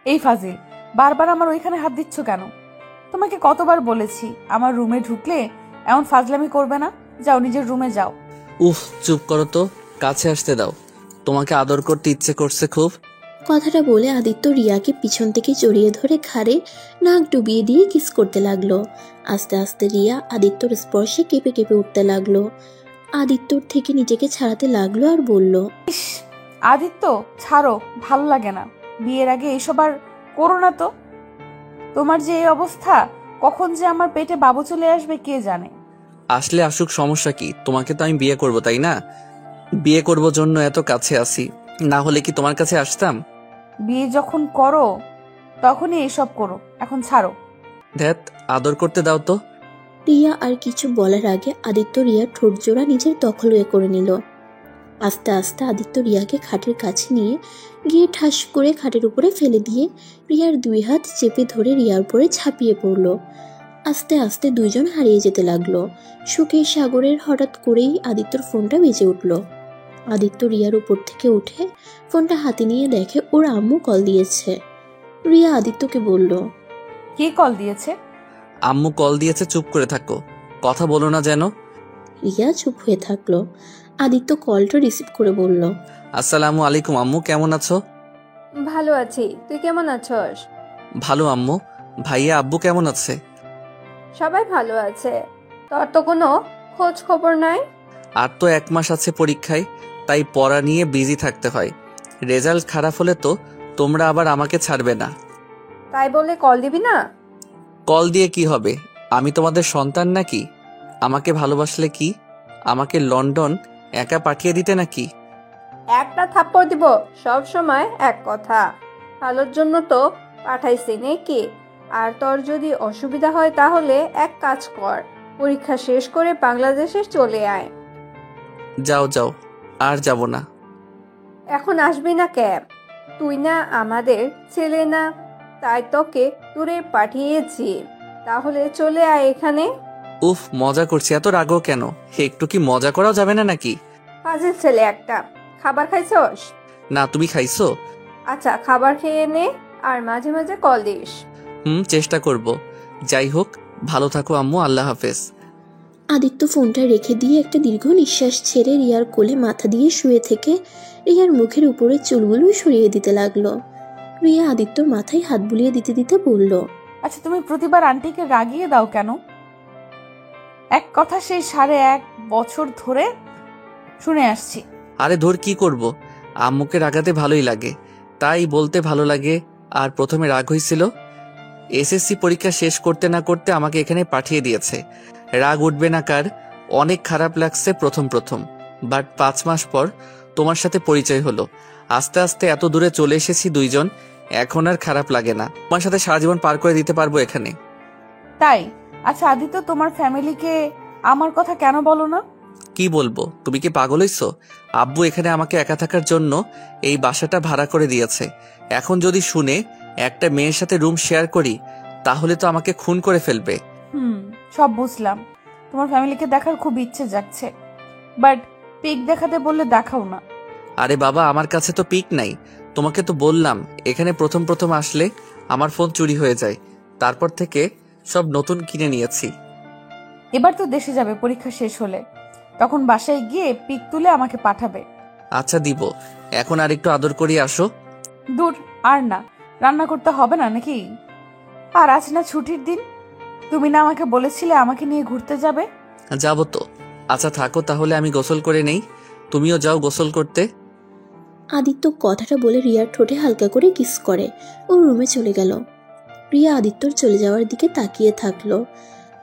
এই ফাজিল, বারবার আমার ওইখানে হাত দিচ্ছ কেন? তোমাকে কতবার বলেছি আমার রুমে ঢুকলে এমন ফাজলামি করবে না। যাও, নিজের রুমে যাও। উফ, চুপ করো তো, কাছে আসতে দাও। তোমাকে আদর করতে ইচ্ছে করছে খুব। কথাটা বলে আদিত্য রিয়াকে পিছন থেকে জড়িয়ে ধরে ঘাড়ে নাক ডুবিয়ে দিয়ে কিস করতে লাগলো। আস্তে আস্তে রিয়া আদিত্যর স্পর্শে কেঁপে কেঁপে উঠতে লাগলো। আদিত্যর থেকে নিজেকে ছাড়াতে লাগলো আর বলল, ইস আদিত্য, ছাড়ো, ভালো লাগে না। বিয়ের আগে এসব আর করো না তো। তোমার যে এই অবস্থা, কখন যে আমার পেটে বাবু চলে আসবে কে জানে। আসলে আসুক, সমস্যা কি? তোমাকে তো আমি বিয়ে করব, তাই না? বিয়ে করব জন্য এত কাছে আসি, না হলে কি তোমার কাছে আসতাম? বিয়ে যখন করো তখনই এসব করো, এখন ছাড়ো। ধ্যাত, আদর করতে দাও তো। রিয়া আর কিছু বলার আগে আদিত্য রিয়ার ঠোঁট জোড়া নিজের দখলে করে নিল। আস্তে আস্তে আদিত্য রিয়াকে খাটের কাছে নিয়ে গিয়ে ঠাস করে খাটের উপরে ফেলে দিয়ে রিয়ার দুই হাত চেপে ধরে রিয়ার উপরে ঝাঁপিয়ে পড়ল। আস্তে আস্তে দুইজন হারিয়ে যেতে লাগলো। সুখের সাগরের হঠাৎ করেই আদিত্যর ফোনটা বেজে উঠল। আদিত্য রিয়ার উপর থেকে উঠে ফোনটা হাতে নিয়ে দেখে ওর আম্মু কল দিয়েছে। রিয়া আদিত্যকে বলল, কে কল দিয়েছে? আম্মু কল দিয়েছে, চুপ করে থাকো, কথা বলো না যেন। রিয়া চুপ হয়ে থাকলো। আদিত্য কলটা রিসিভ করে বলল, আসসালামু আলাইকুম আম্মু, কেমন আছো? ভালো আছি, তুই কেমন আছস? ভালো আম্মু। ভাইয়া আব্বু কেমন আছে? সবাই ভালো আছে। তোর তো কোনো খোঁজ খবর নাই। আর তো 1 মাস আছে পরীক্ষায়, তাই পড়া নিয়ে বিজি থাকতে হয়। রেজাল্ট খারাপ হলে তো তোমরা আবার আমাকে ছাড়বে না। তাই বলে কল দিবি না? কল দিয়ে কি হবে? আমি তোমাদের সন্তান নাকি? আমাকে ভালোবাসলে কি আমাকে লন্ডন একা পাঠিয়ে দিতে নাকি? একটা থাপ্পড় দিব, সব সময় এক কথা। ভালোর জন্য তো পাঠাইছি নাকি? আর তোর যদি অসুবিধা হয় তাহলে এক কাজ কর, পরীক্ষা শেষ করে বাংলাদেশে চলে আয়। যাও যাও, আর যাব না। এখন আসবি না ক্যাব? তুই না আমাদের ছেলে না, তাই তোকে দূরে পাঠিয়েছি। তাহলে চলে আয় এখানে। উফ, মজা করছি, এত রাগও কেন? একটু কি মজা করাও যাবে না নাকি? ফাজিল ছেলে একটা। খাবার খাইছস? না, তুমি খাইছো? আচ্ছা, খাবার খেয়ে নে আর মাঝে মাঝে কল দিস। চেষ্টা করব। যাই হোক, ভালো থাকো আম্মু, আল্লাহ হাফেজ। আদিত্য ফোনটা রেখে দিয়ে একটা দীর্ঘ নিঃশ্বাস ছেড়ে রিয়ার কোলে মাথা দিয়ে শুয়ে থেকে রিয়ার মুখের উপরে চুলগুলো সরিয়ে দিতে লাগলো। রিয়া আদিত্যর মাথায় হাত বুলিয়ে দিতে দিতে বলল, আচ্ছা, তুমি প্রতিবার আন্টিকে রাগিয়ে দাও কেন? এক কথা সেই 1.5 বছর ধরে শুনে আসছি। আরে ধর, কি করব? আম্মুকে রাগাতে ভালোই লাগে, তাই বলতে ভালো লাগে। আর প্রথমে রাগ হয়েছিল, এসএসসি পরীক্ষা শেষ করতে না করতে আমাকে এখানে পাঠিয়ে দিয়েছে। রাগ উঠবে না কার? অনেক খারাপ লাগছে প্রথম প্রথম, বাট 5 মাস পর তোমার সাথে পরিচয় হলো। আস্তে আস্তে এত দূরে চলে এসেছি দুইজন, এখন আর খারাপ লাগে না। তোমার সাথে সারা জীবন পার করে দিতে পারবো এখানে। তাই? আচ্ছা আদিত্য, তোমার ফ্যামিলিকে আমার কথা কেন বলো না? কি বলবো? তুমি কি পাগল হইছো? আব্বু এখানে আমাকে একা থাকার জন্য এই বাসাটা ভাড়া করে দিয়েছে। এখন যদি শুনে একটা মেয়ের সাথে রুম শেয়ার করি, তাহলে তো আমাকে খুন করে ফেলবে। সব বুঝলাম। তোমার ফ্যামিলিকে দেখার খুব ইচ্ছে যাচ্ছে, বাট পিক দেখাতে বললে দেখাও না। আরে বাবা, আমার কাছে তো পিক নাই। তোমাকে তো বললাম, এখানে প্রথম প্রথম আসলে আমার ফোন চুরি হয়ে যায়, তারপর থেকে সব নতুন কিনে নিয়েছি। এবার তো দেশে যাবে পরীক্ষা শেষ হলে, তখন বাসায় গিয়ে পিক তুলে আমাকে পাঠাবে। আচ্ছা দিব, এখন আর একটু আদর করি, আসো। দূর, আর না, রান্না করতে হবে না নাকি? আর আজ না ছুটির দিন? তুমি না আমাকে বলেছিলে আমাকে নিয়ে ঘুরতে যাবে? যাবো তো। আচ্ছা থাকো তাহলে, আমি গোসল করে নেই, তুমিও যাও গোসল করতে। আদিত্য কথাটা বলে রিয়ার ঠোঁটে হালকা করে কিস করে ও রুমে চলে গেল। রিয়া আদিত্যর চলে যাওয়ার দিকে তাকিয়ে থাকলো,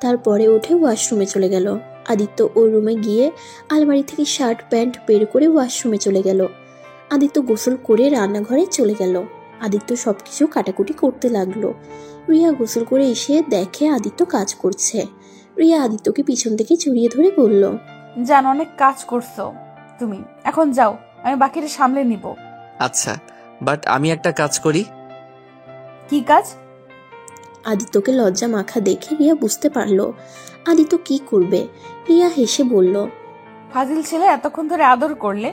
তারপরে উঠে ওয়াশরুমে চলে গেল। আদিত্য ওর রুমে গিয়ে আলমারি থেকে শার্ট প্যান্ট বের করে ওয়াশরুমে চলে গেল। আদিত্য গোসল করে রান্নাঘরে চলে গেল। আদিত্য সবকিছু কাটাকুটি করতে লাগলো। রিয়া গোসল করে এসে দেখে আদিত্য কাজ করছে। রিয়া আদিত্যকে পিছন থেকে জড়িয়ে ধরে বলল, জান, অনেক কাজ করছো তুমি, এখন যাও, আমি বাকিটা সামলে নিব। আচ্ছা, বাট আমি একটা কাজ করি। কি কাজ? আদিত্যকে লজ্জা মাখা দেখে রিয়া বুঝতে পারলো আদিত্য কি করবে। রিয়া হেসে বলল, ফাজিল ছেলে, এতক্ষণ ধরে আদর করলে,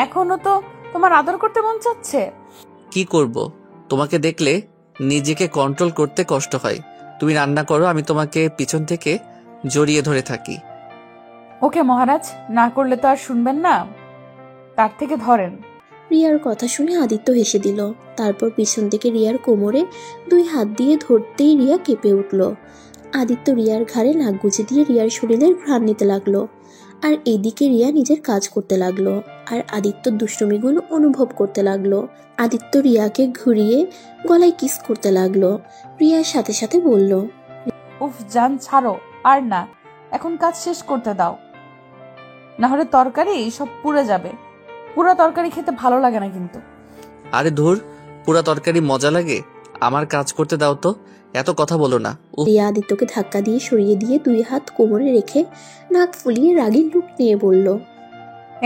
এখনো তো তোমার আদর করতে মন চাচ্ছে? কি করব? তোমাকে দেখলে নিজেকে কন্ট্রোল করতে কষ্ট হয়। তুমি রান্না করো, আমি তোমাকে পিছন থেকে জড়িয়ে ধরে থাকি। ওকে মহারাজ, না করলে তো আর শুনবেন না, তার থেকে ধরেন। রিয়ার কথা শুনে আদিত্য হেসে দিল। তারপর পিছন থেকে রিয়ার কোমরে 2 হাত দিয়ে ধরতেই রিয়া কেঁপে উঠল। আদিত্য রিয়ার ঘাড়ে নাক গুজে দিয়ে রিয়ার শরীরের ঘ্রাণ নিতে লাগলো। আর এদিকে রিয়া নিজের কাজ করতে লাগলো আর আদিত্যর দুষ্টুমিগুলো অনুভব করতে লাগলো। আদিত্য রিয়াকে ঘুরিয়ে গলায় কিস করতে লাগলো। রিয়ার সাথে সাথে বলল, উফ জান ছাড়ো, আর না, এখন কাজ শেষ করতে দাও, না হলে তরকারি সব পুড়ে যাবে। পুরা তরকারি খেতে ভালো লাগে না কিন্তু। আরে ধুর, পুরা তরকারি মজা লাগে? আমার কাজ করতে দাও তো, এত কথা বলো না। রিয়া আদিত্যকে ধাক্কা দিয়ে সরিয়ে দিয়ে 2 হাত কোমরে রেখে নাক ফুলিয়ে রাগী লুক নিয়ে বলল,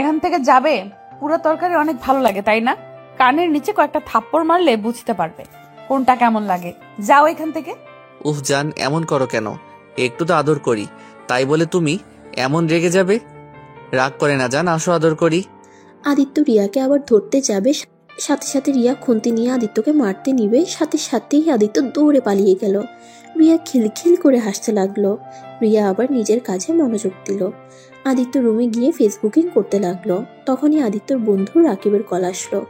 এখান থেকে যাবে? পুরা তরকারি অনেক ভালো লাগে তাই না? কানের নিচে কয়েকটা থাপ্পড় মারলে বুঝতে পারবে কোনটা কেমন লাগে। যাও এখান থেকে। উফ জান, এমন করো কেন? একটু তো আদর করি, তাই বলে তুমি এমন রেগে যাবে? রাগ করে না জান, আসো আদর করি। আদিত্য রিয়াকে আবার ধরতে যাবে, সাথে সাথে রিয়া খুন্তি নিয়ে আদিত্যকে মারতে নিবে। সাথে সাথেই আদিত্য দৌড়ে পালিয়ে গেল। রিয়া খিলখিল করে হাসতে লাগলো। রিয়া আবার নিজের কাজে মনোযোগ দিল। আদিত্য রুমে গিয়ে ফেসবুকিং করতে লাগলো। তখনই আদিত্যর বন্ধু রাকিবের কল আসলো।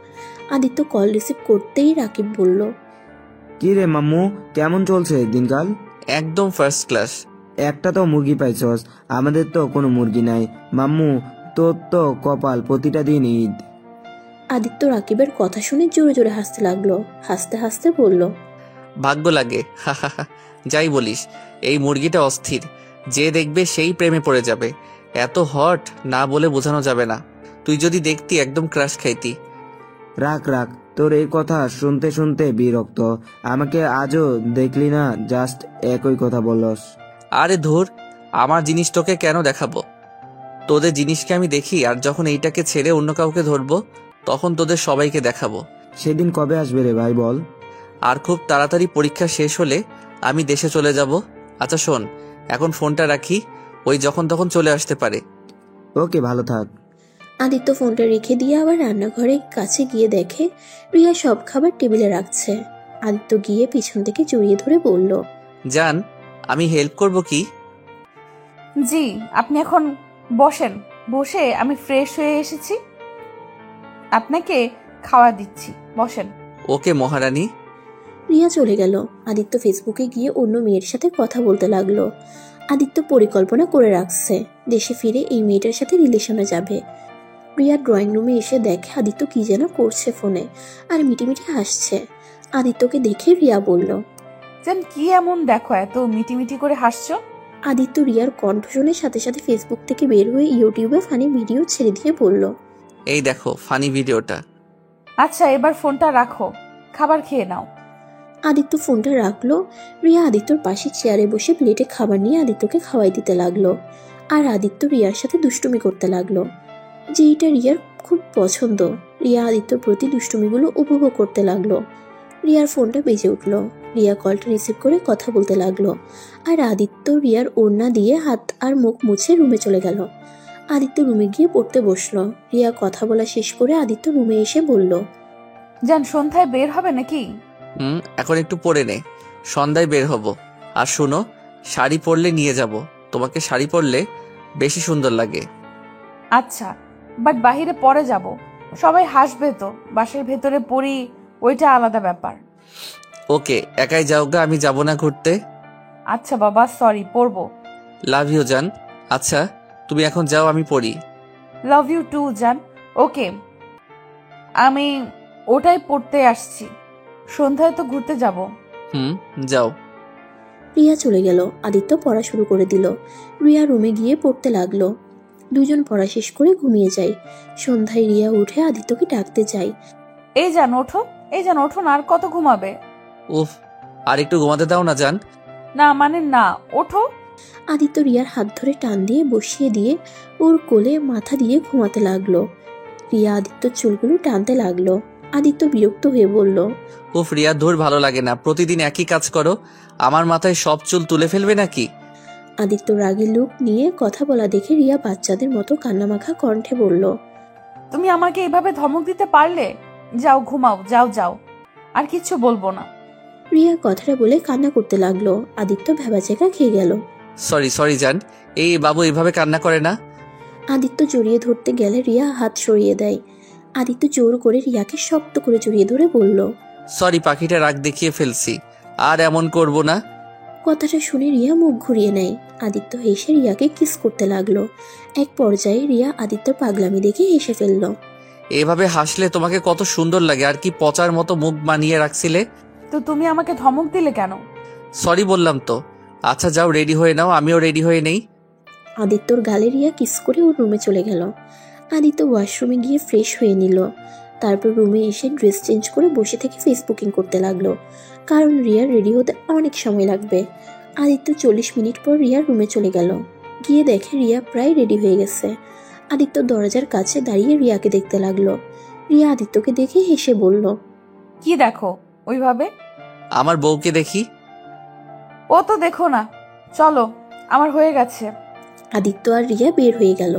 আদিত্য কল রিসিভ করতেই রাকিব বলল, কি রে মাম্মু, কেমন চলছে দিনকাল? একদম ফার্স্ট ক্লাস। একটা তো মুরগি পাইছস, আমাদের তো কোনো মুরগি নাই। মাম্মু, তোর তো কপাল, প্রতিটা দিন ঈদ। আদিত্য রাকিবের কথা শুনে জোরে জোরে হাসতে লাগলো। হাসতে হাসতে বলল, ভাগ্য লাগে, হা হা হা। যাই বলিস, এই মুরগিটা অস্থির, যে দেখবে সেই প্রেমে পড়ে যাবে। এত হট, না বলে বোঝানো যাবে না। তুই যদি দেখতি একদম ক্রাশ খাইতি। রাখ রাখ, তোর এই কথা শুনতে শুনতে বিরক্ত। আমাকে আজও দেখলি না, জাস্ট একই কথা বলস। আরে ধুর, আমার জিনিস তোকে কেন দেখাবো? তোদের জিনিসকে আমি দেখি, আর যখন এইটাকে ছেড়ে অন্য কাউকে ধরবো তখন তোদের সবাইকে দেখাবো। সেদিন কবে আসবে রে ভাই বল? আর খুব তাড়াতাড়ি পরীক্ষা শেষ হলে আমি দেশে চলে যাব। আচ্ছা শোন, এখন ফোনটা রাখি, ওই যখন তখন চলে আসতে পারে। ওকে, ভালো থাক। আদিত্য ফোনটা রেখে দিয়ে আবার রান্নাঘরের কাছে গিয়ে দেখে রিয়া সব খাবার টেবিলে রাখছে। আদিত্য গিয়ে পিছন থেকে জড়িয়ে ধরে বলল, জান, আমি হেল্প করব কি? জি, আপনি এখন বসেন। বসে আমি ফ্রেশ হয়ে এসেছি, আপনাকে খাওয়া দিচ্ছি, বসেন। ওকে মহারানী। রিয়া চলে গেল। আদিত্য ফেসবুকে গিয়ে অন্য মেয়ের সাথে কথা বলতে লাগলো। আদিত্য পরিকল্পনা করে রাখছে, দেশে ফিরে এই মেয়েটার সাথে রিলেশনে যাবে। রিয়া ড্রয়িং রুমে এসে দেখে আদিত্য কি যেন করছে ফোনে, আর মিটিমিটি হাসছে। আদিত্যকে দেখে রিয়া বলল, যেন কি এমন দেখো, এত মিটিমিটি করে হাসছো? আদিত্য রিয়ার কণ্ঠ শুনে সাথে সাথে ফেসবুক থেকে বের হয়ে ইউটিউবে ফানি ভিডিও ছেড়ে দিয়ে বলল, এই দেখো ফানি ভিডিওটা। আচ্ছা এবার ফোনটা রাখো, খাবার খেয়ে নাও। আদিত্য ফোনটা রাখলো। রিয়া আদিত্যর পাশে চেয়ারে বসে প্লেটে খাবার নিয়ে আদিত্যকে খাওয়াই দিতে লাগলো। আর আদিত্য রিয়ার সাথে দুষ্টুমি করতে লাগলো, যেইটা রিয়ার খুব পছন্দ। রিয়া আদিত্যর প্রতি দুষ্টুমিগুলো উপভোগ করতে লাগলো। রিয়ার ফোনটা বেজে উঠলো। রিয়া কলটা রিসিভ করে কথা বলতে লাগলো। আর আদিত্য রিয়ার ওড়না দিয়ে হাত আর মুখ মুছে রুমে চলে গেল। আদিত্য রুমে গিয়ে পড়তে বসলো। রিয়া কথা বলা শেষ করে আদিত্য রুমে এসে বলল, জান সন্ধ্যায় বের হবে নাকি? এখন একটু পরে নে, সন্ধ্যায় বের হব। আর শুনো, শাড়ি পরলে নিয়ে যাব, তোমাকে শাড়ি পরলে বেশি সুন্দর লাগে। আচ্ছা, বাট বাহিরে পরে যাব, সবাই হাসবে তো। বাসার ভেতরে পরি, ওইটা আলাদা ব্যাপার। ওকে, একাই যাও গা, আমি যাব না ঘুরতে। আচ্ছা বাবা, সরি, পরবো। লাভ ইউ জান। আচ্ছা তুমি এখন যাও, আমি পড়ি। লাভ ইউ টু জান। ওকে, আমি ওটাই পড়তে আসছি, সন্ধ্যায় তো ঘুরতে যাব। যাও। রিয়া চলে গেল। আদিত্য পড়া শুরু করে দিল। রিয়া রুমে গিয়ে পড়তে লাগলো। দুজন পড়া শেষ করে ঘুমিয়ে যায়। সন্ধ্যায় রিয়া উঠে আদিত্যকে ডাকতে যায়। এই জান ওঠো, এই জান ওঠো না, আর কত ঘুমাবে? উফ, আর একটু ঘুমাতে দাও না জান। না মানে না, ওঠো। আদিত্য রিয়ার হাত ধরে টান দিয়ে বসিয়ে দিয়ে ওর কোলে মাথা দিয়ে ঘুমাতে লাগলো। রিয়া আদিত্যর চুলগুলো টানতে লাগলো। আদিত্য বিরক্ত হয়ে বলল, উফ রিয়া, ধুর, ভালো লাগে না, প্রতিদিন একই কাজ করো। আমার মাথায় সব চুল তুলে ফেলবে নাকি? আদিত্য রাগী লুক নিয়ে কথা বলা দেখে রিয়া বাচ্চাদের মতো কান্নামাখা কণ্ঠে বলল, তুমি আমাকে এভাবে ধমক দিতে পারলে? যাও ঘুমাও, যাও যাও, আর কিচ্ছু বলবো না। রিয়া কথাটা বলে কান্না করতে লাগলো। আদিত্য ভ্যাবাচেকা খেয়ে গেল। সরি সরি জান, এই বাবু এইভাবে কান্না করে না। আদিত্য জড়িয়ে ধরতে গেলে রিয়া হাত সরিয়ে দেয়। আদিত্য জোর করে রিয়াকে শক্ত করে জড়িয়ে ধরে বলল, সরি, পাখিটা রাগ দেখিয়ে ফেলছি, আর এমন করব না। কথাটা শুনে রিয়া মুখ ঘুরিয়ে নেয়। আদিত্য হেসে রিয়াকে কিস করতে লাগলো। এক পর্যায়ে রিয়া আদিত্যর পাগলামি দেখে হেসে ফেলল। এভাবে হাসলে তোমাকে কত সুন্দর লাগে, আর কি পচার মতো মুখ বানিয়ে রাখছিলে। তো তুমি আমাকে ধমক দিলে কেন? সরি বললাম তো। আচ্ছা যাও, রেডি হয়ে নাও, আমিও রেডি হয়ে নেই। আদিত্যর গালে রিয়া কিস করে ওর রুমে চলে গেল। আদিত্য ওয়াশরুমে গিয়ে ফ্রেশ হয়ে নিল। তারপর রুমে এসে ড্রেস চেঞ্জ করে বসে থেকে ফেসবুকিং করতে লাগলো, কারণ রিয়ার রেডি হতে অনেক সময় লাগবে। আদিত্য 40 মিনিট পর রিয়ার রুমে চলে গেল। গিয়ে দেখে রিয়া প্রায় রেডি হয়ে গেছে। আদিত্য দরজার কাছে দাঁড়িয়ে রিয়াকে দেখতে লাগলো। রিয়া আদিত্যকে দেখে হেসে বলল, কি দেখো ওইভাবে? আমার বউকে দেখি। ও তো দেখো না, চলো, আমার হয়ে গেছে। আদিত্য আর রিয়া বের হয়ে গেল।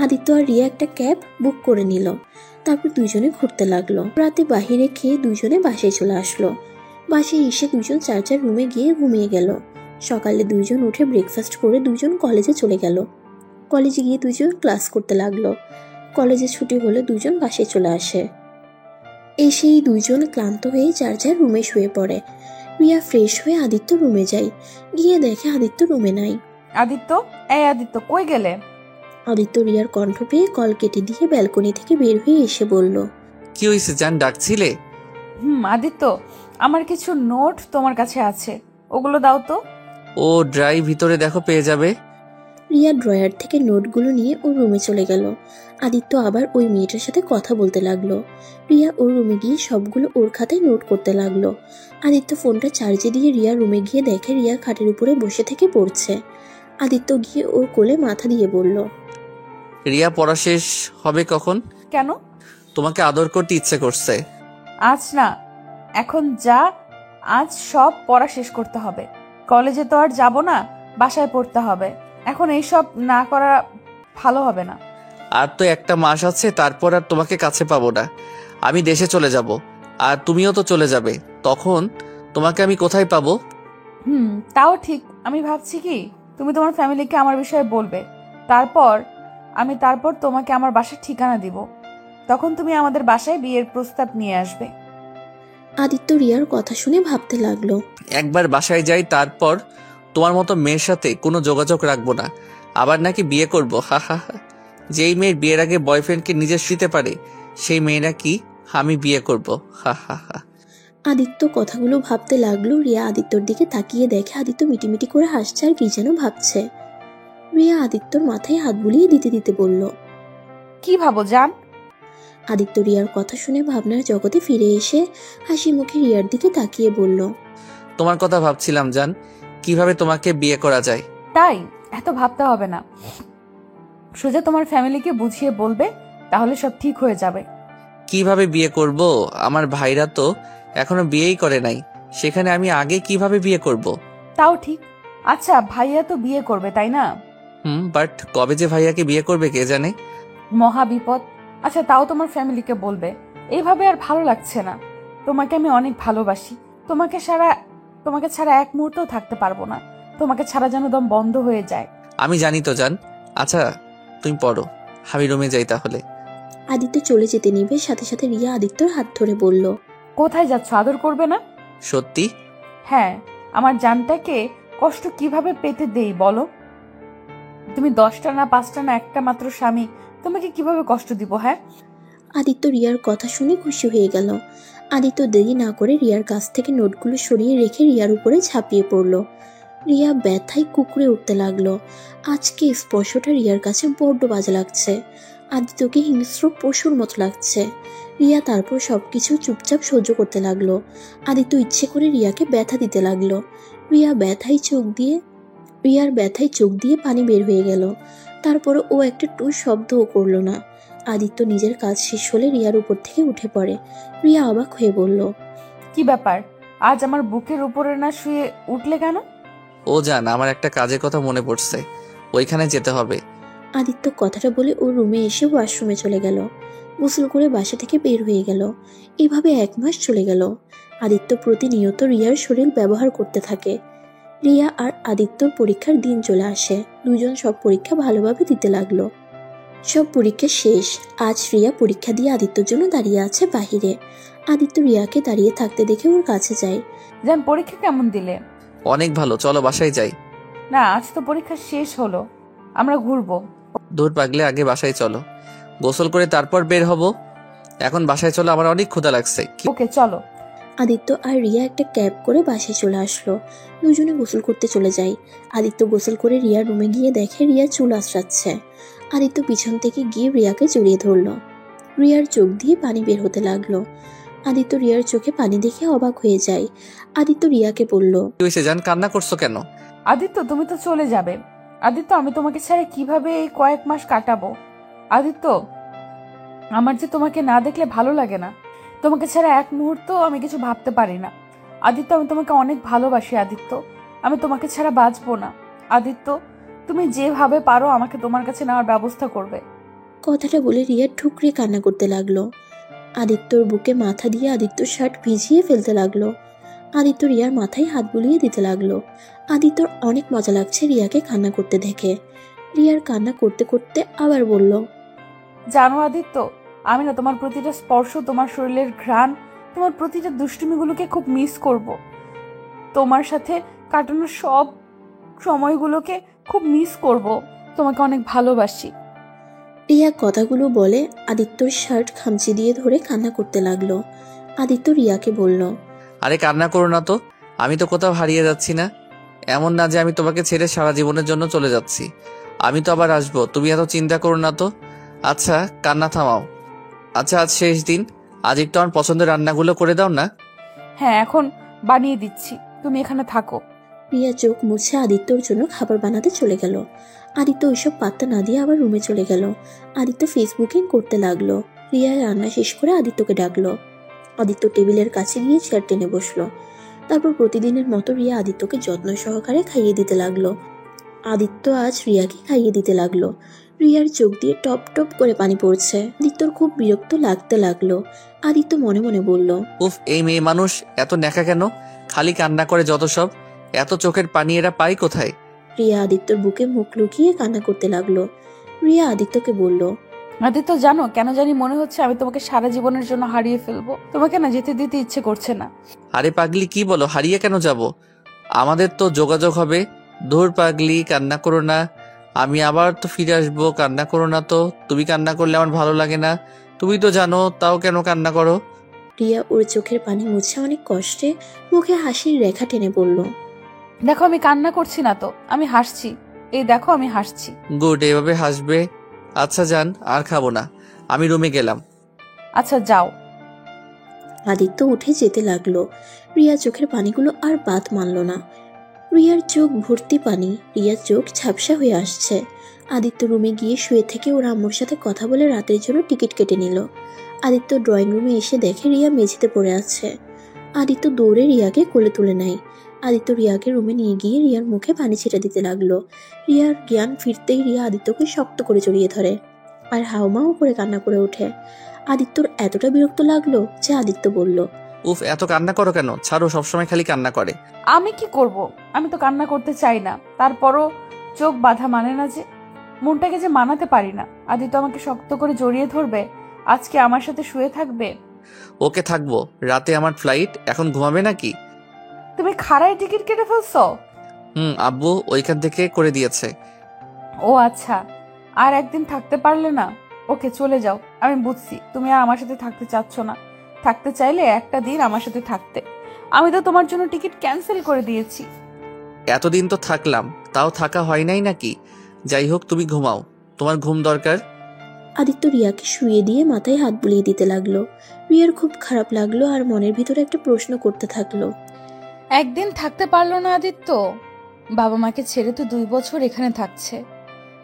আদিত্য আর রিয়া একটা ক্যাব বুক করে নিল। তারপর দুজনে ঘুরতে লাগলো। রাতে বাহিরে খেয়ে দুজনে বাসায় চলে আসলো। বাসায় এসে দুজন যার যার রুমে গিয়ে ঘুমিয়ে গেল। সকালে দুইজন উঠে ব্রেকফাস্ট করে দুজন কলেজে চলে গেল। কলেজে গিয়ে দুজন ক্লাস করতে লাগলো। কলেজে ছুটি হলে দুজন বাসায় চলে আসে। এসেই দুইজন ক্লান্ত হয়ে যার যার রুমে শুয়ে পড়ে। রিয়া ফ্রেশ হয়ে আদিত্য রুমে যায়। গিয়ে দেখে আদিত্য রুমে নাই। আদিত্য, এই আদিত্য, কই গেলে? আদিত্য রিয়ার কণ্ঠ পেয়ে কল কেটে দিয়ে ব্যালকনি থেকে বের হয়ে এসে বলল, কি হয়েছে জান, ডাকছিলে? আদিত্য, আমার কিছু নোট তোমার কাছে আছে, ওগুলো দাও তো। ও ড্রাই, ভিতরে দেখো পেয়ে যাবে। রিয়া ড্রয়ার থেকে নোটগুলো নিয়ে ওর রুমে চলে গেল। আদিত্য আবার ওই মেয়েটার সাথে কথা বলতে লাগলো। রিয়া ওর রুমে গিয়ে সবগুলো ওর খাতায় নোট করতে লাগলো। আদিত্য ফোনটা চার্জে দিয়ে রিয়া রুমে গিয়ে দেখে রিয়া খাটের উপরে বসে থেকে পড়ছে। আদিত্য গিয়ে ওর কোলে মাথা দিয়ে বলল, রিয়া, পড়া শেষ হবে কখন? কেন? তোমাকে আদর করতে ইচ্ছে করছে। আজ না, এখন যা, আজ সব পড়া শেষ করতে হবে। কলেজে তো আর যাব না, বাসায় পড়তে হবে। এখন এইসব না করা ভালো হবে না। আর তো একটা মাস আছে, তারপর আর তোমাকে কাছে পাবো না। আমি দেশে চলে যাব, আর তুমিও তো চলে যাবে। তখন তোমাকে আমি কোথায় পাবো? তাও ঠিক। আমি ভাবছি কি, তুমি তোমার ফ্যামিলিকে আমার বিষয়ে বলবে, তারপর তোমাকে আমার বাসার ঠিকানা দিব। তখন তুমি আমাদের বাসায় বিয়ের প্রস্তাব নিয়ে আসবে। আদিত্য রিয়ার কথা শুনে ভাবতে লাগলো। একবার বাসায় যাই, তারপর তোমার মতো মেয়ের সাথে কোনো যোগাযোগ রাখবো না। আবার নাকি বিয়ে করবো, হা হা হা। যেই মেয়ের বিয়ের আগে বয়ফ্রেন্ডকে নিজে শুতে পারে, সেই মেয়ে নাকি আমি বিয়ে করবো, হা হা হা। আদিত্য কথাগুলো ভাবতে লাগলো। রিয়া আদিত্যর দিকে তাকিয়ে দেখে আদিত্য মিটিমিটি করে হাসছে আর কি যেন ভাবছে। রিয়া আদিত্যর মাথায় হাত বুলিয়ে দিতে দিতে বলল, কি ভাবো জান? আদিত্য রিয়ার কথা শুনে ভাবনার জগতে ফিরে এসে হাসি মুখে রিয়ার দিকে তাকিয়ে বলল, তোমার কথা ভাবছিলাম জান, কিভাবে তোমাকে বিয়ে করা যায়। তাই এত ভাবতে হবে না, সোজা তোমার ফ্যামিলিকে বুঝিয়ে বলবে, তাহলে সব ঠিক হয়ে যাবে। কিভাবে বিয়ে করব? আমার ভাইরা তো এখনো বিয়েই করে নাই, সেখানে আমি আগে কিভাবে বিয়ে করব? তাও ঠিক। আচ্ছা, ভাইয়া তো বিয়ে করবে, তাই না? বাট কবে যে ভাইয়াকে বিয়ে করবে কে জানে। মহা বিপদ। আচ্ছা, তাও তোমার ফ্যামিলিকে বলবে। এইভাবে আর ভালো লাগছে না। তোমাকে আমি অনেক ভালোবাসি। তোমাকে ছাড়া এক মুহূর্তও থাকতে পারবো না। তোমাকে ছাড়া যেন দম বন্ধ হয়ে যায়। আমি জানি তো জান। আচ্ছা তুমি পড়ো, আমি রুমে যাই তাহলে। আদিত্য চলে যেতে নিবে, সাথে সাথে রিয়া আদিত্যর হাত ধরে বলল, কোথায় যাচ্ছ? আদর করবে না? সত্যি? হ্যাঁ। আমার জানটাকে কষ্ট কিভাবে পেতে দেই বলো? তুমি 10টা না 5টা না একটা মাত্র স্বামী, তোমাকে কিভাবে কষ্ট দিব? হ্যাঁ। আদিত্য রিয়ার কথা শুনে খুশি হয়ে গেল। আদিত্য দেরি না করে রিয়ার কাছ থেকে নোটগুলো সরিয়ে রেখে রিয়ার উপরে ঝাঁপিয়ে পড়ল। রিয়া ব্যথায় কুকড়ে উঠতে লাগলো। আজকে স্পর্শটা রিয়ার কাছে বড্ড বাজে লাগছে। আদিত্যকে হিংস্র পশুর মতো লাগছে। রিয়া তারপর সবকিছু চুপচাপ সহ্য করতে লাগলো। আদিত্য ইচ্ছে করে রিয়াকে ব্যথা দিতে লাগলো। রিয়ার ব্যথায় চোখ দিয়ে পানি বের হয়ে গেল। তারপরে ও একটা টু শব্দও করলো না। আদিত্য নিজের কাজ শেষ হলে রিয়ার উপর থেকে উঠে পড়ে। রিয়া অবাক হয়ে বলল, কি ব্যাপার, আজ আমার বুকের উপরে না শুয়ে উঠলে কেন? ও জান, আমার একটা কাজের কথা মনে পড়ছে, ওইখানে যেতে হবে। আদিত্য কথাটা বলে ও রুমে এসে ওয়াশরুমে চলে গেল। গোসল করে বাসা থেকে বের হয়ে গেল। এভাবে 1 মাস চলে গেল। আদিত্য প্রতিনিয়ত রিয়ার শরীর ব্যবহার করতে থাকে। রিয়া আর আদিত্যর পরীক্ষার দিন চলে আসে। দুজন সব পরীক্ষা ভালোভাবে দিতে লাগলো। সব পরীক্ষা শেষ। আজ রিয়া পরীক্ষা দিয়ে আদিত্যর জন্য দাঁড়িয়ে আছে বাহিরে। আদিত্য রিয়াকে দাঁড়িয়ে থাকতে দেখে ওর কাছে যায়। জান, পরীক্ষা কেমন দিলে? অনেক ভালো, চলো বাসায় যাই। না, আজ তো পরীক্ষা শেষ হলো, আমরা ঘুরবো। দূর পাগলে, আগে বাসায় চলো, গোসল করে তারপর বের হব। এখন বাসায় চলো, আমার অনেক ক্ষুধা লাগছে। ওকে চলো। আদিত্য আর রিয়া একটা ক্যাব করে বাসায় চলে আসলো। দুজনে গোসল করতে চলে যায়। আদিত্য গোসল করে রিয়ার রুমে গিয়ে দেখে রিয়া চুল আঁচড়াচ্ছে। আদিত্য পিছন থেকে গিয়ে রিয়াকে জড়িয়ে ধরলো। রিয়ার চোখ দিয়ে পানি বের হতে লাগলো। আদিত্য রিয়ার চোখে পানি দেখে অবাক হয়ে যায়। আদিত্য রিয়াকে বলল, কি হয়েছে জান, কান্না করছো কেন? আদিত্য, তুমি তো চলে যাবে। আদিত্য, আমি তোমাকে ছাড়া কিভাবে এই কয়েক মাস কাটাবো? আদিত্য, আমার যে তোমাকে না দেখলে ভালো লাগে না। তোমাকে ছাড়া এক মুহূর্ত আমি কিছু ভাবতে পারি না। আদিত্য, আমি তোমাকে অনেক ভালোবাসি। আদিত্য, আমি তোমাকে ছাড়া বাঁচবো না। আদিত্য, তুমি যেভাবে পারো আমাকে তোমার কাছে নেওয়ার ব্যবস্থা করবে। কথাটা বলে রিয়া ঠুকরে কান্না করতে লাগলো। আদিত্যর বুকে মাথা দিয়ে আদিত্যর শার্ট ভিজিয়ে ফেলতে লাগলো। আদিত্য রিয়ার মাথায় হাত বুলিয়ে দিতে লাগলো। আদিত্যর অনেক মজা লাগছে রিয়াকে কান্না করতে দেখে। রিয়ার কান্না করতে করতে আবার বলল, জানো আদিত্য, আমি না তোমার প্রতিটা স্পর্শ, তোমার শরীরের ঘ্রাণ, তোমার প্রতিটা দুষ্টুমিগুলোকে খুব মিস করব। তোমার সাথে কাটানো সব সময়গুলোকে খুব মিস করব। তোমাকে অনেক ভালোবাসি। রিয়া কথাগুলো বলে আদিত্যর শার্ট খামচি দিয়ে ধরে কান্না করতে লাগলো। আদিত্য রিয়াকে বলল, আরে কান্না করো না তো, আমি তো কোথাও হারিয়ে যাচ্ছি না। এমন না যে আমি তোমাকে ছেড়ে সারা জীবনের জন্য চলে যাচ্ছি। আমি তো আবার আসবো, তুমি এত চিন্তা করো না তো। আচ্ছা কান্না থামাও। আচ্ছা, আজ শেষ দিন, আজ একটু আমার পছন্দের রান্নাগুলো করে দাও না। হ্যাঁ, এখন বানিয়ে দিচ্ছি, তুমি এখানে থাকো। রিয়া চোখ মুছে আদিত্যর জন্য খাবার বানাতে চলে গেল। আদিত্য ওইসব পাত্তা না দিয়ে আবার রুমে চলে গেল। আদিত্য ফেসবুকিং করতে লাগলো। রিয়া রান্না শেষ করে আদিত্যকে ডাকলো। আদিত্য টেবিলের কাছে গিয়ে চেয়ার টেনে বসলো। তারপর প্রতিদিনের মতো রিয়া আদিত্যকে যত্ন সহকারে খাইয়ে দিতে লাগলো। আদিত্য আজ রিয়াকে খাইয়ে দিতে লাগলো। রিয়ার চোখ দিয়ে টপ টপ করে পানি পড়ছে। আদিত্যর খুব বিরক্ত লাগতে লাগলো। আদিত্য মনে মনে বলল, উফ, এই মেয়ে মানুষ এত ন্যাকা কেন? খালি কান্না করে যত সব। এত চোখের পানি এরা পায় কোথায়? রিয়া আদিত্যর বুকে মুখ লুকিয়ে কান্না করতে লাগলো। রিয়া আদিত্যকে বলল, আদিত্য, জানো কেন জানি মনে হচ্ছে আমি তোমাকে সারা জীবনের জন্য হারিয়ে ফেলবো। তোমাকে না যেতে দিতে ইচ্ছে করছে না। আরে পাগলি, কি বলো? হারিয়ে কেন যাব? আমাদের তো যোগাযোগ হবে। ধুর পাগলি, কান্না করো না। আমি আবার তো ফিরে আসবো, কান্না করো না তো। তুমি কান্না করলে আমার ভালো লাগে না, তুমি তো জানো, তাও কেন কান্না করো? রিয়া ওর চোখের পানি মুছে অনেক কষ্টে মুখে হাসির রেখা টেনে বলল, দেখো, আমি কান্না করছি না তো, আমি হাসছি। এই দেখো, আমি হাসছি। গুড, এভাবে হাসবে। আচ্ছা জান, আর খাবো না, আমি রুমে গেলাম। আচ্ছা যাও। আদিত্য উঠে যেতে লাগলো। রিয়া চোখের পানিগুলো আর বাদ মানল না। রিয়ার চোখ ভর্তি পানি। রিয়ার চোখ ঝাপসা হয়ে আসছে। আদিত্য রুমে গিয়ে শুয়ে থেকে ওর আম্মুর সাথে কথা বলে রাতের জন্য টিকিট কেটে নিল। আদিত্য ড্রয়িং রুমে এসে দেখে রিয়া মেঝেতে পড়ে আছে। আদিত্য দৌড়ে রিয়াকে কোলে তুলে নেয়। আদিত্য রিয়াকে রুমে নিয়ে গিয়ে রিয়ার মুখে পানি ছিটা দিতে লাগলো। রিয়ার জ্ঞান ফিরতেই রিয়া আদিত্যকে শক্ত করে জড়িয়ে ধরে আর হাউমাউ করে কান্না করে ওঠে। আদিত্যর এতটা বিরক্ত লাগলো যে আদিত্য বলল, উফ, এত কান্না করো কেন? ছাড়ো, সবসময় খালি কান্না করে। আমি কি করব? আমি তো কান্না করতে চাই না, তারপরও চোখ বাঁধা মানে না যে, মনটাকে যে মানাতে পারি না। আদিত্য আমাকে শক্ত করে জড়িয়ে ধরবে, আজকে আমার সাথে শুয়ে থাকবে। ওকে, থাকবো। রাতে আমার ফ্লাইট, এখন ঘুমাবে নাকি? তুমি খাড়ায় টিকিট কেটে ফেলছো? আব্বু ওইখান থেকে করে দিয়েছে। ও আচ্ছা, আর একদিন থাকতে পারলে না? ওকে, চলে যাও। আমি বুঝছি তুমি আর আমার সাথে থাকতে চাচ্ছ না। থাকতে চাইলে একটা দিন আমার সাথে থাকতে। আমি তো তোমার জন্য টিকিট ক্যান্সেল করে দিয়েছি। এতদিন তো থাকলাম, তাও থাকা হয় নাই নাকি? যাই হোক, তুমি ঘুমাও, তোমার ঘুম দরকার। আদিত্য রিয়াকে শুয়ে দিয়ে মাথায় হাত বুলিয়ে দিতে লাগলো। রিয়ার খুব খারাপ লাগলো আর মনের ভিতরে একটা প্রশ্ন করতে থাকলো, একদিন থাকতে পারলো না আদিত্য? বাবা মাকে ছেড়ে তো 2 বছর এখানে থাকছে,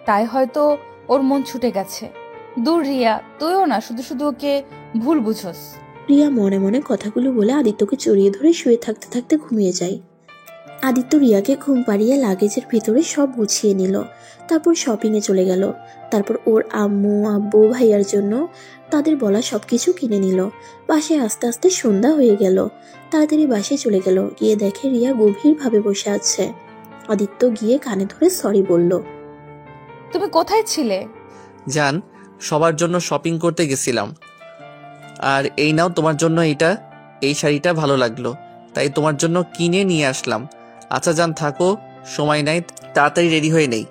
তাই হয়তো ওর মন ছুটে গেছে। দূর রিয়া, তুইও না শুধু শুধু ওকে ভুল বুঝোস। রিয়া মনে মনে কথাগুলো বলে আদিত্যকে জড়িয়ে ধরে শুয়ে থাকতে থাকতে ঘুমিয়ে যায়। আদিত্য রিয়াকে ঘুম পাড়িয়ে লাগেজের ভিতরে সব গুছিয়ে নিল। তারপর শপিংয়ে চলে গেল। তারপর ওর আম্মু আব্বু ভাইয়ার জন্য তাদের বলা সবকিছু কিনে নিল। বাসায় আস্তে আস্তে সন্ধ্যা হয়ে গেল। তাড়াতাড়ি বাসায় চলে গেল। গিয়ে দেখে রিয়া গভীরভাবে বসে আছে। আদিত্য গিয়ে কানে ধরে সরি বলল। তুমি কোথায় ছিলে? জান, সবার জন্য শপিং করতে গেছিলাম। আর এই নাও তোমার জন্য এটা, এই শাড়িটা ভালো লাগলো তাই তোমার জন্য কিনে নিয়ে আসলাম। আচ্ছা জান, থাকো, সময় নাই, তাড়াতাড়ি রেডি হয়ে নেই।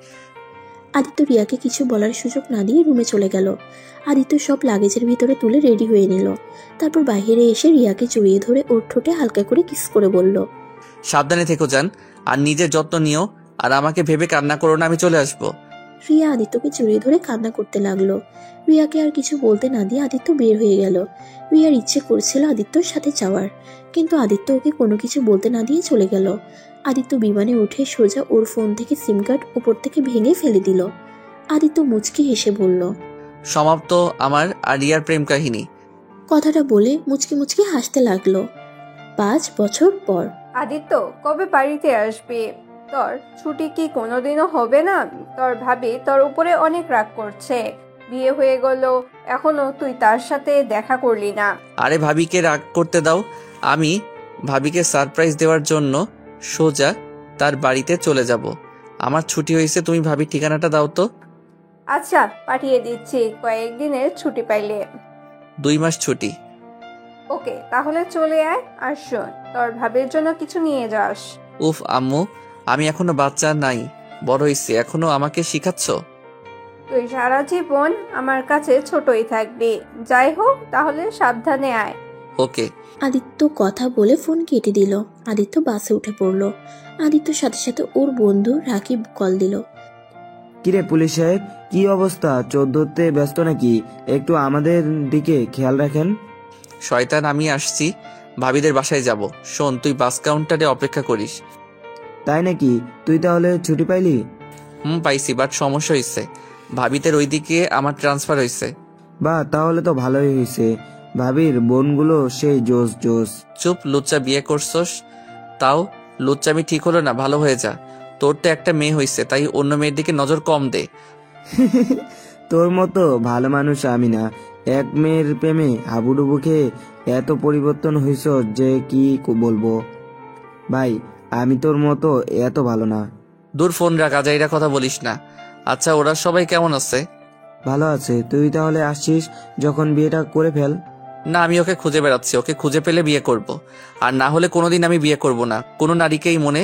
আদিত্য রিয়াকে কিছু বলার সুযোগ না দিয়ে রুমে চলে গেল। আদিত্য সব লাগেজের ভিতরে তুলে রেডি হয়ে নিল। তারপর বাইরে এসে রিয়াকে জড়িয়ে ধরে ওর ঠোঁটে হালকা করে কিস করে বলল। সাবধানে থেকো জান, আর নিজের যত্ন নিও, আর আমাকে ভেবে কান্না করো না, আমি চলে আসবো। রিয়া আদিত্যকে জড়িয়ে ধরে কান্না করতে লাগলো। রিয়াকে আর কিছু বলতে না দিয়ে আদিত্য বের হয়ে গেল। রিয়ার ইচ্ছে করছিল আদিত্যর সাথে যাওয়ার, কিন্তু আদিত্য ওকে কোনো কিছু বলতে না দিয়ে চলে গেল। আদিত্য বিমানে উঠে সোজা ওর ফোন থেকে সিম কার্ড উপর থেকে ভেঙে ফেলে দিল। আদিত্য মুচকি হেসে বলল। সমাপ্ত আমার আর রিয়ার প্রেম কাহিনী। কথাটা বলে মুচকি মুচকি হাসতে লাগলো। 5 বছর পর। আদিত্য, কবে বাড়িতে আসবে? তোর ছুটি কি কোনোদিনও হবে না? তোর ভাবি তোর উপরে অনেক রাগ করছে। বিয়ে হয়ে গেল, এখনো তুই তার সাথে দেখা করলি না। আরে ভাবিকে রাগ করতে দাও, আমি ভাবিকে সারপ্রাইজ দেওয়ার জন্য সোজা তার বাড়িতে চলে যাব। আমার ছুটি হয়েছে, তুমি ভাবির ঠিকানাটা দাও তো। আচ্ছা, পাঠিয়ে দিচ্ছি কয়েকদিনের ছুটি পাইলে। 2 মাস ছুটি। ওকে, তাহলে চলে আয়। আর শোন, তোর ভাবির জন্য কিছু নিয়ে যাস। উফ আম্মু, আমি এখনো বাচ্চা নাই, বড় হইছি, এখনো আমাকে শিখাচ্ছ? তুই সারা জীবন আমার কাছে ছোটই থাকবি। যাই হোক, তাহলে সাবধানে আয়। ওকে। আদিত্য কথা বলে ফোন কেটে দিল। আদিত্য বাসে উঠে পড়ল। আদিত্যর সাথে সাথে ওর বন্ধু রাকিব কল দিল। কিরে পুলিশ সাহেব, কি অবস্থা? 14তে ব্যস্ত নাকি? একটু আমাদের দিকে খেয়াল রাখেন। শয়তান, আমি আসছি, ভাবিদের বাসায় যাব। শোন, তুই বাস কাউন্টারে অপেক্ষা করিস। তাই নাকি? তুই তাহলে ছুটি পাইলি? পাইছি, বাট সমস্যা হয়েছে, ভাবিদের ওইদিকে আমার ট্রান্সফার হয়েছে। বা তাহলে তো ভালোই হয়েছে। ভাবির বোনগুলো সেই জোস জোস। চুপ, লুচ্চা, বিয়ে করছস? তাও লুচ্চামি ঠিক হলো না, ভালো হয়ে যা। তোর তো একটা মেয়ে হয়েছে, তাই অন্য মেয়ের দিকে নজর কম দে। তোর মতো ভালো মানুষ আমি না। এক মেয়ের প্রেমে হাবুডুবু খেয়ে এত পরিবর্তন হইছ যে কি বলবো। ভাই, আমি তোর মতো এত ভালো না। দূর, ফোন রাখ, আজাইরা কথা বলিস না। আচ্ছা, ওরা সবাই কেমন আছে? ভালো আছে। তুই তাহলে আসছিস যখন বিয়েটা করে ফেল। না, আমি ওকে খুঁজে বেড়াচ্ছি, ওকে খুঁজে পেলে বিয়ে করব। আর না হলে কোনোদিন আমি বিয়ে করব না, কোনো নারীকেই মনে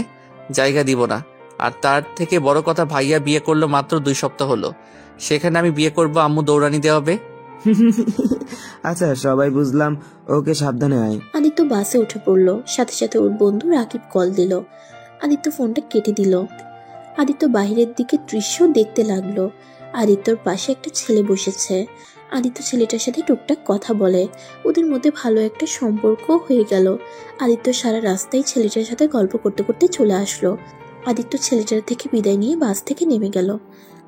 জায়গা দিব না। আর তার থেকে বড় কথা, ভাইয়া বিয়ে করলো মাত্র 2 সপ্তাহ হলো, সেখানে আমি বিয়ে করব, আম্মু দৌড়ানি দেওয়াবে। আচ্ছা, সবাই বুঝলাম। ওকে, সাবধানে আয়। আদিত্য বাসে উঠে পড়ল। সাথে সাথে ওর বন্ধু রাকিব কল দিল। আদিত্য ফোনটা কেটে দিল। আদিত্য বাইরের দিকে দৃশ্য দেখতে লাগলো। আদিত্যর পাশে একটা ছেলে বসেছে। আদিত্য ছেলেটার সাথে টুকটাক কথা বলে। ওদের মধ্যে ভালো একটা সম্পর্ক হয়ে গেল। আদিত্য সারা রাস্তায় ছেলেটার সাথে গল্প করতে করতে চলে আসলো। আদিত্য ছেলেটার থেকে বিদায় নিয়ে বাস থেকে নেমে গেল।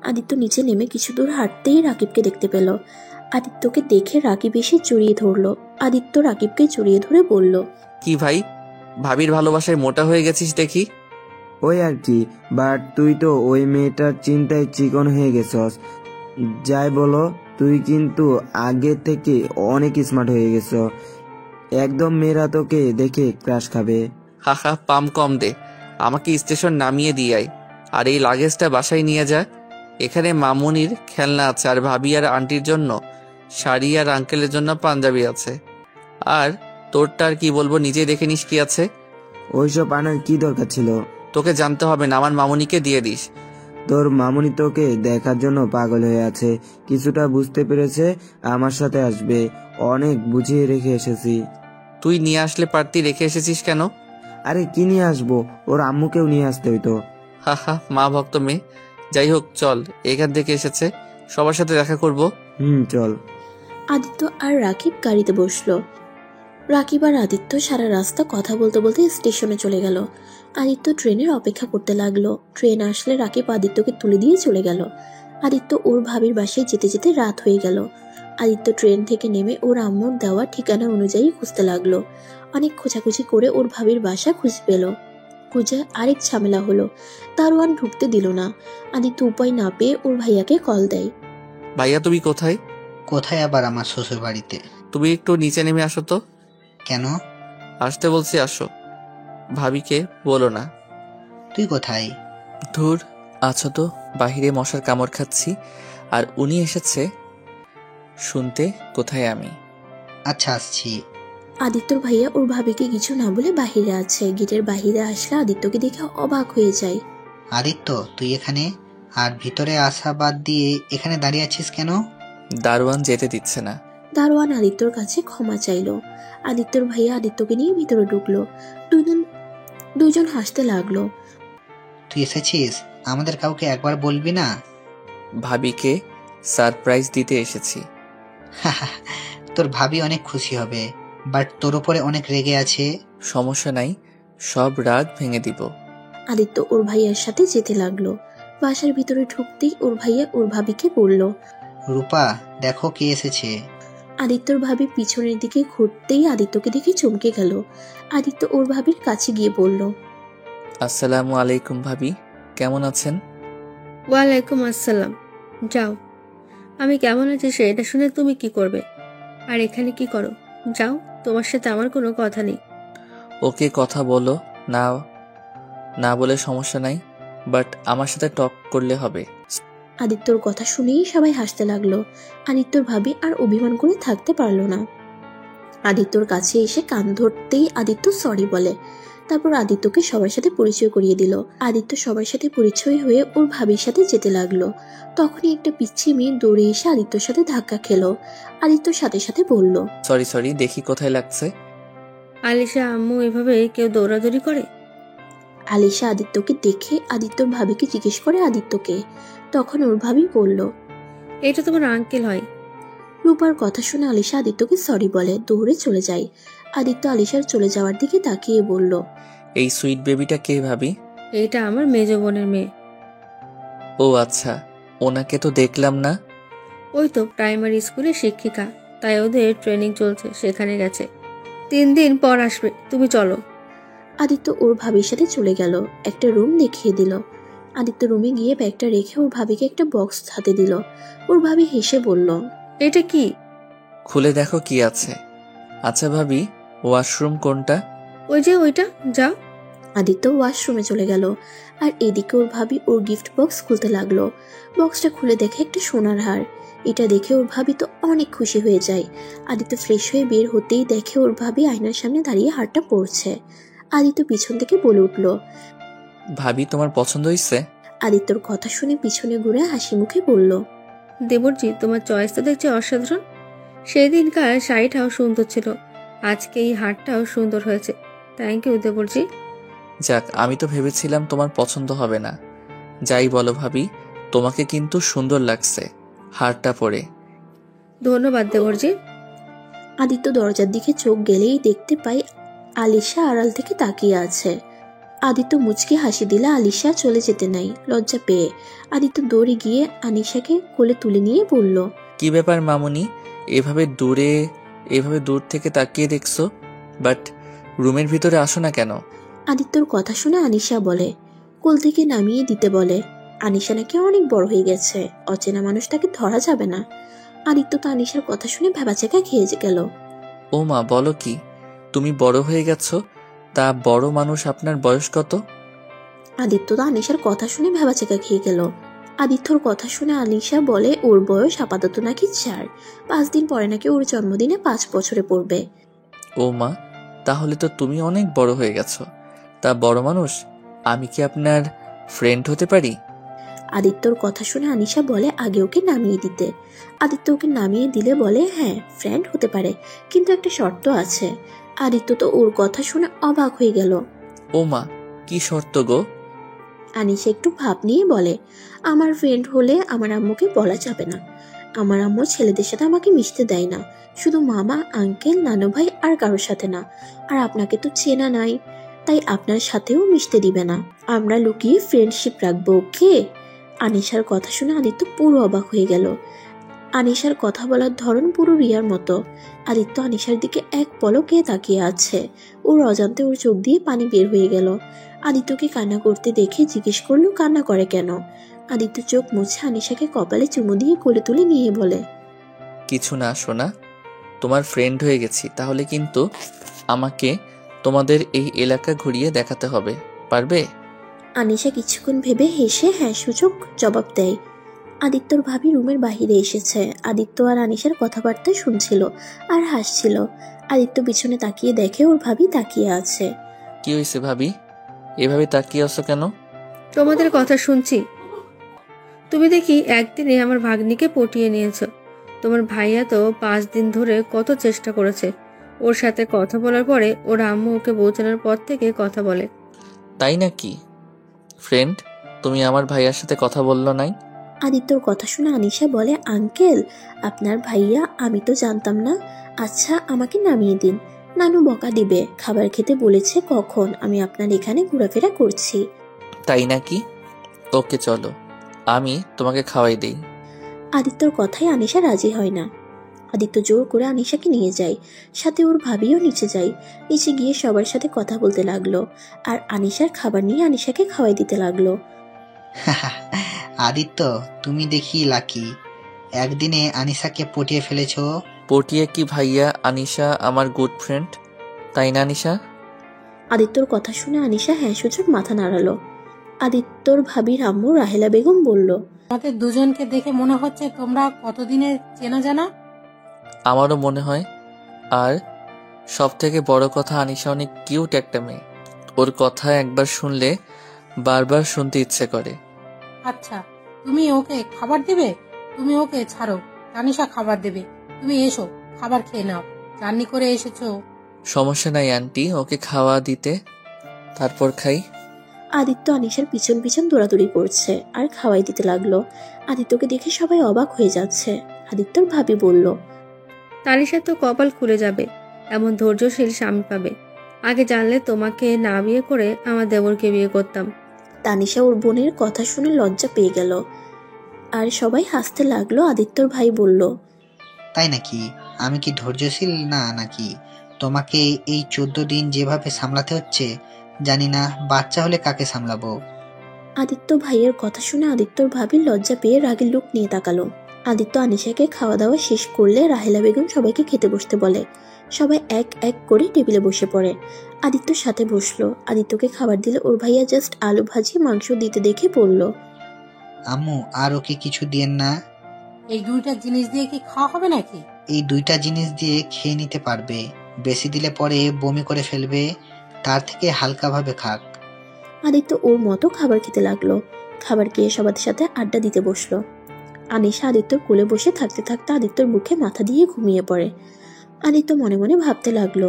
আদিত্য নিচে নেমে কিছু দূর হাঁটতেই রাকিবকে দেখতে পেল। আদিত্যকে দেখে রাকিব এসে জড়িয়ে ধরলো। আদিত্য রাকিবকে জড়িয়ে ধরে বলল। কি ভাই, ভাবির ভালোবাসায় মোটা হয়ে গেছিস দেখি। ওই আর কি, বাট তুই তো ওই মেয়েটার চিন্তায় চিকন হয়ে গেছস। যাই বলো, তুই কিন্তু আগে থেকে অনেক স্মার্ট হয়ে গেছ। একদম মেয়েরা তোকে দেখে ক্রাশ খাবে। হাহা, পাম কম দে, আমাকে স্টেশন নামিয়ে দিয়ে আয়, আর এই লাগেজটা বাসায় নিয়ে যা। এখানে মামুনির খেলনা আছে, আর ভাবি আর আন্টির জন্য শাড়ি, আর আঙ্কেলের জন্য পাঞ্জাবি আছে। আর তোরটা আর কি বলবো, নিজেই দেখে নিস কি আছে। ওইসব আনার কি দরকার ছিল? তোকে জানতে হবে না, আমার মামুনিকে দিয়ে দিস। তোর মামুনি তোকে দেখার জন্য পাগল হয়ে আছে। কিছুটা বুঝতে পেরেছে, আমার সাথে আসবে। অনেক বুঝিয়ে রেখে এসেছি। তুই নিয়ে আসলে পারতি, রেখে এসেছিস কেন? আরে কি নিয়ে আসবো, ওর আম্মুকেও নিয়ে আসতে হইতো। হাহা, মা ভক্ত মেয়ে। যাই হোক, চল, এখান থেকে এসেছে, সবার সাথে দেখা করব। চল। আদিত্য আর রাকিব গাড়িতে বসলো। রাকিব আর আদিত্য সারা রাস্তা কথা বলতে বলতে স্টেশনে চলে গেল। আদিত্য ট্রেনের অপেক্ষা করতে লাগলো। ট্রেন আসলে রাকিব আদিত্যকে তুলে দিয়ে চলে গেল। আদিত্য ওর ভাবির বাসায় যেতে যেতে রাত হয়ে গেল। আদিত্য ট্রেন থেকে নেমে ওর আম্মুর দেওয়া ঠিকানা অনুযায়ী খুঁজতে লাগলো। অনেক খোঁজাখুঁজি করে ওর ভাবির বাসা খুঁজে পেল। পর্যায়ে আরেক ঝামেলা হলো। দারোয়ান ঢুকতে দিল না। আদিত্য উপায় না পেয়ে ওর ভাইয়াকে কল দেয়। ভাইয়া তুমি কোথায়? কোথায় আবার? আমার শ্বশুর বাড়িতে। তুমি একটু নিচে নেমে আসো তো। কেন? আসতে বলছি, আসো। ভাবিকে বলো না। তুই কোথায়? ধুর, আছো তো, বাহিরে মশার কামড় খাচ্ছি। আর উনি এসেছে শুনতে কোথায় আমি। আচ্ছা, আসছি। আদিত্যর ভাইয়া ওর ভাবিকে কিছু না বলে বাহিরে আছে। গেটের বাহিরে আসলে আদিত্যকে দেখে অবাক হয়ে যায়। আদিত্য, তুই এখানে? আর ভিতরে আসা বাদ দিয়ে এখানে দাঁড়িয়ে আছিস কেন? দারোয়ান যেতে দিচ্ছে না। দারোয়ান আদিত্যর কাছে ক্ষমা চাইলো। আদিত্যর ভাইয়া আদিত্যকে নিয়ে ভিতরে ঢুকলো। দুজন হাসতে লাগলো। তুই এসেছিস, আমাদের কাউকে একবার বলবি না? ভাবিকে সারপ্রাইজ দিতে এসেছি। তোর ভাবি অনেক খুশি হবে, বাট তোর উপরে অনেক রেগে আছে। সমস্যা নাই, সব রাগ ভেঙে দিব। আদিত্য ওর ভাইয়ার সাথে যেতে লাগলো। বাসার ভিতরে ঢুকতেই ওর ভাইয়া ওর ভাবিকে বলল, রূপা, দেখো কে এসেছে। আদিত্যর ভাবি পিছনের দিকে ঘুরতেই আদিত্যকে দেখে চমকে গেল। আদিত্য ওর ভাবির কাছে গিয়ে বলল, আসসালামু আলাইকুম ভাবি, কেমন আছেন? ওয়ালাইকুম আসসালাম। যাও, আমি কেমন আছি সেটা শুনে তুমি কি করবে? আর এখানে কি করো? যাও, তোমার সাথে আমার কোনো কথা নেই। ওকে কথা বলো না, না বলে সমস্যা নাই, বাট আমার সাথে টক করলে হবে। আদিত্যর কথা শুনেই সবাই হাসতে লাগলো। আদিত্যর ভাবি আর অভিমান করে থাকতে পারলো না। আদিত্যর কাছে এসে কান ধরতেই আদিত্য সরি বলে। তারপর আদিত্যকে সবার সাথে পরিচয় করিয়ে দিল। আদিত্য সবার সাথে পরিচয় হয়ে ওর ভাবির সাথে যেতে লাগলো। তখনই একটা পিচ্ছি মেয়ে দৌড়ে এসে আদিত্যর সাথে ধাক্কা খেলো। আদিত্যর সাথে সাথে বলল, সরি, দেখি কোথায় লাগছে। আলিশা আম্মু, এভাবে কেউ দৌড়াদৌড়ি করে? আলিশা আদিত্যকে দেখে আদিত্যর ভাবিকে জিজ্ঞেস করে আদিত্যকে। তখন ওর ভাবি বলল, এটা তোমার আঙ্কেল হয়। রূপার কথা শুনে আলিশা আদিত্যকে সরি বলে দৌড়ে চলে যায়। আদিত্য আলিশার চলে যাওয়ার দিকে তাকিয়ে বলল, এই সুইট বেবিটা কে ভাবি? এইটা আমার মেজ বোনের মেয়ে। ও আচ্ছা, ওনাকে তো দেখলাম না। ওই তো প্রাইমারি স্কুলের শিক্ষিকা, তাই ওদের ট্রেনিং চলছে, সেখানে গেছে। 3 দিন পর আসবে, তুমি চলো। আদিত্য ওর ভাবির সাথে চলে গেল। একটা রুম দেখিয়ে দিল। আদিত্য রুমে গিয়ে ব্যাগটা রেখে ওর ভাবিকে একটা বক্স হাতে দিল। ওর ভাবি হেসে বলল, এটা কি? খুলে দেখো কি আছে। আচ্ছা ভাবি, ওয়াশরুম কোনটা? ওই যে ওইটা, যাও। আদিত্য ওয়াশরুমে চলে গেল। আর এদিকে ওর ভাবি ওর গিফট বক্স খুলতে লাগলো। বক্সটা খুলে দেখে একটা সোনার হার। এটা দেখে ওর ভাবি তো অনেক খুশি হয়ে যায়। আদিত্য ফ্রেশ হয়ে বের হতেই দেখে ওর ভাবি আয়নার সামনে দাঁড়িয়ে হারটা পরছে। আদিত্য পিছন থেকে বলে উঠল, ভাবি তোমার পছন্দ হয়েছে? আদিত্যর কথা শুনে পিছনে ঘুরে হাসি মুখে বলল, দেবরজি, তোমার চয়েস তো দেখছি অসাধারণ। সেই দিনকার শাড়িটাও সুন্দর ছিল, আজকে এই হারটাও সুন্দর হয়েছে। থ্যাংক ইউ দেবরজি। যাক, আমি তো ভেবেছিলাম তোমার পছন্দ হবে না। যাই বলো ভাবি, তোমাকে কিন্তু সুন্দর লাগছে হারটা পরে। ধন্যবাদ দেবরজি। আদিত্য দরজার দিকে চোখ গেলেই দেখতে পাই আলিশা আড়াল থেকে তাকিয়ে আছে। আদিত্য মুচকি হাসি দিলে আলিশা চলে যেতে নাই লজ্জা পেয়ে। আদিত্য দৌড়ে গিয়ে আনিশাকে কোলে তুলে নিয়ে বলল, কি ব্যাপার মামুনি, এভাবে দূর থেকে তাকিয়ে দেখছো? বাট রুমের ভিতরে আসো না কেন? আদিত্যর কথা শুনে আনিশা বলে, কোল থেকে নামিয়ে দিতে বলে। আনিশা নাকি অনেক বড় হয়ে গেছে, অচেনা মানুষ তাকে ধরা যাবে না। আদিত্য তো আনিশার কথা শুনে ভেবাচেকা খেয়ে গেল। ও মা, বলো কি, তুমি বড় হয়ে গেছো? তা বড় মানুষ আপনার বয়স কত? আদিত্য তো আনিশার কথা শুনে ভেবাচেকা খেয়ে গেল। আদিত্যর কথা শুনে আনিশা বলে ওর বয়স আপাতত নাকি 4-5 দিন পরে নাকি ওর জন্মদিনে 5 বছরে পড়বে। ও মা, তাহলে তো তুমি অনেক বড় হয়ে গেছো। তা বড় মানুষ, আমি কি আপনার ফ্রেন্ড হতে পারি? আদিত্যর কথা শুনে আনিশা বলে আগে ওকে নামিয়ে দিতে। আদিত্য ওকে নামিয়ে দিলে বলে, হ্যাঁ ফ্রেন্ড হতে পারে, কিন্তু একটা শর্ত আছে। আদিত্য তো ওর কথা শুনে অবাক হয়ে গেল। ও মা, কি শর্ত গো? আনিশা একটু ভাব নিয়ে বলে, আমার ফ্রেন্ড হলে আমার আম্মুকে বলা যাবে না। আমার আম্মু ছেলেদের সাথে আমাকে মিশতে দেয় না, শুধু মামা, আঙ্কেল, নানু ভাই আর কারোর সাথে না। আর আপনাকে তো চেনা নাই, তাই আপনার সাথেও মিশতে দিবে না। আমরা লুকিয়ে ফ্রেন্ডশিপ রাখবো, ওকে? আনিশার কথা শুনে আদিত্য পুরো অবাক হয়ে গেল। আনিশার কথা বলার ধরন পুরো রিয়ার মতো। আদিত্য আনিশার দিকে এক পলকে তাকিয়ে আছে। ওর অজান্তে ওর চোখ দিয়ে পানি বের হয়ে গেল। আদিত্যকে কান্না করতে দেখে জিজ্ঞেস করলো কান্না করে কেন। আদিত্য চোখ মুছে আনিশাকে কপালে চুমু দিয়ে কোলে তুলে নিয়ে বলে, কিছু না সোনা, তোমার ফ্রেন্ড হয়ে গেছি, তাহলে কিন্তু আমাকে তোমাদের এই এলাকা ঘুরিয়ে দেখাতে হবে, পারবে? আনিশা কিছুক্ষণ ভেবে হেসে হ্যাঁ সূচক জবাব দেয়। আদিত্যর ভাবি রুমের বাহিরে এসেছে। আদিত্য আর আনিশার কথাবার্তা শুনছিল আর হাসছিল। আদিত্য পিছনে তাকিয়ে দেখে ওর ভাবি তাকিয়ে আছে। কি হয়েছে ভাবি, এভাবে তাকিয়ে আছো কেন? তোমাদের কথা শুনছি। তুমি দেখি একদিনে আমার ভাগ্নিকে পটিয়ে নিয়েছো। তোমার ভাইয়া তো 5 দিন ধরে কত চেষ্টা করেছে ওর সাথে কথা বলার পরে। ওর আম্মু ওকে বোঝানোর পর থেকে কথা বলে। তাই নাকি? ফ্রেন্ড, তুমি আমার ভাইয়ার সাথে কথা বললো নাই? আদিত্যর কথা শুনে আনিশা বলে, আঙ্কেল আপনার ভাইয়া? আমি তো জানতাম না। আচ্ছা আমাকে নামিয়ে দিন, নানু বকা দিবে। খাবার খেতে বলেছে কখন, আমি আপনার এখানে ঘোরাফেরা করছি। তাই নাকি? ওকে চলো, আমি তোমাকে খাওয়াই দেই। আদিত্যর কথায় আনিশা রাজি হয় না। আদিত্য জোর করে আনিশাকে নিয়ে যায়, সাথে ওর ভাবিও নিচে যায়। নিচে গিয়ে সবার সাথে কথা বলতে লাগলো আর আনিশার খাবার নিয়ে আনিশাকে খাওয়াই দিতে লাগলো। আদিত্য, তুমি দেখি লাকি, একদিনে আনিসাকে পটিয়ে ফেলেছো। পটিয়ে কি ভাইয়া? আনিশা আমার গুড ফ্রেন্ড, তাই না আনিশা? আদিত্যর কথা শুনে আনিশা হ্যাঁ সূচক মাথা নাড়ালো। আদিত্যর ভাবির আম্মু রাহেলা বেগম বলল, আমাদের দুজনকে দেখে মনে হচ্ছে তোমরা কতদিনের চেনা জানা। আমারও মনে হয়। আর সব থেকে বড় কথা, আনিশা অনেক কিউট একটা মেয়ে। ওর কথা একবার শুনলে বারবার শুনতে ইচ্ছে করে। আচ্ছা, তুমি ওকে খাবার দেবে? তুমি ওকে ছাড়ো, তানিশা খাবার দেবে। তুমি এসো, খাবার খেয়ে নাও, জার্নি করে এসেছো। সমস্যা নাই আন্টি, ওকে খাওয়া দিতে, তারপর খাই। আদিত্য আনিশার পিছন পিছন দৌড়াদৌড়ি করছে আর খাওয়াই দিতে লাগলো। আদিত্যকে দেখে সবাই অবাক হয়ে যাচ্ছে। আদিত্যর ভাবি বলল, তানিশার তো কপাল খুলে যাবে, এমন ধৈর্যশীল স্বামী পাবে। আগে জানলে তোমাকে না বিয়ে করে আমার দেবরকে বিয়ে করতাম। তানিশা ওর বোনের কথা শুনে লজ্জা পেয়ে গেল আর সবাই হাসতে লাগলো। আদিত্যর ভাই বলল, তাই নাকি? আমি কি ধৈর্যশীল না নাকি? তোমাকে এই 14 দিন যেভাবে সামলাতে হচ্ছে, জানি না বাচ্চা হলে কাকে সামলাবো। আদিত্য ভাইয়ের কথা শুনে আদিত্যর ভাবি লজ্জা পেয়ে রাগের লুক নিয়ে তাকালো। আদিত্য আনিশাকে খাওয়া দাওয়া শেষ করলে রাহেলা বেগম সবাইকে খেতে বসতে বলে। সবাই এক এক করে টেবিলে বসে পড়ে। আদিত্যর সাথে বসলো। আদিত্যকে খাবার দিলে ওর ভাইয়া জাস্ট আলু ভাজি মাংস দিতে দেখে বলল, আম্মু, আর ওকে কিছু দিয়েন না। এই দুইটা জিনিস দিয়ে কি খাওয়া হবে নাকি? এই 2টা জিনিস দিয়ে খেয়ে নিতে পারবে, বেশি দিলে পরে বমি করে ফেলবে, তার থেকে হালকাভাবে খাক। আদিত্য ওর মতো খাবার খেতে লাগলো। খাবার খেয়ে সবার সাথে আড্ডা দিতে বসলো। আনিশা আদিত্যর কোলে বসে থাকতে থাকতে আদিত্যর বুকে মাথা দিয়ে ঘুমিয়ে পড়ে। আদিত্য মনে মনে ভাবতে লাগলো,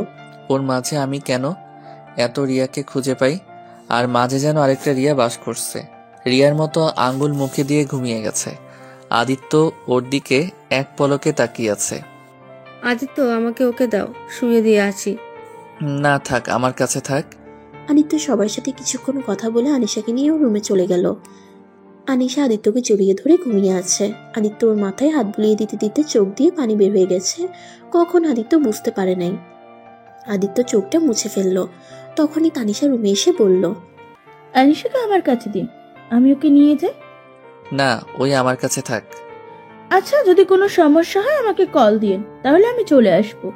ওর মাঝে আমি কেন এত রিয়াকে খুঁজে পাই, আর মাঝে যেন আরেকটা রিয়া বাস করছে। রিয়ার মতো আঙ্গুল মুখে দিয়ে ঘুমিয়ে গেছে। আদিত্য ওর দিকে এক পলকে তাকিয়ে আছে। আদিত্য, আমাকে ওকে দাও, শুয়ে দিয়ে আছি। না থাক, আমার কাছে থাক। আদিত্য সবার সাথে কিছুক্ষণ কথা বলে আনিশাকে নিয়ে ওর রুমে চলে গেল। আনিশা আদিত্যকে জড়িয়ে ধরে ঘুমিয়ে আছে। আদিত্য ওর মাথায় হাত বুলিয়ে দিতে দিতে চোখ দিয়ে পানি বের হয়ে গেছে। কখন আদিত্য বুঝতে পারে নাই। আদিত্য চোখটা মুছে ফেললো। তখনই তানিশা রুমে এসে বলল, আনিশাকে আমার কাছে দিন, আমি ওকে নিয়ে যাই। না, ওই আমার কাছে থাক। আচ্ছা, যদি কোনো সমস্যা হয় আমাকে কল দিন, তাহলে আমি চলে আসবো।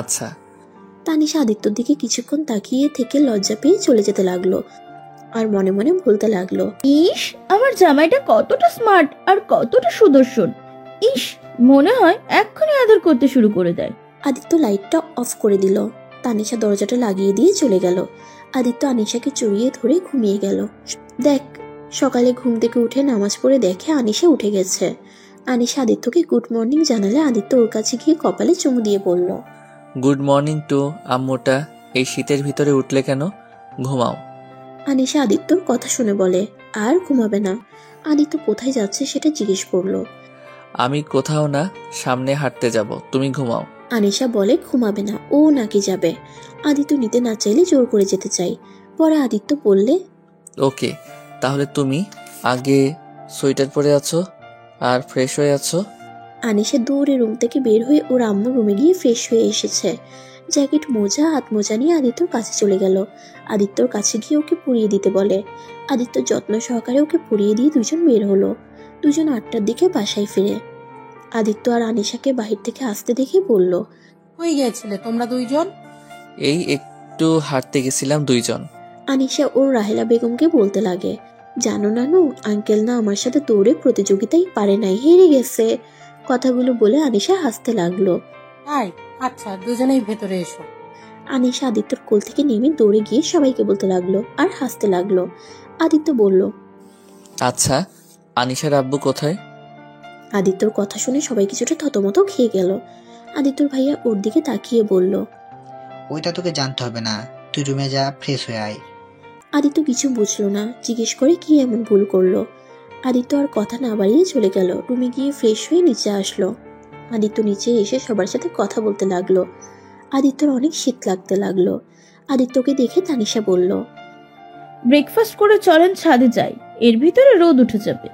আচ্ছা। তানিশা আদিত্যর দিকে কিছুক্ষণ তাকিয়ে থেকে লজ্জা পেয়ে চলে যেতে লাগলো আর মনে মনে বলতে লাগলো, ইস, আমার জামাইটা কতটা স্মার্ট আর কতটা সুদর্শন। ইস, মনে হয় এক্ষুনি আদর করতে শুরু করে দেয়। আদিত্য লাইটটা অফ করে দিল। তানিশা দরজাটা লাগিয়ে দিয়ে চলে গেল। আদিত্য আনিশাকে জড়িয়ে ধরে ঘুমিয়ে গেল। দেখ, সকালে ঘুম থেকে উঠে নামাজ পড়ে দেখে আনিশা উঠে গেছে। আনিশা আদিত্যকে গুড মর্নিং জানালে আদিত্য ওর কাছে গিয়ে কপালে চুমু দিয়ে বলল, গুড মর্নিং টু আম্মুটা। এই শীতের ভিতরে উঠলে কেন? ঘুমাও। আনিশা আদিত্যর কথা শুনে বলে, আর ঘুমাবে না। আদিত্য কোথায় যাচ্ছে সেটা জিজ্ঞেস করলো। আমি কোথাও না, সামনে হাঁটতে যাব, তুমি ঘুমাও। আনিশা বলে ঘুমাবে না, ও নাকি যাবে। আদিত্য নিতে না চাইলে জোর করে যেতে চাই। পরে আদিত্য বললে, ওকে, তাহলে তুমি আগে সোয়েটার পরে আছো আর ফ্রেশ হয়ে আছো। আনিশা দৌড়ে রুম থেকে বের হয়ে ওর আম্মুর রুমে গিয়ে ফ্রেশ হয়ে এসেছে। জ্যাকেট, মোজা, হাত মোজা নিয়ে আদিত্যর কাছে চলে গেল। আদিত্যর কাছে গিয়ে ওকে পরিয়ে দিতে বলে। আদিত্য যত্ন সহকারে ওকে পরিয়ে দিয়ে দুজন বের হলো। দুজন 8টার দিকে বাসায় ফিরে আদিত্য আর আনিশাকে বাহির থেকে আসতে দেখে বলল, কই গিয়েছিলে তোমরা দুইজন? এই একটু হাঁটতে গেছিলাম দুইজন। আনিশা ওর রাহেলা বেগমকে বলতে লাগে, জানো নানু, আঙ্কেল না আমার সাথে দৌড়ে প্রতিযোগিতায় পারে নাই, হেরে গেছে। কথাগুলো বলে আনিশা হাসতে লাগলো। তাই? আচ্ছা, দুজনেই ভেতরে এসো। আনিশা আদিত্যর কোল থেকে নেমে দৌড়ে গিয়ে সবাইকে বলতে লাগলো আর হাসতে লাগলো। আদিত্য বলল, আচ্ছা, আনিশার আব্বু কোথায়? আদিত্যর কথা শুনে সবাই কিছুটা থতমত খেয়ে গেল। আদিত্যর ভাইয়া ওর দিকে তাকিয়ে বলল, ওইটা তোকে জানতে হবে না, তুই রুমে যা, ফ্রেশ হয়ে আয়। আদিত্য কিছু বুঝলো না, জিজ্ঞেস করে কি এমন ভুল করলো। আদিত্য আর কথা না বাড়িয়ে চলে গেল। রুমে গিয়ে ফ্রেশ হয়ে নিচে আসলো। আদিত্য নিচে এসে সবার সাথে কথা বলতে লাগলো। আদিত্যর অনেক শীত লাগতে লাগলো। আদিত্যকে দেখে তানিশা বলল, ব্রেকফাস্ট করে চলেন ছাদে যাই, এর ভিতরে রোদ উঠে যাবে।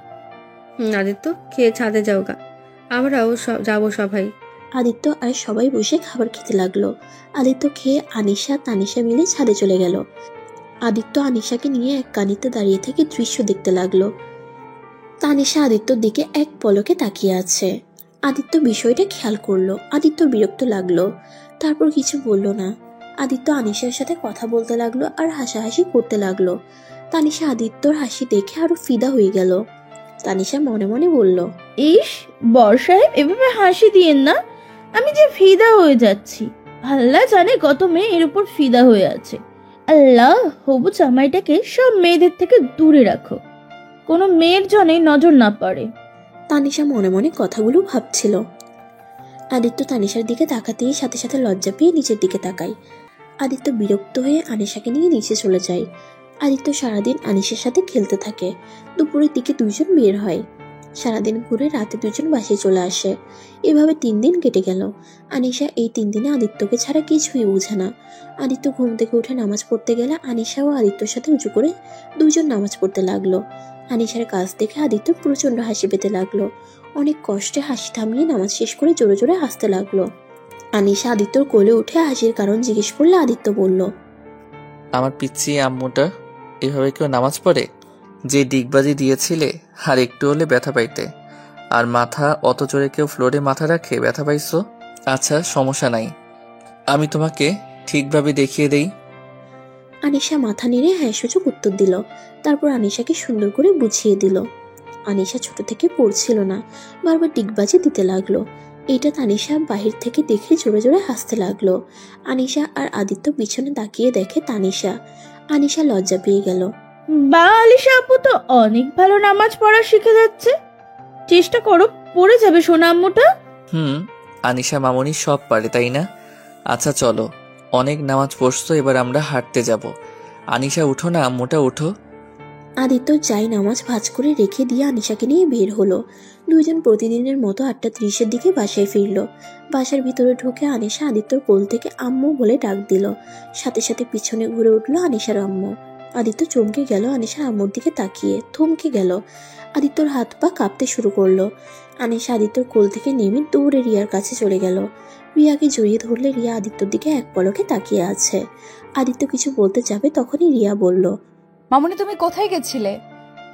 আদিত্য, খেয়ে ছাদে যাও গা, আমরাও যাবো সবাই। আদিত্য আর সবাই বসে খাবার খেতে লাগলো। আদিত্য খেয়ে আনিশা তানিশা মিলে ছাদে চলে গেল। আদিত্য আনিশাকে নিয়ে এক কানিতে দাঁড়িয়ে থেকে দৃশ্য দেখতে লাগলো। তানিশা আদিত্যর দিকে এক পলকে তাকিয়ে আছে। আদিত্য বিষয়টা খেয়াল করলো। আদিত্যর বিরক্ত লাগলো, তারপর কিছু বলল না। আদিত্য আনিশার সাথে কথা বলতে লাগলো আর হাসাহাসি করতে লাগলো। তানিশা আদিত্যর হাসি দেখে আরো ফিদা হয়ে গেল। তানিশা মনে মনে বলল, ইস, বর সাহেব এভাবে হাসি দিয়েন না, আমি যে ফিদা হয়ে যাচ্ছি। আল্লাহ জানে কত মেয়ে এর উপর ফিদা হয়ে আছে। আল্লাহ, হবু জামাইটাকে সব মেয়েদের থেকে দূরে রাখো, কোনো মেয়ের জন্যে নজর না পড়ে। তানিশা মনে মনে কথাগুলো ভাবছিল। আদিত্য তানিশার দিকে তাকাতেই সাথে সাথে লজ্জা পেয়ে নিচের দিকে তাকায়। আদিত্য বিরক্ত হয়ে আনিশাকে নিয়ে নিচে চলে যায়। আদিত্য সারাদিন আনিশার সাথে খেলতে থাকে। দুপুরের দিকে দুইজন বের হয়। সারাদিন ঘুরে রাতে দুজন বাসায় চলে আসে। এভাবে 3 দিন কেটে গেল। আনিশা এই 3 দিনে আদিত্যকে ছাড়া কিছুই বোঝে না। আদিত্য ঘুম থেকে উঠে নামাজ পড়তে গেলে আনিশা ও আদিত্যর সাথে উঁচু করে দুজন নামাজ পড়তে লাগলো। আনিশার কাজ দেখে আদিত্য প্রচন্ড হাসি পেতে লাগলো। অনেক কষ্টে হাসি থামিয়ে নামাজ শেষ করে জোরে জোরে হাসতে লাগলো। আনিশা আদিত্যর কোলে উঠে হাসির কারণ জিজ্ঞেস করলে আদিত্য বলল, আমার পিচ্ছি আম্মুটা এভাবে কেউ নামাজ পড়ে? যে ডিগবাজি দিয়েছিলে আর একটু হলে ব্যথা পাইতে, আর মাথা অত জোরে কেউ ফ্লোরে মাথা রাখে ব্যথা পাইছো? আচ্ছা, সমস্যা নাই, আমি তোমাকে ঠিকভাবে দেখিয়ে দেই। আনিশা মাথা নেড়ে হ্যাঁ সূচক উত্তর দিল। তারপর আনিশাকে সুন্দর করে বুঝিয়ে দিল। আনিশা ছোট থেকে পড়ছিল না, বারবার ডিগবাজি দিতে লাগলো। এটা তানিশা বাহির থেকে দেখে জোরে জোরে হাসতে লাগলো। আনিশা আর আদিত্য পিছনে তাকিয়ে দেখে তানিশা। আনিশা লজ্জা পেয়ে গেল। বা, আলিশা আপু তো অনেক ভালো নামাজ পড়া শিখে যাচ্ছে, চেষ্টা করো, পড়ে যাবে সোনা আম্মুটা। আনিশা মামনি সব পারে, তাই না? আচ্ছা চলো, অনেক নামাজ পড়ছো, এবার আমরা হাঁটতে যাব। আনিশা উঠো না, আম্মুটা উঠো। আদিত্য যাই নামাজ ভাঁজ করে রেখে দিয়ে আনিশাকে নিয়ে বের হলো। দুইজন প্রতিদিনের মতো 8:30-এর দিকে বাসায় ফিরল। বাসার ভিতরে ঢুকে আনিশা আদিত্যর কোল থেকে আম্মু বলে ডাক দিল। সাথে সাথে পিছনে ঘুরে উঠলো আনিশার আম্মু। আদিত্য চমকে গেল আনিশার আম্মুর দিকে তাকিয়ে, থমকে গেল। আদিত্যর হাত পা কাঁপতে শুরু করলো। আনিশা আদিত্যর কোল থেকে নেমে দৌড়ে রিয়ার কাছে চলে গেল। রিয়াকে জড়িয়ে ধরলে রিয়া আদিত্যর দিকে এক পলকে তাকিয়ে আছে। আদিত্য কিছু বলতে যাবে তখনই রিয়া বলল, মামুনি তুমি কোথায় গেছিলে?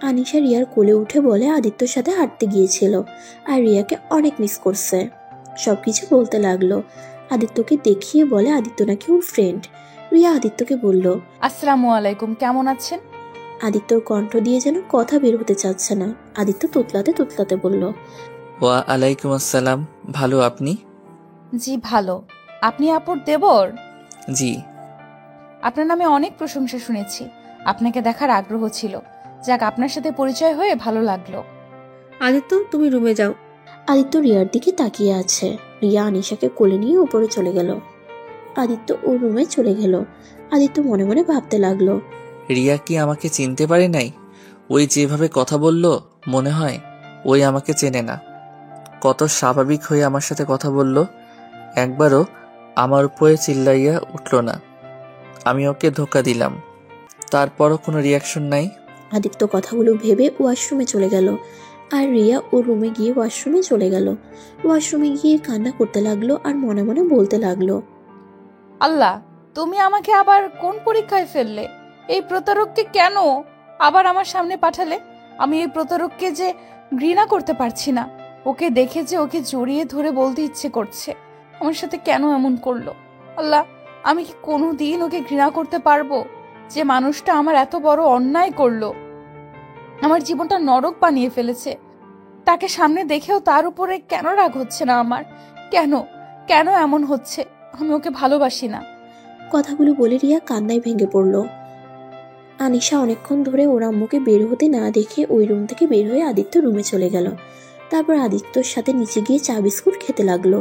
আনিশা রিয়ার কোলে উঠে বলে আদিত্যর সাথে হাঁটতে গিয়েছিল আর রিয়াকে অনেক মিস করছে। সবকিছু বলতে লাগলো। আদিত্যকে দেখিয়ে বলে আদিত্য নাকি ওর ফ্রেন্ড। রিয়া আদিত্যকে বলল, আসসালামু আলাইকুম, কেমন আছেন? আদিত্যর কণ্ঠ দিয়ে যেন কথা বের হতে চাচ্ছে না। আদিত্য তুতলাতে তুতলাতে বলল, ওয়া আলাইকুম আসসালাম, ভালো, আপনি? জি ভালো। আপনি আপুর দেবর? জি। আপনার নামে অনেক প্রশংসা শুনেছি, আপনাকে দেখার আগ্রহ ছিল। যাক, আপনার সাথে পরিচয় হয়ে ভালো লাগলো। আদিত্য, তুমি রুমে যাও। আদিত্য রিয়ার দিকে তাকিয়ে আছে। রিয়া আনিশাকে কোলে নিয়ে উপরে চলে গেল। আদিত্য ওর রুমে চলে গেল। আদিত্য মনে মনে ভাবতে লাগলো, রিয়া কি আমাকে চিনতে পারে নাই? ওই যেভাবে কথা বলল, মনে হয় ওই আমাকে চেনে না। কত স্বাভাবিক হয়ে আমার সাথে কথা বলল, একবারও আমার উপরে চিল্লাইয়া উঠল না। আমি ওকে ধোকা দিলাম, তারপরও কোনো রিয়াকশন নাই। আদিত্য কথাগুলো ভেবে ওয়াশরুমে চলে গেল। আর রিয়া ওর রুমে গিয়ে ওয়াশরুমে চলে গেল। ওয়াশরুমে গিয়ে কান্না করতে লাগলো আর মনে মনে বলতে লাগলো, আল্লাহ, তুমি আমাকে আবার কোন পরীক্ষায় ফেললে? এই প্রতারককে কেন আবার আমার সামনে পাঠালে? আমি এই প্রতারককে যে ঘৃণা করতে পারছি না। ওকে দেখে যে ওকে জড়িয়ে ধরে বলতে ইচ্ছে করছে আমার সাথে কেন এমন করলো। আল্লাহ, আমি কি কোনোদিন ওকে ঘৃণা করতে পারবো? যে মানুষটা আমার এত বড় অন্যায় করলো, আমার জীবনটা নরক বানিয়ে ফেলেছে, তাকে সামনে দেখেও তার উপরে কেন রাগ হচ্ছে না আমার? কেন কেন এমন হচ্ছে? আমি ওকে ভালোবাসি না। কথাগুলো বলে রিয়া কান্নায় ভেঙে পড়ল। আনিশা অনেকক্ষণ ধরে ওর আম্মুকে বের হতে না দেখে ওই রুম থেকে বের হয়ে আদিত্য রুমে চলে গেল। তারপর আদিত্যর সাথে নিচে গিয়ে চা বিস্কুট খেতে লাগলো।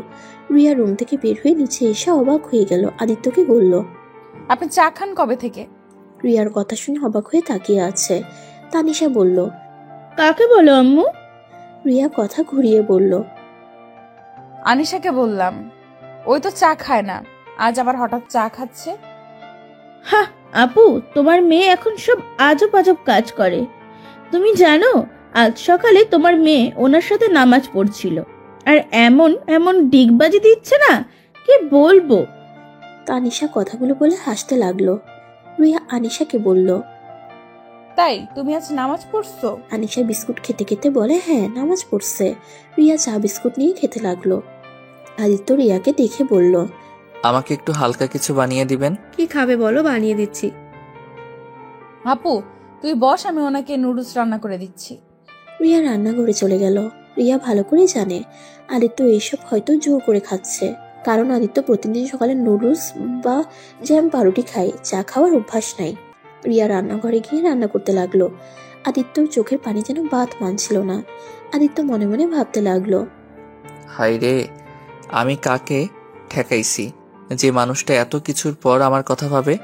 রিয়া রুম থেকে বের হয়ে নিচে এসে অবাক হয়ে গেল। আদিত্যকে বলল, আপনি চা খান কবে থেকে? রিয়ার কথা শুনে অবাক হয়ে তাকিয়ে আছে। তানিশা বলল, কাকে বলো আম্মু? রিয়া কথা ঘুরিয়ে বলল, আনিশাকে বললাম। ওই তো চা খায় না, আজ আবার হঠাৎ চা খাচ্ছে। হা আপু, তোমার মেয়ে এখন সব আজব আজব কাজ করে। তুমি জানো, আজ সকালে তোমার মেয়ে ওনার সাথে নামাজ পড়ছিল, আর এমন এমন ডিগবাজি দিচ্ছে না, কি বলবো। তানিশা কথাগুলো বলে হাসতে লাগলো। রিয়া আনিশাকে বলল, তাই তুমি আজ নামাজ পড়ছো? আনিশা বিস্কুট খেতে খেতে বলে, হ্যাঁ নামাজ পড়ছে। রিয়া চা বিস্কুট নিয়ে খেতে লাগলো। আদিত্য রিয়াকে দেখে বলল, আমাকে একটু হালকা কিছু বানিয়ে দিবেন? কি খাবে বলো, বানিয়ে দিচ্ছি। আপু তুই বস, আমি ওনাকে নুডলস রান্না করে দিচ্ছি। রিয়া রান্নাঘরে চলে গেল। রিয়া ভালো করে জানে আদিত্য এইসব হয়তো জোর করে খাচ্ছে, কারণ আদিত্য প্রতিদিন সকালে নুডলস বা জ্যাম পাউরুটি খায়, চা খাওয়ার অভ্যাস নাই। রিয়া রান্নাঘরে গিয়ে রান্না করতে লাগলো। আদিত্যর চোখের পানি যেন বাত মানছিল না। আদিত্য মনে মনে ভাবতে লাগলো, হাই রে, আমি কাকে ঠেকাইছি যে মানুষটা এত কিছুর পর আমার কথা ভাবে?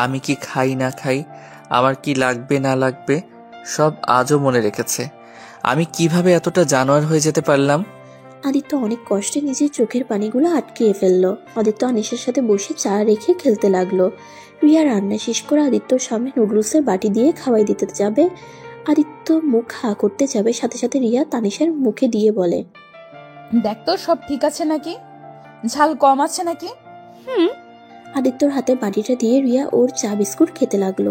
আমি কি খাই না খাই, আমার কি লাগবে না লাগবে, সব আজও মনে রেখেছে। আমি কিভাবে এতটা জানোয়ার হয়ে যেতে পারলাম? আদিত্য অনেক কষ্টে নিজের চোখের পানিগুলো আটকিয়ে ফেললো। আদিত্য আনিশার সাথে বসে চা রেখে খেলতে লাগলো। রিয়া রান্না শেষ করে আদিত্যর সামনে নুডলসের বাটি দিয়ে খাওয়াই দিতে যাবে। আদিত্য মুখ হা করতে যাবে, সাথে সাথে রিয়া তানিশার মুখে দিয়ে বলে, দেখ তো সব ঠিক আছে নাকি, ঝাল কম আছে নাকি? আদিত্যর হাতে বাটিটা দিয়ে রিয়া ওর চা বিস্কুট খেতে লাগলো।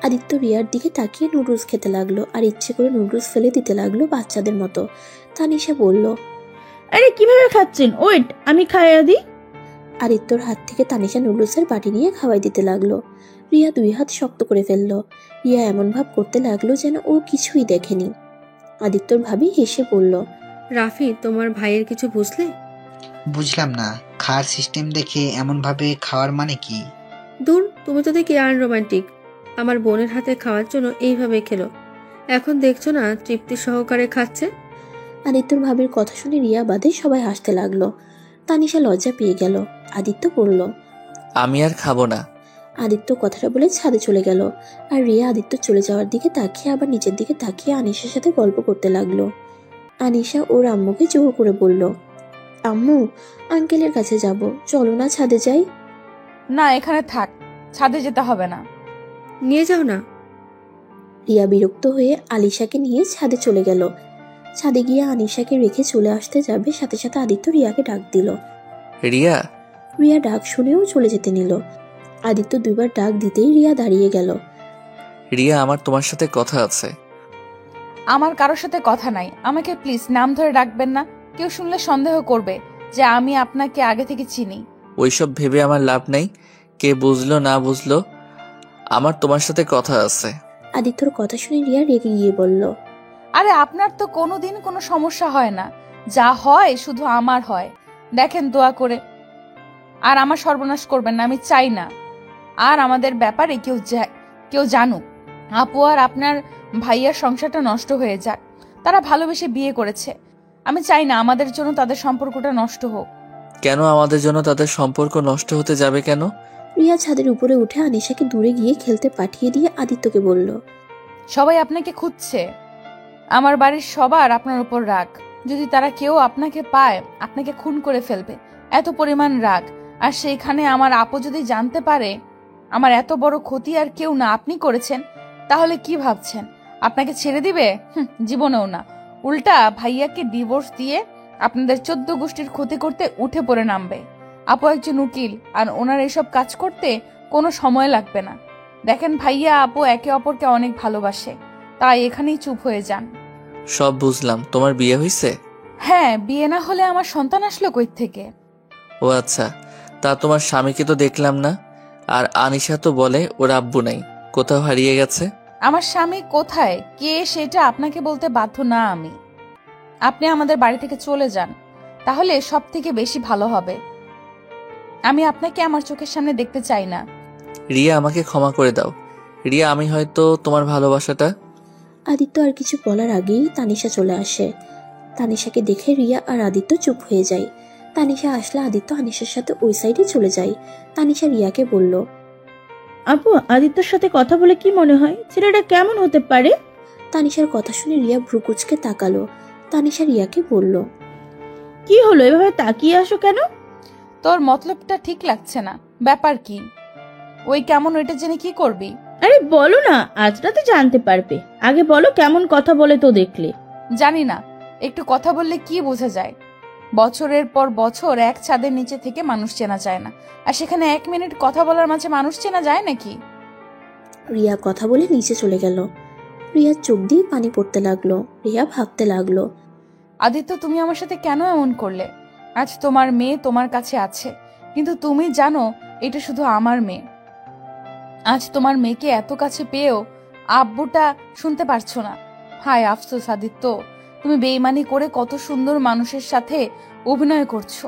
আদিত্য রিয়ার দিকে তাকিয়ে নুডলস খেতে লাগলো, আর ইচ্ছে করে নুডলস ফেলে দিতে লাগলো বাচ্চাদের মতো। তানিশা বলল, আরে কিভাবে খাচ্ছেন? ওয়েট, আমি খাইয়া দিই। আদিত্যর হাত থেকে তানিশা নুডলসের বাটি নিয়ে খাওয়াই দিতে লাগলো। রিয়া দুই হাত শক্ত করে ফেললো। রিয়া এমন ভাব করতে লাগলো যেন ও কিছুই দেখেনি। আদিত্যর ভাবি হেসে বলল, রাফি, তোমার ভাইয়ের কিছু বুঝলে? বুঝলাম না, খাওয়ার সিস্টেম দেখে এমন ভাবে খাওয়ার মানে কি? দূর, তুমি তো দেখি আনরোমান্টিক। আমার বোনের হাতে খাওয়ার জন্য এইভাবে খেলো, এখন দেখছো না তৃপ্তি সহকারে খাচ্ছে। আদিত্যর ভাবির কথা শুনে রিয়া বাদে সবাই হাসতে লাগলো। তানিশা লজ্জা পেয়ে গেল। আদিত্য বলল, আমি আর খাবো না। আদিত্য কথাটা বলে ছাদে চলে গেল। আর রিয়া আদিত্য চলে যাওয়ার দিকে তাকিয়ে আবার নিচের দিকে তাকিয়ে আনিশার সাথে গল্প করতে লাগলো। আনিশা ওর আম্মুকে জোর করে বলল, আম্মু, আঙ্কেলের কাছে যাব, চলো না ছাদে যাই। না, এখানে থাক, ছাদে যেতে হবে না। নিয়ে যাও না। রিয়া বিরক্ত হয়ে আলিশাকে নিয়ে ছাদে চলে গেল। ছাদে গিয়ে আনিশাকে রেখে চলে আসতে যাবে, সাথে সাথে আদিত্য রিয়াকে ডাক দিল। রিয়া। রিয়া ডাক শুনেও চলে যেতে নিল। আদিত্য দুবার ডাক দিতেই রিয়া দাঁড়িয়ে গেল। রিয়া, আমার তোমার সাথে কথা আছে। আমার কারোর সাথে কথা নাই, আমাকে প্লিজ নাম ধরে ডাকবেন না। কেউ শুনলে সন্দেহ করবে যে আমি আপনাকে আগে থেকে চিনি। ওইসব ভেবে আমার লাভ নাই, কে বুঝলো না বুঝলো, আমার তোমার সাথে কথা আছে। আদিত্যর কথা শুনে রিয়া রেগে গিয়ে বলল, আরে আপনার তো কোনোদিন কোনো সমস্যা হয় না, যা হয় শুধু আমার হয়। দেখেন দোয়া করে, আর আমার সর্বনাশ করবেন না, আমি চাই না। আর আমাদের ব্যাপারে কেউ জানুক। আপু আর আপনার ভাইয়ার সংসারটা নষ্ট হয়ে যাক। তারা ভালোবেসে বিয়ে করেছে, আমি চাই না আমাদের জন্য তাদের সম্পর্কটা নষ্ট হোক। কেন আমাদের জন্য তাদের সম্পর্ক নষ্ট হতে যাবে কেন? রিয়া ছাদের উপরে উঠে আনিশাকে দূরে গিয়ে খেলতে পাঠিয়ে দিয়ে আদিত্যকে বলল, সবাই আপনাকে খুঁজছে, আমার বাড়ির সবার আপনার উপর রাগ। যদি তারা কেউ আপনাকে পায়, আপনাকে খুন করে ফেলবে, এত পরিমাণ রাগ। আর সেইখানে আমার আপু যদি জানতে পারে আমার এত বড় ক্ষতি আর কেউ না আপনি করেছেন, তাহলে কি ভাবছেন আপনাকে ছেড়ে দিবে? জীবনেও না। উল্টা ভাইয়াকে ডিভোর্স দিয়ে আপনাদের 14 গোষ্ঠীর ক্ষতি করতে উঠে পড়ে নামবে। আপু একজন উকিল, আর ওনার এসব কাজ করতে কোনো সময় লাগবে না। দেখেন ভাইয়া আপু একে অপরকে অনেক ভালোবাসে, তাই এখানেই চুপ হয়ে যান। সব বুঝলাম, তোমার বিয়ে হয়েছে? হ্যাঁ, বিয়ে না হলে আমার সন্তান আসলো কই থেকে? ও আচ্ছা, তা তোমার স্বামীকে তো দেখলাম না। আর আনিশা তো বলে ওর আব্বু নাই, কোথাও হারিয়ে গেছে। আমার স্বামী কোথায় কে সেটা আপনাকে বলতে বাধ্য না আমি। আপনি আমাদের বাড়ি থেকে চলে যান, তাহলে সব থেকে বেশি ভালো হবে। আমি আপনাকে আমার চোখের সামনে দেখতে চাই না। রিয়া, আমাকে ক্ষমা করে দাও। রিয়া, আমি হয়তো তোমার ভালোবাসাটা। আদিত্য আর কিছু বলার আগেই তানিশা চলে আসে। তানিশাকে দেখে রিয়া আর আদিত্য চুপ হয়ে যায়। তানিশা আসলে আদিত্য আনিশার সাথে ওই সাইডে চলে যায়। তানিশা রিয়াকে বলল, আপু, আদিত্যর সাথে কথা বলে কি মনে হয়? ছেলেটা কেমন হতে পারে? তানিশার কথা শুনে রিয়া ভ্রুকুচকে তাকালো। তানিশা রিয়াকে বলল, কি হলো, এভাবে তাকিয়ে আসো কেন? তোর মতলবটা ঠিক লাগছে না। ব্যাপার কি? ওই কেমন, ওইটা জেনে কি করবি? আরে বলো না, আজ রাতে জানতে পারবে। আগে বলো কেমন কথা বলে তো দেখলে। জানি না, একটু কথা বললে কি বোঝা যায়? বছরের পর বছর এক ছাদের নিচে থেকে মানুষ চেনা যায় না, আর সেখানে 1 মিনিট কথা বলার মাঝে মানুষ চেনা যায় নাকি? রিয়া কথা বলে নিচে চলে গেল। রিয়ার চোখ দিয়ে পানি পড়তে লাগলো। রিয়া ভাবতে লাগলো, আদিত্য, তুমি আমার সাথে কেন এমন করলে? আজ তোমার মেয়ে তোমার কাছে আছে, কিন্তু তুমি জানো এটা শুধু আমার মেয়ে। আজ তোমার মেয়েকে এত কাছে পেয়েও আব্বুটা শুনতে পারছো না। হায় আফসোস আদিত্য, তুমি বেইমানি করে কত সুন্দর মানুষের সাথে অভিনয় করছো।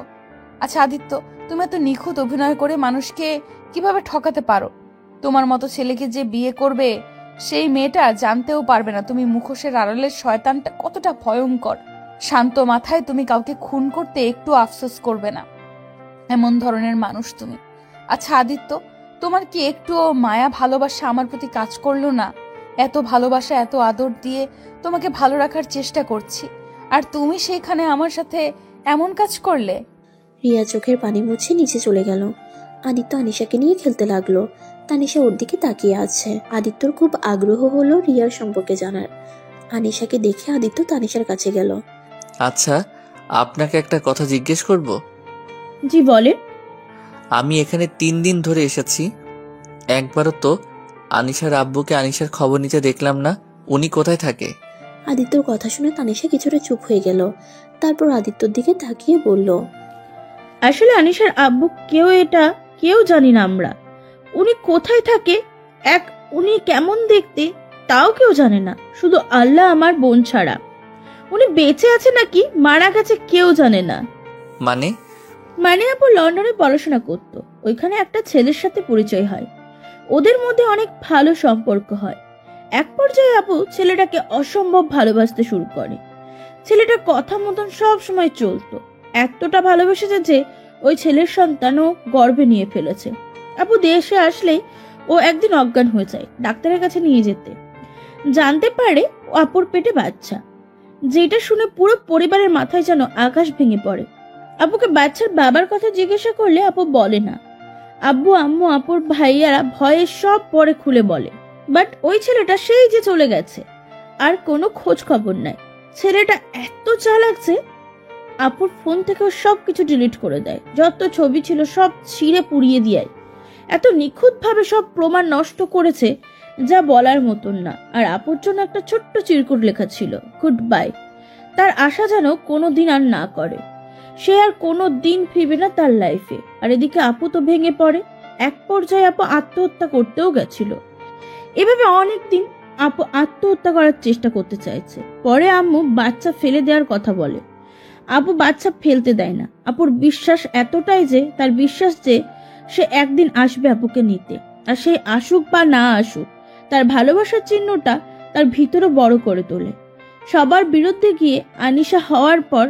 আচ্ছা আদিত্য, তুমি এত নিখুঁত অভিনয় করে মানুষকে কিভাবে ঠকাতে পারো? তোমার মতো ছেলেকে যে বিয়ে করবে সেই মেয়েটা জানতেও পারবে না তুমি মুখোশের আড়ালের শয়তানটা কতটা ভয়ঙ্কর। শান্ত মাথায় তুমি কাউকে খুন করতে একটু আফসোস করবে না, এমন ধরনের মানুষ তুমি। আচ্ছা আদিত্য, তোমার কি একটুও মায়া ভালোবাসা আমার প্রতি কাজ করলো না? এত ভালোবাসা এত আদর দিয়ে তোমাকে ভালো রাখার চেষ্টা করছি, আর তুমি সেইখানে আমার সাথে এমন কাজ করলে? রিয়া চোখের পানি মুছে নিচে চলে গেল। আদিত্য আনিশাকে নিয়ে খেলতে লাগলো। তানিশা ওর দিকে তাকিয়ে আছে। আদিত্যর খুব আগ্রহ হলো রিয়ার সম্পর্কে জানার। আনিশাকে দেখে আদিত্য তানিশার কাছে গেল। আচ্ছা, আপনাকে একটা কথা জিজ্ঞেস করব? জি বলে। আমি এখানে 3 দিন ধরে এসেছি, একবারও তো আনিশার আব্বুকে আনিশার খবর নিতে দেখলাম না। উনি কোথায় থাকে? আদিত্যর কথা শুনে তানিশা কিছুটা চুপ হয়ে গেল। তারপর আদিত্যর দিকে তাকিয়ে বলল, আসলে আনিশার আব্বু কেউ জানি না আমরা। উনি কোথায় থাকে, উনি কেমন দেখতে তাও কেউ জানে না, শুধু আল্লাহ আমার বোন ছাড়া। উনি বেঁচে আছে নাকি মারা গেছে কেউ জানে না। মানে আপু লন্ডনে পড়াশোনা করতো, ওইখানে একটা ছেলের সাথে পরিচয় হয়। ওদের মধ্যে অনেক ভালো সম্পর্ক হয়। এক পর্যায়ে আপু ছেলেটাকে অসম্ভব ভালোবাসতে শুরু করে। ছেলেটার কথা মতন সব সময় চলতো, এতটা ভালোবেসেছে যে ওই ছেলের সন্তানও গর্ভে নিয়ে ফেলেছে। আপু দেশে আসলেই ও একদিন অজ্ঞান হয়ে যায়। ডাক্তারের কাছে নিয়ে যেতে জানতে পারে আপুর পেটে বাচ্চা, যেটা শুনে পুরো পরিবারের মাথায় যেন আকাশ ভেঙে পড়ে। আপুকে বাচ্চার বাবার কথা জিজ্ঞাসা করলে আপু বলে না। আব্বু আম্মু আপুর ভাইয়ারা ভয়ে সব পরে খুলে বলে। বাট ওই ছেলেটা সেই যে চলে গেছে, আর কোনো খোঁজ খবর নাই। ছেলেটা এত চালাক যে আপুর ফোন থেকেও সবকিছু ডিলিট করে দেয়, যত ছবি ছিল সব ছিঁড়ে পুড়িয়ে দিয়ে এত নিখুঁত ভাবে সব প্রমাণ নষ্ট করেছে যা বলার মতন না। আর আপুর জন্য একটা ছোট্ট চিরকুট লেখা ছিল, গুড বাই। তার আশা যেন কোনোদিন আর না করে, সে আর কোনো দিন ফিরবে না তার লাইফে। আর এদিকে আপু তো ভেঙে পড়ে। এক পর্যায়ে আপু আত্মহত্যা করতেও গেছিল। এভাবে অনেকদিন আপু আত্মহত্যা করার চেষ্টা করতে চাইছে। পরে আম্মু বাচ্চা ফেলে দেওয়ার কথা বলে। আপু বাচ্চা ফেলতে দেয় না। আপুর বিশ্বাস এতটাই যে তার বিশ্বাস যে সে একদিন আসবে আপুকে নিতে, আর সে আসুক বা না আসুক তার ভালোবাসার চিহ্নটা তার ভিতরে বড় করে তোলে। সবার বিরুদ্ধে গিয়ে আনিশা হওয়ার পর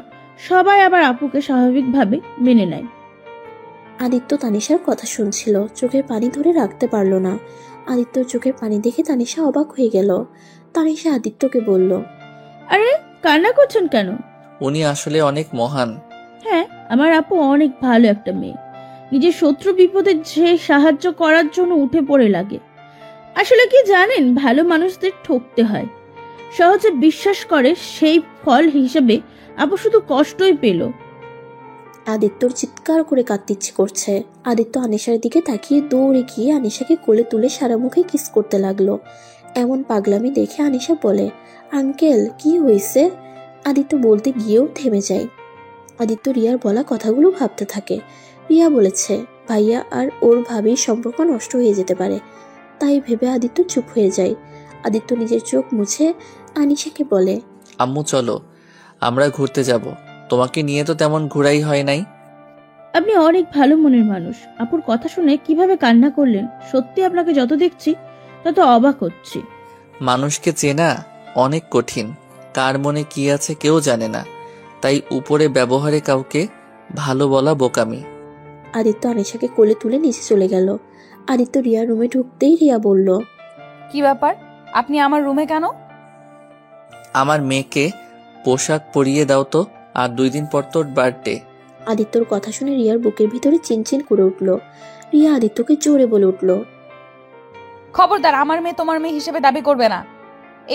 সবাই আবার আপুকে স্বাভাবিকভাবে মেনে নেয়। আদিত্য তানিশার কথা শুনছিল, চোখের পানি ধরে রাখতে পারলো না। আদিত্যর চোখের পানি দেখে তানিশা অবাক হয়ে গেল। তানিশা আদিত্যকে বলল, আরে কান্না করছেন কেন? উনি আসলে অনেক মহান। হ্যাঁ, আমার আপু অনেক ভালো একটা মেয়ে। নিজের শত্রু বিপদে যে সাহায্য করার জন্য উঠে পড়ে লাগে। আসলে কি জানেন, ভালো মানুষদের ঠকতে হয়। সহজে বিশ্বাস করে সেই ফল হিসেবে আপু শুধু কষ্টই পেল। আদিত্যর চিৎকার করে কাঁদতে ইচ্ছে করছে। আদিত্য আনিশার দিকে তাকিয়ে দৌড়ে গিয়ে আনিশাকে কোলে তুলে সারা মুখে কিস করতে লাগলো। এমন পাগলামি দেখে আনিশা বলে, আঙ্কেল কি হয়েছে? আদিত্য বলতে গিয়েও থেমে যায়। আদিত্য রিয়ার বলা কথাগুলো ভাবতে থাকে। রিয়া বলেছে ভাইয়া আর ওর ভাবির সম্পর্ক নষ্ট হয়ে যেতে পারে, তাই ভেবে আদিত্য চুপ হয়ে যায়। আদিত্য নিজের চোখ মুছে আনিশাকে বলে, আম্মু চলো, আমরা ঘুরতে যাব। তোমাকে নিয়ে তো তেমন ঘোরাই হয় নাই। আপনি অনেক ভালো মনের মানুষ। আপুর কথা শুনে কিভাবে কান্না করলেন, সত্যি আপনাকে যত দেখছি তত অবাক হচ্ছি। মানুষকে চেনা অনেক কঠিন, কার মনে কি আছে কেউ জানে না, তাই উপরে ব্যবহারে কাউকে ভালো বলা বোকামি। আদিত্য আনিশাকে কোলে তুলে নিচে চলে গেল। আদিত্য রিয়ার রুমে ঢুকতেই রিয়া বলল, কি ব্যাপার, আপনি আমার রুমে কেন? আমার মেয়েকে পোশাক পরিয়ে দাও তো, আর 2 দিন পর তোর বার্থডে। আদিত্যর কথা শুনে রিয়ার বুকের ভিতরে চিনচিন করে উঠল। রিয়া আদিত্যকে জোরে বলে উঠল, খবরদার, আমার মেয়ে তোমার মেয়ে হিসেবে দাবি করবে না।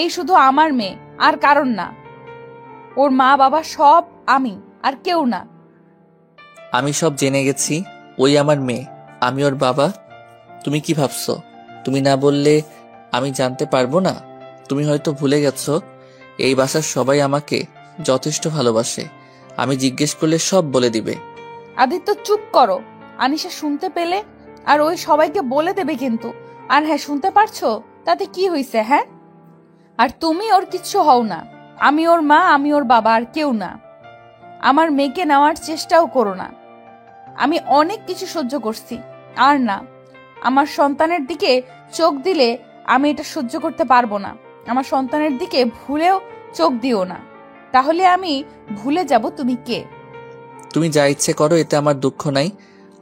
এই শুধু আমার মেয়ে, আর কারণ না। ওর মা বাবা সব আমি, আর কেউ না। আমি সব জেনে গেছি, ওই আমার মেয়ে, আমি ওর বাবা। তুমি কি ভাবছো তুমি না বললে আমি জানতে পারবো না? তুমি হয়তো ভুলে গেছো এই বাসার সবাই আমাকে যথেষ্ট ভালোবাসে। আমি জিজ্ঞেস করলে সব বলে দিবে। আদিত্য চুপ করো। আনিশা শুনতে পেলে আর ওই সবাইকে বলে দেবে কিন্তু। আর হ্যাঁ, শুনতে পারছো? তাতে কি হয়েছে? হ্যাঁ, আর তুমি ওর কিচ্ছু হও না। আমি ওর মা, আমি ওর বাবা, আর কেউ না। আমার মেয়েকে নেওয়ার চেষ্টাও করো না। আমি অনেক কিছু সহ্য করছি, আর না, আমার সন্তানের দিকে চোখ দিলে আমি এটা সহ্য করতে পারবো না। আমার সন্তানের দিকে ভুলেও চোখ দিও না, তাহলে আমি ভুলে যাব তুমি কে। তুমি যা ইচ্ছে করো, এতে আমার দুঃখ নাই।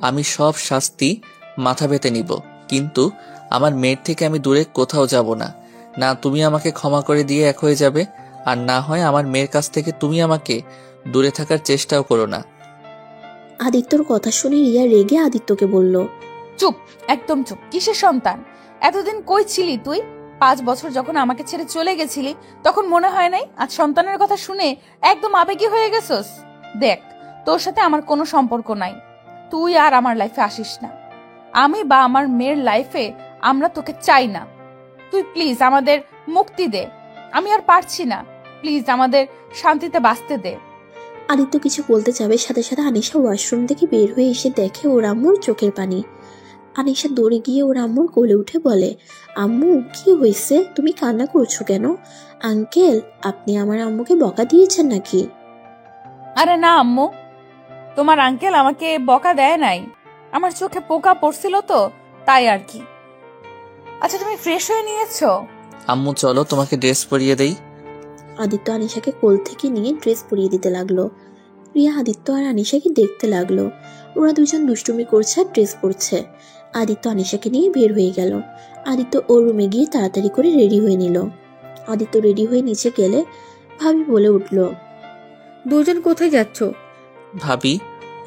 আমি সব শাস্তি মাথা পেতে নিব, কিন্তু আমার মেয়ের থেকে আমি দূরে কোথাও যাব না। না তুমি আমাকে ক্ষমা করে দিয়ে এক হয়ে যাবে, আর না হয় আমার মেয়ের কাছ থেকে তুমি আমাকে দূরে থাকার চেষ্টাও করো না। আদিত্যর কথা শুনে রিয়া রেগে আদিত্যকে বলল, চুপ, একদম চুপ। কিসের সন্তান? এতদিন কই ছিলি তুই? 5 বছর যখন আমাকে ছেড়ে চলে গেছিলি, তখন মনে হয় নাই? আজ সন্তানের কথা শুনে একদম আবেগী হয়ে গেছস। দেখ, তোর সাথে আমার কোনো সম্পর্ক নাই। তুই আর আমার লাইফে আসিস না। আমি বা আমার মেয়ের লাইফে আমরা তোকে চাই না। তুই প্লিজ আমাদের মুক্তি দে। আমি আর পারছি না। প্লিজ আমাদের শান্তিতে বাঁচতে দে। আদিত্য কিছু বলতে যাবে, সাথে সাথে আনিশা ওয়াশরুম থেকে বের হয়ে এসে দেখে ওর আম্মুর চোখের পানি। আনিশা দৌড়ে গিয়ে ওর আম্মুর কোলে উঠে বলে, আম্মু কি হয়েছে? তুমি কান্না করছো কেন? আঙ্কেল, আপনি আমার আম্মুকে বকা দিয়েছেন নাকি? আরে না আম্মু, তোমার আঙ্কেল আমাকে বকা দেয় নাই। আমার চোখে পোকা পড়ছিল তো, তাই আর কি। আচ্ছা, তুমি ফ্রেশ হয়ে নিয়েছো? আম্মু চলো, তোমাকে ড্রেস পরিয়ে দেই। আদিত্য আনিশাকে কোল থেকে নিয়ে ড্রেস পরিয়ে দিতে লাগলো। রিয়া আদিত্য আর আনিশাকে দেখতে লাগলো। ওরা দুজন দুষ্টুমি করছে আর ড্রেস পরছে। আদিত্য আনিশাকে নিয়ে বের হয়ে গেল। আদিত্য ওর রুমে গিয়ে তাড়াতাড়ি করে রেডি হয়ে নিল। আদিত্য রেডি হয়ে নিচে গেলে ভাবি বলে উঠল, দুজন কোথায় যাচ্ছ? ভাবি,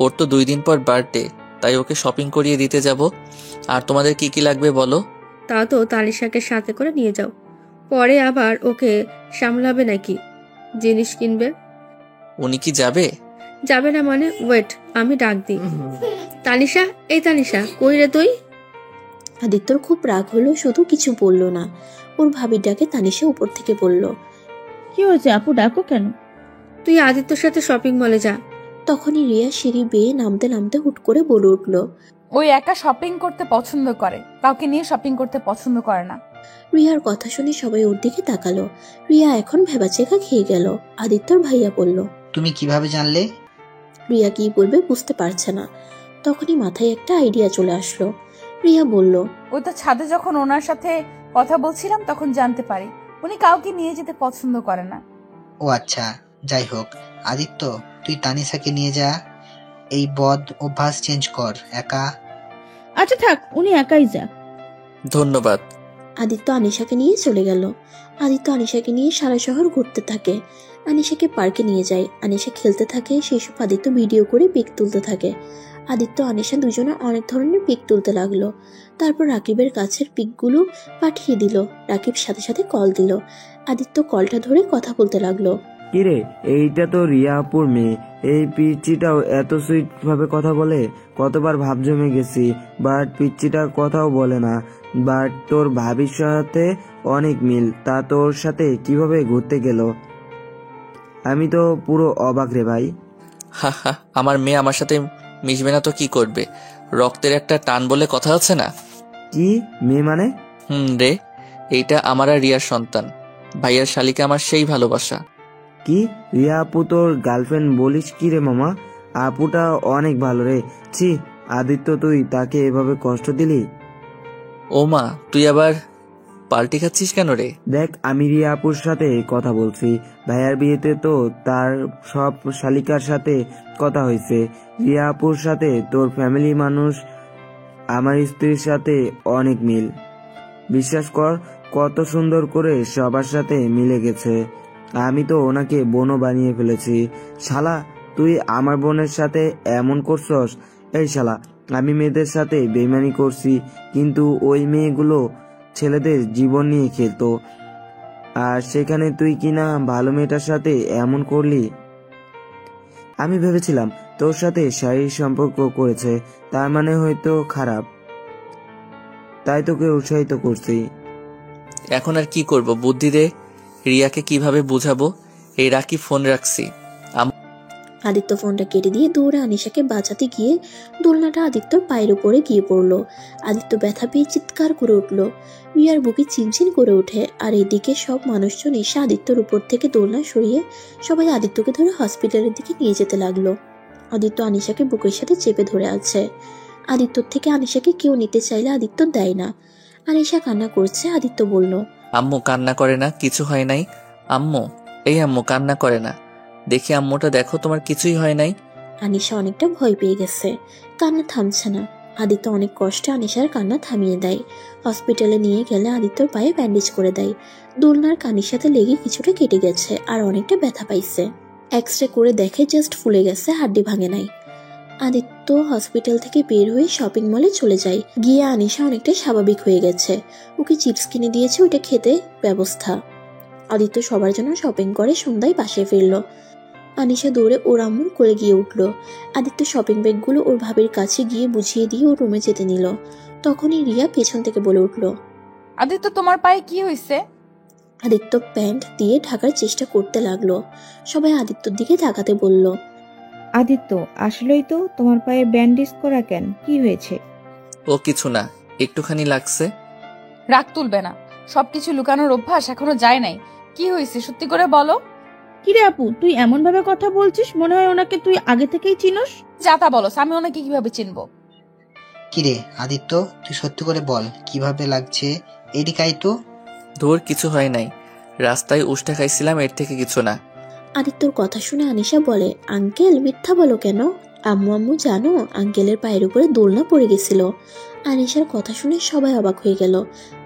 ওর তো 2 দিন পর বার্থডে, তাই ওকে শপিং করিয়ে দিতে যাব। আর তোমাদের কি কি লাগবে বলো? তা তো তালিশাকে সাথে করে নিয়ে যাও, পরে আবার ওকে সামলাবে নাকি? জিনিস কিনবে। উনি কি যাবে? যাবে না মানে? ওয়েট, আমি ডাক দিই। তালিশা, এই তালিশা, কই রে তুই? আদিত্যর খুব রাগ হলো, শুধু কিছু বলল না। ওর ভাবির ডাকে তানিশা উপর থেকে বলল, কি হয়েছে আপু, ডাকো কেন? তুই আদিত্যর সাথে শপিং মলে যা। তখনই রিয়া সিঁড়ি বেয়ে নামতে নামতে হুট করে বলে উঠল, ওই একা শপিং করতে পছন্দ করে, কাউকে নিয়ে শপিং করতে পছন্দ করে না। রিয়ার কথা শুনে সবাই ওর দিকে তাকালো। রিয়া এখন ভেবাচেকা খেয়ে গেল। আদিত্যর ভাইয়া বলল, তুমি কিভাবে জানলে? রিয়া কি বলবে বুঝতে পারছে না। তখনই মাথায় একটা আইডিয়া চলে আসলো। রিয়া বলল, ওই তো ছাদে যখন ওনার সাথে কথা বলছিলাম তখন জানতে পারি উনি কাউকে নিয়ে যেতে পছন্দ করে না। ও আচ্ছা, যাই হোক। আদিত্য, তুই তানিশাকে নিয়ে যা, এই বদ অভ্যাস চেঞ্জ কর। একা আচ্ছা থাক, উনি একাই যাক। ধন্যবাদ। আদিত্য আনিশাকে নিয়ে চলে গেল। আদিত্য আনিশাকে নিয়ে সারা শহর ঘুরতে থাকে। আনিশাকে পার্কে নিয়ে যায়। আনিশা খেলতে থাকে, সেসব আদিত্য ভিডিও করে পিক তুলতে থাকে। আদিত্য আনিশা দুজনে অনেক ধরনের পিক তুলতে লাগলো। তারপর রাকিবের কাছের পিকগুলো পাঠিয়ে দিল। রাকিব সাথে সাথে কল দিল। আদিত্য কলটা ধরে কথা বলতে লাগলো। কিরে, এইটা তো রিয়া আপুর মেয়ে। এই পিচ্চিটাও এত সুইট ভাবে কথা বলে। কতবার ভাব জমে গেছি, বাট পিচ্চিটা কথাও বলে না। বাট তোর ভাবির সাথে অনেক মিল, তা তোর সাথে কিভাবে ঘুরতে গেল? আমি তো পুরো অবাক রে ভাই। হা হা, আমার মেয়ে আমার সাথে মিশবে না তো কি করবে? রক্তের একটা টান বলে কথা আছে না? কি মেয়ে মানে? রে, এইটা আমার আর রিয়ার সন্তান। ভাইয়ার শালিকে আমার সেই ভালোবাসা। কি রিয়া আপু তোর গার্লফ্রেন্ড বলিস কি রে মামা? আপুটা অনেক ভালো রে। ছি আদিত্য, তুই তাকে এভাবে কষ্ট দিলি? ও মা, তুই আবার পাল্টি খাচ্ছিস কেন রে? দেখ, আমি রিয়া আপুর সাথে কথা বলছি। ভাইয়ার বিয়েতে তো তার সব শালিকার সাথে কথা হয়েছে। রিয়া আপুর সাথে তোর ফ্যামিলি মানুষ, আমার স্ত্রীর সাথে অনেক মিল। বিশ্বাস কর, কত সুন্দর করে সবার সাথে মিলে গেছে। আমি তো ওনাকে বোনও বানিয়ে ফেলেছি। শালা, তুই আমার বোনের সাথে এমন করছস? এই শালা, আমি মেয়েদের সাথে বেইমানি করছি, কিন্তু ওই মেয়েগুলো ছেলেদের জীবন নিয়ে খেলতো, আর সেখানে তুই কিনা ভালো মেয়েটার সাথে এমন করলি। আমি ভেবেছিলাম তোর সাথে শারীরিক সম্পর্ক করেছে, তার মানে হয়তো খারাপ, তাই তোকে উৎসাহিত করছি। এখন আর কি করব, বুদ্ধি দে। রিয়াকে কিভাবে বুঝাবো? এই রাখি ফোন রাখছি। আদিত্য ফোনটা কেটে দিয়ে দৌড়ে আনিশাকে বাঁচাতে গিয়ে দোলনাটা আদিত্যর পায়ের উপরে গিয়ে পড়লো। আদিত্য ব্যথা পেয়ে চিৎকার করে উঠল। রিয়ার বুকে চিনচিন করে ওঠে, আর এদিকে সব মানুষজন এসে আদিত্যর উপর থেকে দোলনা সরিয়ে সবাই আদিত্যকে ধরে হসপিটালের দিকে নিয়ে যেতে লাগলো। আদিত্য আনিশাকে বুকের সাথে চেপে ধরে আছে। আদিত্যর থেকে আনিশাকে কেউ নিতে চাইলে আদিত্য দেয় না। আনিশা কান্না করছে। আদিত্য বলল, আম্মু কান্না করে না, কিছু হয় নাই। আম্মু, এই আম্মু কান্না করে না, দেখি আম্মুটা দেখো, তোমার কিছুই হয় নাই। আনিশা অনেকটা ভয় পেয়ে গেছে, কান্না থামছে না। আদিত্য অনেক কষ্টে আনিশার কান্না থামিয়ে দেয়। হসপিটালে নিয়ে গেলে আদিত্যর পায়ে ব্যান্ডেজ করে দেয়। দোলনার কানির সাথে লেগে কিছুটা কেটে গেছে, আর অনেকটা ব্যথা পাইছে। এক্স রে করে দেখে জাস্ট ফুলে গেছে, হাড্ডি ভাঙে নাই। আদিত্য হসপিটাল থেকে বের হয়ে শপিং মলে চলে যায়। গিয়ে আনিশা অনেকটা স্বাভাবিক হয়ে গেছে। ওকে চিপস কিনে দিয়েছে, ওটা খেতে ব্যবস্থা। আদিত্য সবার জন্য শপিং করে সন্ধ্যায় বাসায় ফিরল। আনিশা দৌড়ে ওর আম্মুর কোলে গিয়ে উঠল। আদিত্য শপিং ব্যাগগুলো ওর ভাবির কাছে গিয়ে বুঝিয়ে দিয়ে ওর রুমে যেতে নিল। তখনই রিয়া পেছন থেকে বলে উঠল, আদিত্য, তোমার পায়ে কি হয়েছে? আদিত্য প্যান্ট দিয়ে ঢাকার চেষ্টা করতে লাগলো। সবাই আদিত্যর দিকে তাকাতে বলল, আদিত্য, আসলেই তো তোমার পায়ে ব্যান্ডেজ করা কেন? কি হয়েছে? ও কিছু না, একটুখানি লাগছে। রাগ তুলবে না, সবকিছু লুকানোর অভ্যাস এখনো যায় নাই। কি হয়েছে সত্যি করে বলো। কিরে আপু, তুই এমন ভাবে কথা বলছিস, মনে হয় ওনাকে তুই আগে থেকেই চিনোস। যা তা বলো, আমি ওনাকে কিভাবে চিনবো? কিরে আদিত্য, তুই সত্যি করে বল কিভাবে লাগছে। এদিকে আয় তো। ধুর, কিছু হয় নাই, রাস্তায় উষ্টা খাইছিলাম, এর থেকে কিছু না। আদিত্যর কথা শুনে আনিশা বলে, আঙ্কেল মিথ্যা বলো কেন? আম্মু আম্মু জানো, আঙ্কেলের পায়ের উপরে দোলনা পড়ে গেছিল। আনিশার কথা শুনে সবাই অবাক হয়ে গেল।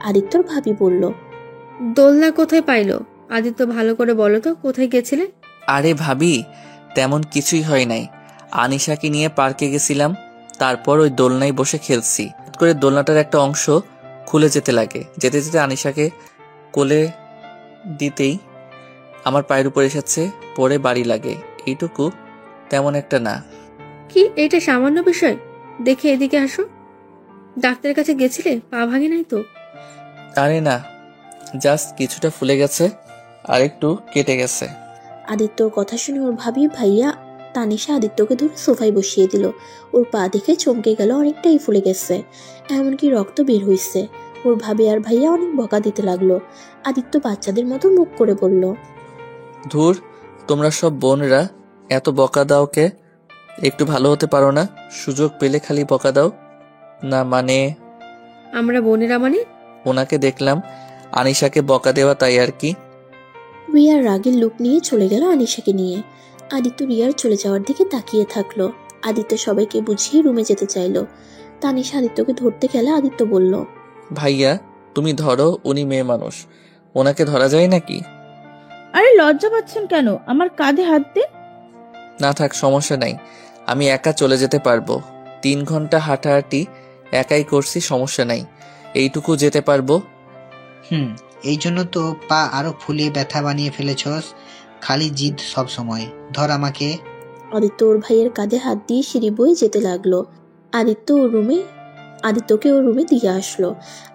আদিত্যর ভাবি বলল, দোলনা কোথায় পাইলো? আদিত্য, ভালো করে বলো তো, কোথায় গেছিলে? আরে ভাবি, তেমন কিছুই হয় নাই। আনিশাকে নিয়ে পার্কে গেছিলাম, তারপর ওই দোলনায় বসে খেলছি। হঠাৎ করে দোলনাটার একটা অংশ খুলে যেতে লাগে। যেতে যেতে আনিশাকে কোলে দিতেই আমার পায়ের উপর এসেছে, পরে বাড়ি লাগে। এইটুকু, তেমন একটা না। কি, এটা সামান্য বিষয়? দেখে এদিকে আসো। ডাক্তারের কাছে গেছিলে? পা ভাঙে নাই তো? আরে না, জাস্ট কিছুটা ফুলে গেছে আর একটু কেটে গেছে। আদিত্যর কথা শুনে ওর ভাবি ভাইয়া তানিশা আদিত্যকে ধরে সোফায় বসিয়ে দিল। ওর পা দেখে চমকে গেল, অনেকটাই ফুলে গেছে, এমনকি রক্ত বের হইছে। ওর ভাবি আর ভাইয়া অনেক বকা দিতে লাগলো। আদিত্য বাচ্চাদের মতো মুখ করে বলল, ধুর, তোমরা সব বোনরা এত বকা দাও কে? একটু ভালো হতে পারো না? সুযোগ পেলে খালি বকা দাও না। মানে আমরা বোনেরা মানে? ওনাকে দেখলাম আনিশাকে বকা দেওয়া, তাই আর কি। রিয়ার রাগের লুক নিয়ে চলে গেল আনিশাকে নিয়ে। আদিত্য রিয়ার চলে যাওয়ার দিকে তাকিয়ে থাকলো। আদিত্য সবাইকে বুঝিয়ে রুমে যেতে চাইলো। তানিশা আদিত্যকে ধরতে গেলে আদিত্য বলল, ভাইয়া তুমি ধরো, উনি মেয়ে মানুষ, ওনাকে ধরা যায় নাকি? আরে লজ্জা পাচ্ছেন কেন? আমার কাঁধে হাত দিন। না থাক, সমস্যা নাই, আমি একা চলে যেতে পারবো। 3 ঘন্টা হাঁটাহাঁটি একাই করছি, সমস্যা নাই, এইটুকু যেতে পারবো। এই জন্য তো পা আরো ফুলিয়ে ব্যথা বানিয়ে ফেলেছস। খালি জিদ সব সময়। ধর আমাকে। আদিত্য ওর ভাইয়ের কাঁধে হাত দিয়ে সিঁড়ি বয়ে যেতে লাগলো। আদিত্যকে ওর রুমে দিয়ে আসলো।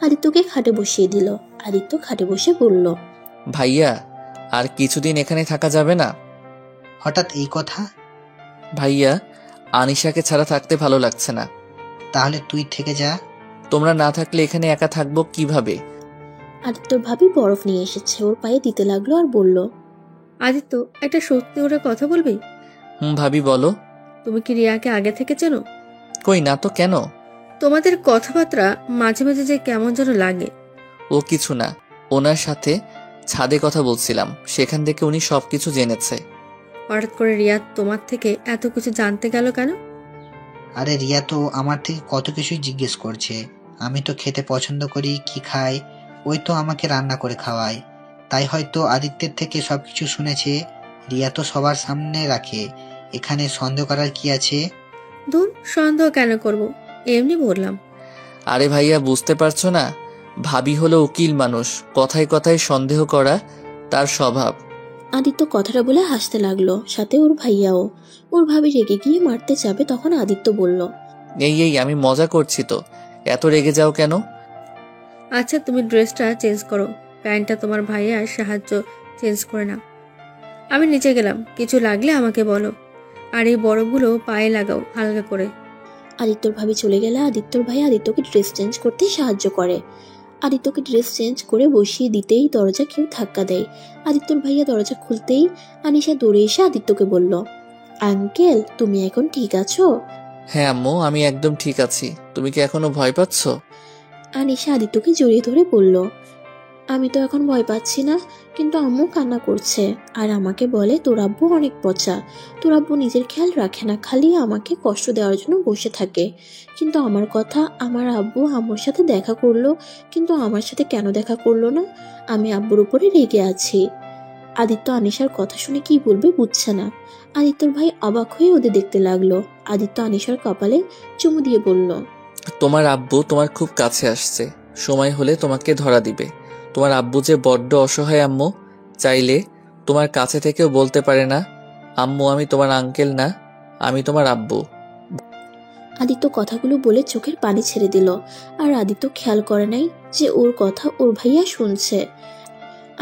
আদিত্যকে খাটে বসিয়ে দিল। আদিত্য খাটে বসে বলল, ভাইয়া, আর কিছুদিন এখানে থাকা যাবে না? হঠাৎ এই কথা? ভাইয়া, আনিশাকে ছাড়া থাকতে ভালো লাগছে না। তাহলে তুই থেকে যা। তোমরা না থাকলে এখানে একা থাকবো কিভাবে? আদিত্যর ভাবি বরফ নিয়ে এসেছে, ওর পায়ে দিতে লাগলো আর বলল, আদিত্য, একটা সত্যি করে কথা বলবি? ভাবি বলো। তুমি কি রিয়াকে আগে থেকে চেনো? কই না তো, কেন? তোমাদের কথাবার্তা মাঝে মাঝে যে কেমন যেন লাগে। ও কিছু না, ওনার সাথে ছাদে কথা বলছিলাম, সেখান থেকে উনি সবকিছু জেনেছে। হঠাৎ করে রিয়া তোমার থেকে এত কিছু জানতে গেল কেন? আরে রিয়া তো আমার থেকে কত কিছুই জিজ্ঞেস করছে। আমি তো খেতে পছন্দ করি, কি খাই, ওই তো আমাকে রান্না করে খাওয়ায়। তাই হয়তো আদিত্যের থেকে সবকিছু শুনেছে। রিয়া তো সবার সামনে রাখে, এখানে সন্দেহ করার কি আছে? ধুর, সন্দেহ কেন করব, এমনি বললাম। আরে ভাইয়া, বুঝতে পারছো না? ভাবি হলো উকিল মানুষ, কথায় কথায় সন্দেহ করা তার স্বভাব। আদিত্য কথাটা বলে হাসতে লাগলো, সাথে ওর ভাইয়াও। ওর ভাবি রেগে গিয়ে মারতে যাবে, তখন আদিত্য বলল, এই আমি মজা করছি তো, এত রেগে যাও কেন? আচ্ছা, তুমি ড্রেসটা চেঞ্জ করো, প্যান্টটা তোমার ভাইয়ার সাহায্য চেঞ্জ করে নাও। আমি নিচে গেলাম, কিছু লাগলে আমাকে বলো। আর এই বরফগুলো পায়ে লাগাও হালকা করে। আদিত্যর ভাবি চলে গেলে আদিত্যর ভাই আদিত্যকে ড্রেস চেঞ্জ করতে সাহায্য করে। আদিত্যকে ড্রেস চেঞ্জ করে বসিয়ে দিতেই দরজা কেউ ধাক্কা দেয়। আদিত্যর ভাইয়া দরজা খুলতেই আনিশা দৌড়ে এসে আদিত্যকে বলল, আঙ্কেল, তুমি এখন ঠিক আছো? হ্যাঁ আম্মু, আমি একদম ঠিক আছি। তুমি কি এখনো ভয় পাচ্ছ? আনিশা আদিত্যকে জড়িয়ে ধরে বলল, আমি তো এখন ভয় পাচ্ছি না, কিন্তু আম্মু কান্না করছে আর আমাকে বলে তোর আব্বু অনেক পচা, তোর আব্বু নিজের খেয়াল রাখে না, খালি আমাকে কষ্ট দেওয়ার জন্য বসে থাকে। কিন্তু আমার কথা, আমার আব্বু আম্মুর সাথে দেখা করলো, কিন্তু আমার সাথে কেন দেখা করলো না? আমি আব্বুর উপরে রেগে আছি। আদিত্য আনিশার কথা শুনে কি বলবে বুঝছে না। আদিত্যর ভাই অবাক হয়ে ওদের দেখতে লাগলো। আদিত্য আনিশার কপালে চুমু দিয়ে বলল, তোমার আব্বু তোমার খুব কাছে আসছে, সময় হলে তোমাকে ধরা দিবে। তোমার আব্বু যে বড্ড অসহায় আম্মু, চাইলে তোমার কাছে থেকেও বলতে পারে না, আম্মু আমি তোমার আঙ্কেল না, আমি তোমার আব্বু। আদিত্য কথাগুলো বলে চোখের পানি ছেড়ে দিল। আর আদিত্য খেয়াল করে নাই যে ওর কথা ওর ভাইয়া শুনছে।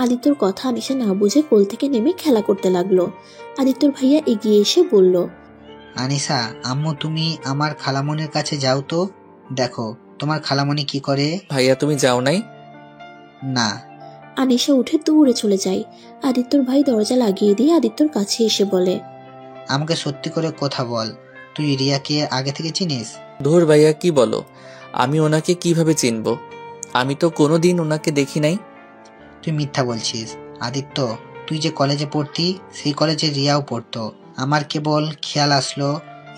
আদিত্যর কথা আনিশা না বুঝে কোল থেকে নেমে খেলা করতে লাগলো। আদিত্যর ভাইয়া এগিয়ে এসে বলল, আনিসা, আম্মু তুমি আমার খালামনির কাছে যাও তো, দেখো তোমার খালামণি কি করে। ভাইয়া, তুমি যাও নাই? না। আনিশা উঠে দৌড়ে চলে যায়। আদিত্যর ভাই দরজা লাগিয়ে দিয়ে আদিত্যর কাছে এসে বলে, আমাকে সত্যি করে কথা বল, তুই রিয়াকে আগে থেকে চিনিস? ধুর ভাইয়া, কি বলো? আমি ওনাকে কিভাবে চিনবো? আমি তো কোনোদিন ওনাকে দেখি নাই। তুই মিথ্যা বলছিস। আদিত্য, তুই যে কলেজে পড়তি, সেই কলেজে রিয়াও পড়তো। আমার কেবল খেয়াল আসলো,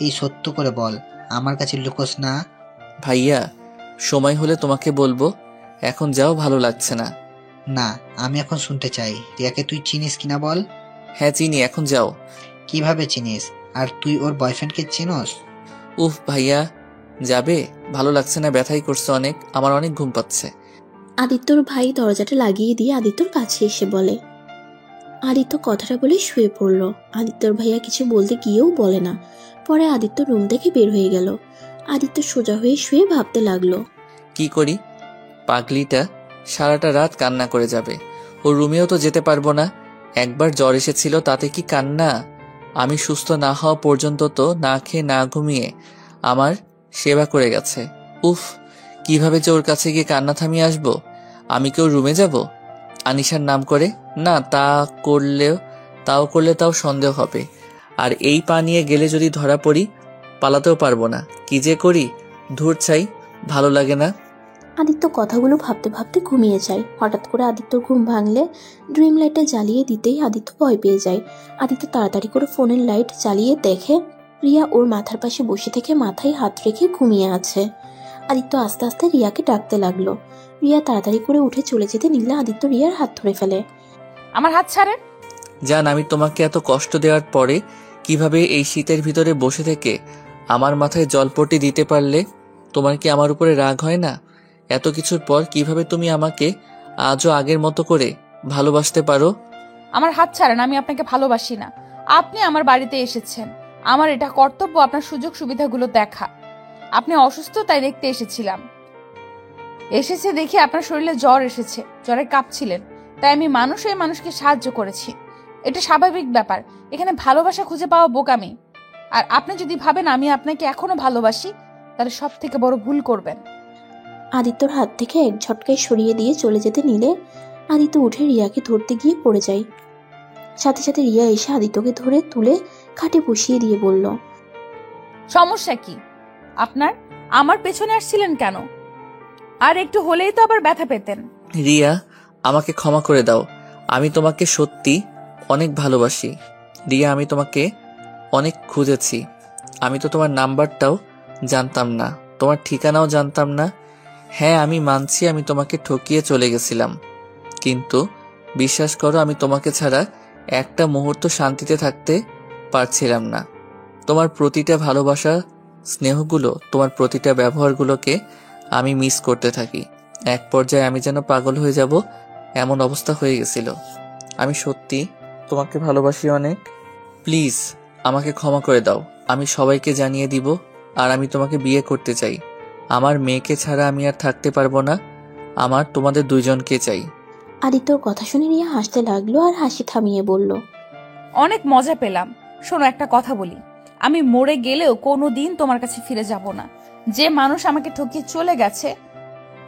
এই সত্য করে বল, আমার কাছে লুকোস না। ভাইয়া, সময় হলে তোমাকে বলবো, এখন যাও, ভালো লাগছে না। না, আমি এখন শুনতে চাই। রিয়াকে তুই চিনিস কিনা বল। হ্যাঁ চিনি, এখন যাও। কিভাবে চিনিস? আর তুই ওর বয়ফ্রেন্ডকে চিনোস? উফ ভাইয়া, যাবে? ভালো লাগছে না, ব্যথাই করছে অনেক, আমার অনেক ঘুম পাচ্ছে। আদিত্যর ভাই দরজাটা লাগিয়ে দিয়ে আদিত্যর কাছে এসে বলে। আদিত্য কথাটা বলে শুয়ে পড়ল। আদিত্যর ভাইয়া কিছু বলতে গিয়েও বলে না। পরে আদিত্য রুম থেকে বের হয়ে গেল। আদিত্য সোজা হয়ে শুয়ে ভাবতে লাগলো, কি করি? পাগলিটা সারাটা রাত কান্না করে যাবে, ওর রুমেও তো যেতে পারবো না। একবার জ্বর এসেছিল, তাতে কি কান্না? আমি সুস্থ না হওয়া পর্যন্ত তো না খেয়ে না ঘুমিয়ে আমার সেবা করে গেছে। উফ, কিভাবে যে ওর কাছে গিয়ে কান্না থামিয়ে আসবো? আমি কেউ রুমে যাব আনিশার নাম করে? না, তাও সন্দেহ হবে। আর এই পা নিয়ে গেলে যদি ধরা পড়ি, পালাতেও পারবো না। কি যে করি, ধূর ছাই, ভালো লাগে না। আদিত্য কথাগুলো ভাবতে ভাবতে ঘুমিয়ে যায়। হঠাৎ করে আদিত্যর ঘুম ভাঙলে ড্রিম লাইটটা জ্বালিয়ে দিতেই আদিত্য ভয় পেয়ে যায়। আদিত্য তাড়াতাড়ি করে ফোনের লাইট জ্বালিয়ে দেখে রিয়া ওর মাথার পাশে বসে থেকে মাথায় হাত রেখে ঘুমিয়ে আছে। আদিত্য আস্তে আস্তে রিয়াকে ডাকতে লাগলো। রিয়া তাড়াতাড়ি করে উঠে চলে যেতে নিলে আদিত্য রিয়ার হাত ধরে ফেলে। আমার হাত ছাড়েন। জান, আমি তোমাকে এত কষ্ট দেওয়ার পরে কিভাবে এই শীতের ভিতরে বসে থেকে আমার মাথায় জলপট্টি দিতে পারলে? তোমার কি আমার উপরে রাগ হয় না? এত কিছুর পর কিভাবে তুমি আমাকে আজও আগের মতো করে ভালোবাসতে পারো? আমার হাত ছাড়েন, আমি আপনাকে ভালোবাসি না। আপনি আমার বাড়িতে এসেছেন, আমার এটা কর্তব্য আপনার সুযোগ সুবিধাগুলো দেখা। আপনি অসুস্থ তাই দেখতে এসেছিলাম। এসেছে দেখি আপনার শরীরে জ্বর এসেছে, জ্বরে কাঁপছিলেন, তাই আমি মানুষ হয়ে মানুষকে সাহায্য করেছি। এটা স্বাভাবিক ব্যাপার, এখানে ভালোবাসা খুঁজে পাওয়া বোকামি। আর আপনি যদি ভাবেন আমি আপনাকে এখনো ভালোবাসি, তাহলে সব থেকে বড় ভুল করবেন। আদিত্যর হাত থেকে এক ঝটকায় সরিয়ে দিয়ে চলে যেতে নিলে আদিত্য উঠে রিয়াকে ধরতে গিয়ে পড়ে যায়। সাথে সাথে রিয়া এসে আদিত্যকে ধরে তুলে খাটে বসিয়ে দিয়ে বলল, সমস্যা কি আপনার? আমার পেছনে আসছিলেন কেন? আর একটু হলেই তো আবার ব্যথা পেতেন। রিয়া, আমাকে ক্ষমা করে দাও। আমি তোমাকে সত্যি অনেক ভালোবাসি। রিয়া, আমি তোমাকে অনেক খুঁজেছি। আমি তো তোমার নাম্বারটাও জানতাম না, তোমার ঠিকানাও জানতাম না। হ্যাঁ, আমি মানছি আমি তোমাকে ঠকিয়ে চলে গেছিলাম, কিন্তু বিশ্বাস করো আমি তোমাকে ছাড়া একটা মুহূর্ত শান্তিতে থাকতে পারছিলাম না। তোমার প্রতিটা ভালোবাসা, স্নেহগুলো, তোমার প্রতিটা ব্যবহারগুলোকে আমি মিস করতে থাকি। এক পর্যায়ে আমি যেন পাগল হয়ে যাব এমন অবস্থা হয়ে গেছিল। আমি সত্যি তোমাকে ভালোবাসি অনেক। প্লিজ আমাকে ক্ষমা করে দাও। আমি সবাইকে জানিয়ে দিব, আর আমি তোমাকে বিয়ে করতে চাই। আমার মেয়েকে ছাড়া আমি আর থাকতে পারবো না। আমার তোমাদের দুইজনকে চাই। আদিত্যর কথা শুনে রিয়া হাসতে লাগলো আর হাসি থামিয়ে বলল, অনেক মজা পেলাম। শোনো, একটা কথা বলি, আমি মরে গেলেও কোনোদিন তোমার কাছে ফিরে যাব না। যে মানুষ আমাকে ঠকিয়ে চলে গেছে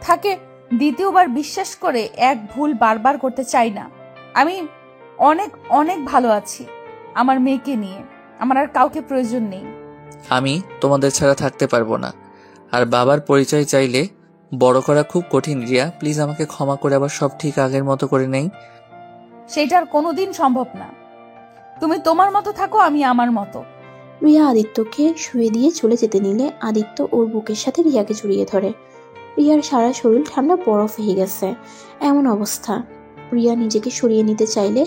তাকে দ্বিতীয়বার বিশ্বাস করে এক ভুল বারবার করতে চাই না। আমি অনেক অনেক ভালো আছি আমার মেয়েকে নিয়ে, আমার আর কাউকে প্রয়োজন নেই। আমি তোমাদের ছাড়া থাকতে পারবো না। আর বাবার পরিচয় চাইলে বড় করা খুব কঠিন। রিয়া, প্লিজ আমাকে ক্ষমা করে আবার সব ঠিক আগের মতো করে নেই। সেটা আর কোনোদিন সম্ভব না। তুমি তোমার মতো থাকো, আমি আমার মতো। রিয়া আদিত্যকে শুয়ে দিয়ে চলে যেতে নিলে আদিত্য ওর বুকের সাথে রিয়াকে জড়িয়ে ধরে। রিয়ার সারা শরীর ঠান্ডা বরফ হয়ে গেছে এমন অবস্থা। রিয়া নিজেকে সরিয়ে নিতে চাইলে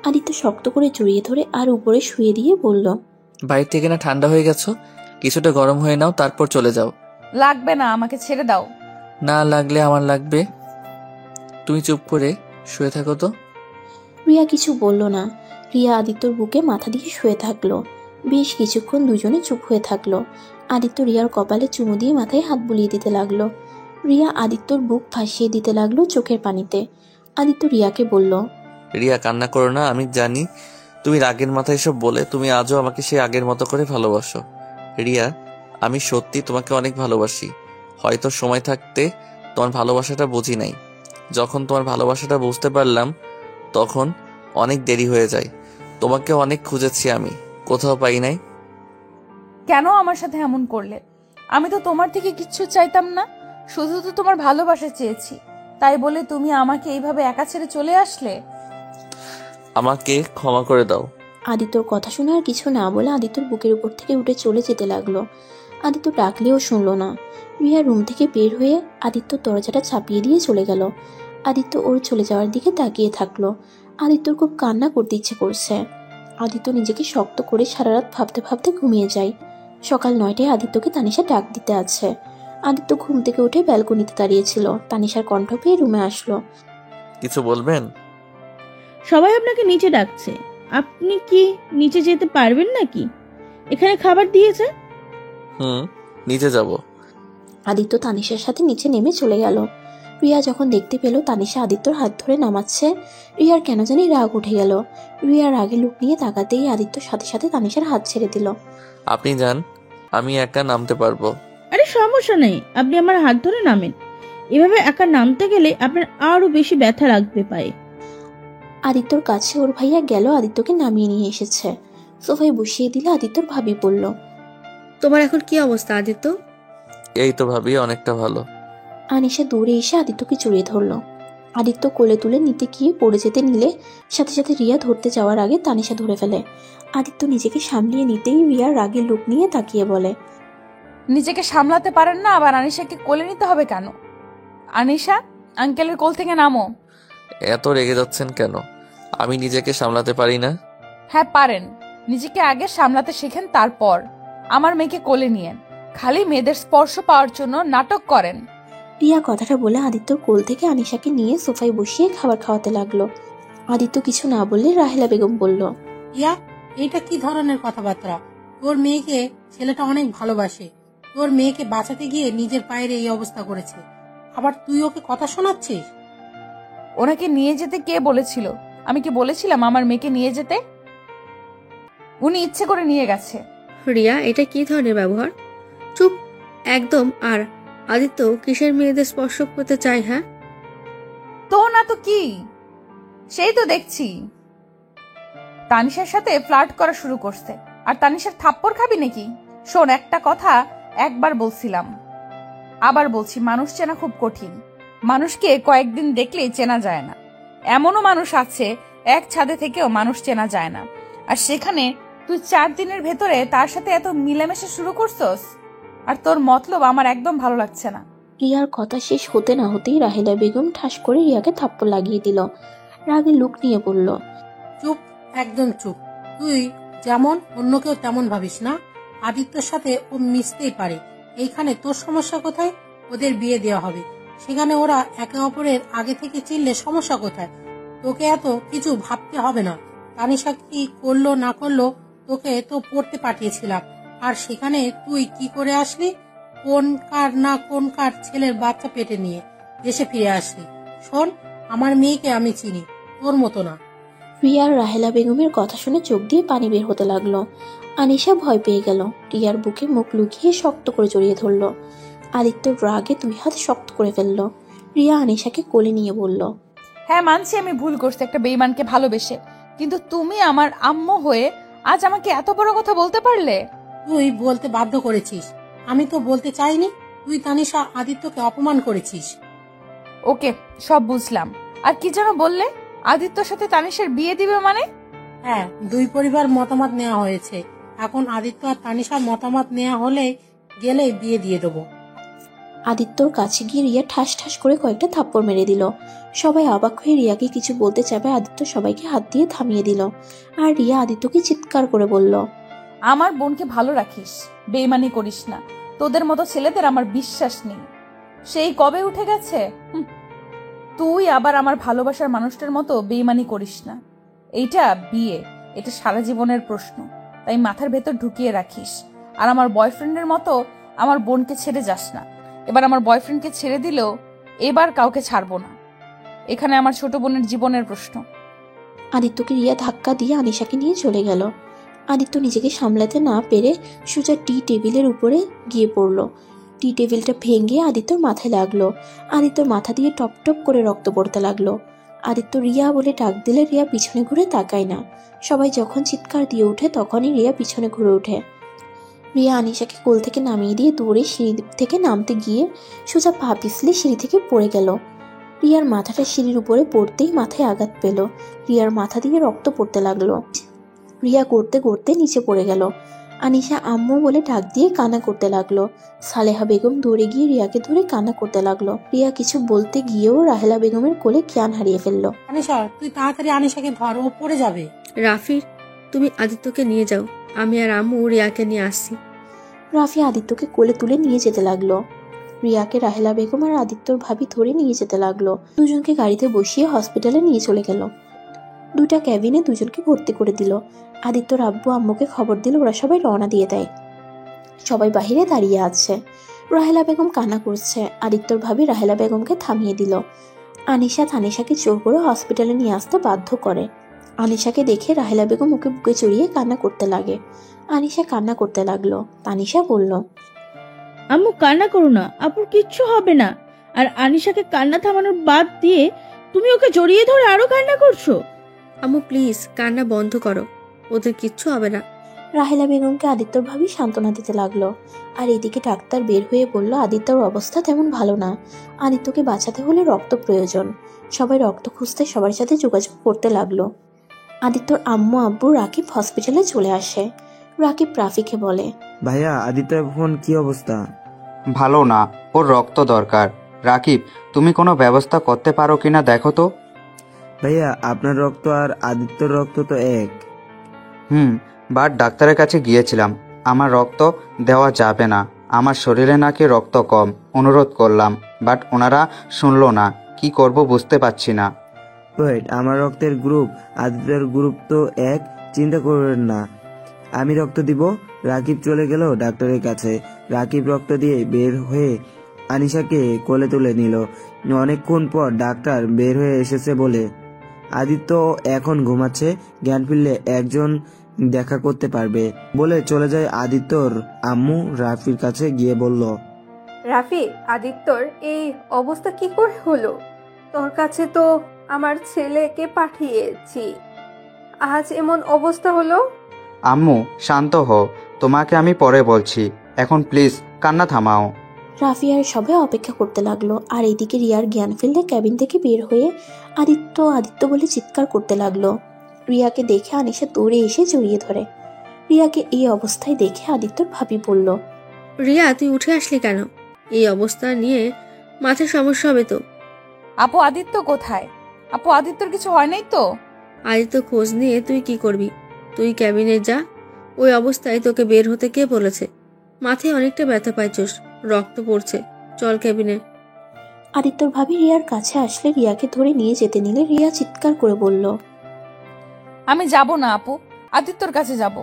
আদিত্য শক্ত করে জড়িয়ে ধরে আর উপরে শুয়ে দিয়ে বলল, বাইরে থেকে না ঠান্ডা হয়ে গেছো, কিছুটা গরম হয়ে নাও, তারপর চলে যাও। লাগবে না, আমাকে ছেড়ে দাও। না লাগলে আমার লাগবে। তুমি চুপ করে শুয়ে থাকো তো। রিয়া কিছু বলল না। রিয়া আদিত্যর বুকে মাথা দিয়ে শুয়ে থাকলো। বেশ কিছুক্ষণ দুজনে চুপ হয়ে থাকলো। আদিত্য রিয়ার কপালে চুমু দিয়ে মাথায় হাত বুলিয়ে দিতে লাগলো। রিয়া আদিত্যর বুক ভাসিয়ে দিতে লাগলো চোখের পানিতে। আদিত্য রিয়াকে বলল, রিয়া, কান্না করো না। আমি জানি তুমি রাগের মাথায় এসব বলে তুমি আজও আমাকে সেই আগের মতো করে ভালোবাসো। রিয়া, আমি সত্যি তোমাকে অনেক ভালোবাসি। হয়তো সময় থাকতে তোমার ভালোবাসাটা বুঝি নাই। যখন তোমার ভালোবাসাটা বুঝতে পারলাম তখন অনেক দেরি হয়ে যায়। তোমাকে অনেক খুঁজেছি, আমি কোথাও পাই নাই। কেন আমার সাথে এমন করলে? আমি তো তোমার থেকে কিচ্ছু চাইতাম না, শুধু তো তোমার ভালোবাসা চেয়েছি। তাই বলে তুমি আমাকে এইভাবে একা ছেড়ে চলে আসলে। আমাকে ক্ষমা করে দাও। আদিত্যর কথা শুনে আর কিছু না বলে আদিত্যর বুকের উপর থেকে উঠে চলে যেতে লাগলো। আদিত্য ডাকলেও শুনলো না। রিয়া রুম থেকে বের হয়ে আদিত্য দরজাটা চাপিয়ে দিয়ে চলে গেল। আদিত্য ওর চলে যাওয়ার দিকে তাকিয়ে থাকলো। আদিত্যর খুব কান্না করতে ইচ্ছে করছে। আদিত্য নিজেকে শক্ত করে সারা রাত ভাবতে ভাবতে ঘুমিয়ে যায়। সকাল 9টায় আদিত্যকে তানিশা ডাক দিতে আছে। আদিত্য ঘুম থেকে উঠে ব্যালকনিতে দাঁড়িয়েছিল। তানিশার কণ্ঠ পেয়ে রুমে আসলো। কিছু বলবেন? সবাই আপনাকে নিচে ডাকছে, আপনি কি নিচে যেতে পারবেন নাকি? এখানে খাবার দিয়েছে। নিচে যাব। আদিত্য তানিশার সাথে নিচে নেমে চলে গেল। রিয়া যখন দেখতে পেল তানিশা আদিত্যর হাত ধরে নামাচ্ছে, রিয়ার কেন জানি রাগ উঠে গেল। রিয়ার রাগে লুক নিয়ে তাকাতেই আদিত্যর সাথে সাথে তানিশার হাত ছেড়ে দিল। আপনি যান, আমি একা নামতে পারবো। আরে সমস্যা নেই, আপনি আমার হাত ধরে নামেন। এভাবে একা নামতে গেলে আপনার আরো বেশি ব্যথা লাগবে পায়ে। আদিত্যর কাছে ওর ভাইয়া গেল, আদিত্যকে নামিয়ে নিয়ে এসেছে। সোফায় বসিয়ে দিলে আদিত্যর ভাবি বলল, তোমার এখন কি অবস্থা আদিত্য? এই তো ভাবি, অনেকটা ভালো। আনিশা দৌড়ে এসে আদিত্যকে জড়িয়ে ধরল। আদিত্য কোলে তুলে নিতে গিয়ে পড়ে যেতে নিলে সাথে সাথে রিয়া ধরতে যাওয়ার আগে তানিশা ধরে ফেলে। আদিত্য নিজেকে সামলিয়ে নিতেই রিয়ার রাগের লুক নিয়ে তাকিয়ে বলে, নিজেকে সামলাতে পারেন না, আবার আনিশাকে কোলে নিতে হবে কেন? আনিশা, আঙ্কেলের কোল থেকে নামো। এত রেগে যাচ্ছেন কেন? আমি নিজেকে সামলাতে পারি না? হ্যাঁ পারেন, নিজেকে আগে সামলাতে শেখেন, তারপর আমার মেয়েকে কোলে নিয়েন। খালি মেয়েদের স্পর্শ পাওয়ার জন্য নাটক করেন। রিয়া কথাটা বলে আদিত্যর কোল থেকে আনিশাকে নিয়ে সোফায় বসিয়ে খাবার খাওয়াতে লাগলো। আদিত্য কিছু না বললে রাহেলা বেগম বলল, রিয়া, এইটা কি ধরনের কথাবার্তা? তোর মেয়েকে ছেলেটা অনেক ভালোবাসে, তোর মেয়েকে বাঁচাতে গিয়ে নিজের পায়ের এই অবস্থা করেছে, আবার তুই ওকে কথা শোনাচ্ছিস? ওনাকে নিয়ে যেতে কে বলেছিল? আমি কি বলেছিলাম আমার মেয়েকে নিয়ে যেতে? উনি ইচ্ছে করে নিয়ে গেছে। রিয়া, এটা কি ধরনের ব্যবহার? চুপ একদম। আর আদিত্য কিসের মেয়েদের স্পর্শ করতে চায়? হ্যাঁ, তো না তো কি, সেই তো দেখছি তানিশার সাথে ফ্লার্ট করা শুরু করছে। আর তানিশার থাপ্পড় খাবি নাকি? শোন, একটা কথা একবার বলছিলাম, আবার বলছি, মানুষ চেনা খুব কঠিন। মানুষকে কয়েকদিন দেখলেই চেনা যায় না। এমনও মানুষ আছে এক ছাদে থেকেও মানুষ চেনা যায় না। আর সেখানে তুই 4 দিনের ভেতরে তার সাথে এত মিলেমিশে শুরু করছস। আর তোর মতলব আমার একদম ভালো লাগছে না। রিয়ার কথা শেষ হতে না হতেই রাহেলা বেগম ঠাস করে রিয়াকে থাপ্পড় লাগিয়ে দিল। রাগে লুক নিয়ে বলল, চুপ, একদম চুপ। তুই যেমন অন্য কেউ তেমন ভাবিস না। আদিত্যর সাথে ও মিশতেই পারে। এইখানে তোর সমস্যা কোথায়? ওদের বিয়ে দেওয়া হবে, সেখানে ওরা একে অপরের আগে থেকে চিনলে সমস্যা কোথায়? তোকে এত কিছু ভাবতে হবে না। তানিশা কি করলো না করলো, তোকে তো পড়তে পাঠিয়েছিলাম, আর সেখানে তুই কি করে আসলি? কোন কার ছেলের বাচ্চা পেটে নিয়ে দেশে ফিরে আসলি। শোন, আমার মেয়েকে আমি চিনি, তোর মতো না। রিয়ার রাহেলা বেগমের কথা শুনে চোখ দিয়ে পানি বের হতে লাগলো। আনিশা ভয় পেয়ে গেল। রিয়ার বুকে মুখ লুকিয়ে শক্ত করে জড়িয়ে ধরল। আদিত্যর রাগে 2 হাত শক্ত করে ফেলল। রিয়া আনিশাকে কোলে নিয়ে বলল, হ্যাঁ, মানছি আমি ভুল করছি একটা বেঈমানকে ভালোবেসে, কিন্তু তুমি আমার আম্মু হয়ে আজ আমাকে এত বড় কথা বলতে পারলে? তুই বলতে বাধ্য করেছিস, আমি তো বলতে চাইনি। তুই তানিশা আদিত্যকে অপমান করেছিস। ওকে, সব বুঝলাম। আর কি যেন বললে, আদিত্যর সাথে তানিশার বিয়ে দিবে মানে? হ্যাঁ, 2 পরিবার মতামত নেওয়া হয়েছে। এখন আদিত্য আর তানিশার মতামত নেওয়া হলে গেলেই বিয়ে দিয়ে দেবো। আদিত্যর কাছে গিয়ে রিয়া ঠাস ঠাস করে কয়েকটা থাপ্পড় মেরে দিল। সবাই অবাক হয়ে রিয়াকে কিছু বলতে চাবে, আদিত্য সবাইকে হাত দিয়ে থামিয়ে দিল। আর রিয়া আদিত্যকে চিৎকার করে বলল, আমার বোনকে ভালো রাখিস, বেইমানি করিস না। তোদের মতো ছেলেদের আমার বিশ্বাস নেই। সেই কবে উঠে গেছে। তুই আবার আমার ভালোবাসার মানুষটার মতো বেইমানি করিস না। এইটা বিয়ে, এটা সারা জীবনের প্রশ্ন, তাই মাথার ভেতর ঢুকিয়ে রাখিস। আর আমার বয়ফ্রেন্ডের মতো আমার বোনকে ছেড়ে যাস না। এবার আমার বয়ফ্রেন্ডকে ছেড়ে দিলেও এবার কাউকে ছাড়বো না। এখানে আমার ছোট বোনের জীবনের প্রশ্ন। আদিত্যকে রিয়া ধাক্কা দিয়ে আনিশাকে নিয়ে চলে গেল। আদিত্য নিজেকে সামলাতে না পেরে সোজা টি টেবিলের উপরে গিয়ে পড়ল। টি টেবিলটা ভেঙে আদিত্যর মাথায় লাগলো। আদিত্যর মাথা দিয়ে টপ টপ করে রক্ত পড়তে লাগলো। আদিত্য রিয়া বলে ডাক দিলে রিয়া পিছনে ঘুরে তাকায় না। সবাই যখন চিৎকার দিয়ে ওঠে তখনই রিয়া পিছনে ঘুরে ওঠে। রিয়া আনিশাকে কোল থেকে নামিয়ে দিয়ে দৌড়ে সিঁড়ি থেকে নামতে গিয়ে সোজা পা পিছলে সিঁড়ি থেকে পড়ে গেল। রিয়ার মাথাটা সিঁড়ির উপরে পড়তেই মাথায় আঘাত পেল। রিয়ার মাথা দিয়ে রক্ত পড়তে লাগলো। রিয়া করতে করতে নিচে পড়ে গেল। আনিশা আম্মু বলে ডাক দিয়ে কান্না করতে লাগলো। সালেহা বেগম দৌড়ে গিয়ে রিয়াকে ধরে কান্না করতে লাগলো। রিয়া কিছু বলতে গিয়েও রাহেলা বেগমের কোলে জ্ঞান হারিয়ে ফেললো। আনিশা, তুই তাড়াতাড়ি আনিশাকে ধর, ও পড়ে যাবে। রাফি, তুমি আদিত্যকে নিয়ে যাও, আমি আর আম্মু রিয়াকে নিয়ে আসছি। রাফি আদিত্যকে কোলে তুলে নিয়ে যেতে লাগলো। রিয়াকে রাহেলা বেগম আর আদিত্যর ভাবি ধরে নিয়ে যেতে লাগলো। দুজনকে গাড়িতে বসিয়ে হসপিটালে নিয়ে চলে গেল। 2টা ক্যাবিনে দুজনকে ভর্তি করে দিল। আদিত্যর আব্বু আম্মুকে খবর দিল, ওরা সবাই রওনা দিয়ে দেয়। সবাই বাহিরে দাঁড়িয়ে আছে। রাহেলা বেগম কান্না করছে। আদিত্যর ভাবি রাহেলা বেগমকে থামিয়ে দিল। আনিশা তানিশাকে জোর করে হসপিটালে নিয়ে আসতে বাধ্য করে। আনিশাকে দেখে রাহেলা বেগম ওকে বুকে জড়িয়ে কান্না করতে লাগে। আনিশা কান্না করতে লাগলো। তানিশা বলল, আম্মু কান্না করো না, আপুর কিচ্ছু হবে না। আর আনিশাকে কান্না থামানোর বাদ দিয়ে তুমি ওকে জড়িয়ে ধরে আরো কান্না করছো। আম্মু প্লিজ কান্না বন্ধ করো, ওদের কিচ্ছু হবে না। রাহেলা বেগমকে আদিত্যর ভাবি সান্ত্বনা দিতে লাগলো। আর এদিকে ডাক্তার বের হয়ে বলল আদিত্যর অবস্থা তেমন ভালো না। আদিত্যকে বাঁচাতে হলে রক্ত প্রয়োজন। সবাই রক্ত খুঁজতে সবার সাথে যোগাযোগ করতে লাগলো। আদিত্যর আম্মু আব্বু রাকিব হসপিটালে চলে আসে। রাকিব রাফিকে বলে, ভাইয়া আদিত্য এখন কি অবস্থা? ভালো না, ওর রক্ত দরকার। রাকিব, তুমি কোনো ব্যবস্থা করতে পারো কিনা দেখো তো। ভাইয়া আপনার রক্ত আর আদিত্যর রক্ত তো এক। বাট ডাক্তারের কাছে গিয়েছিলাম, আমার রক্ত দেওয়া যাবে না, আমার শরীরে নাকি রক্ত কম। অনুরোধ করলাম, বাট ওনারা শুনলো না। কি করব বুঝতে পারছি না। ওয়েট, আমার রক্তের গ্রুপ আদিত্যের গ্রুপ তো এক, চিন্তা করবেন না, আমি রক্ত দিব। রাকিব চলে গেল ডাক্তারের কাছে। রাকিব রক্ত দিয়ে বের হয়ে আনিশাকে কোলে তুলে নিল। অনেকক্ষণ পর ডাক্তার বের হয়ে এসেছে বলে আদিত্য এখন ঘুমাচ্ছে, জ্ঞান ফিরলে একজন দেখা করতে পারবে বলে চলে যায় আদিত্যর আম্মু রাফির কাছে গিয়ে বলল, রাফি, আদিত্যর এই অবস্থা কি করে হলো? তোর কাছে তো আমার ছেলেকে পাঠিয়েছি, আজ এমন অবস্থা হলো। আম্মু শান্ত হও, তোমাকে আমি পরে বলছি, এখন প্লিজ কান্না থামাও। রাফি আর সবাই অপেক্ষা করতে লাগলো। আর এদিকে রিয়ার জ্ঞান ফিরলে ক্যাবিন থেকে বের হয়ে আদিত্য আদিত্য বলে চিৎকার করতে লাগলো। রিয়াকে দেখে আনিশা দৌড়ে এসে জড়িয়ে ধরে। রিয়াকে এই অবস্থায় দেখে আদিত্যর ভাবি বলল, রিয়া তুই উঠে আসলি কেন? এই অবস্থা নিয়ে মাথায় সমস্যা হবে তো। আপু আদিত্য কোথায়? আপু আদিত্যর কিছু হয় নাই তো? আদিত্য খোঁজ নিয়ে তুই কি করবি? তুই ক্যাবিনে যা, ওই অবস্থায় তোকে বের হতে কে বলেছে? মাথায় অনেকটা ব্যথা পাইছস, রক্ত পড়ছে, চল ক্যাবিনে। আদিত্যর ভাবি রিয়ার কাছে আসলে রিয়াকে ধরে নিয়ে যেতে নিলে রিয়া চিৎকার করে বলল, আমি যাব না আপু, আদিত্যর কাছে যাব।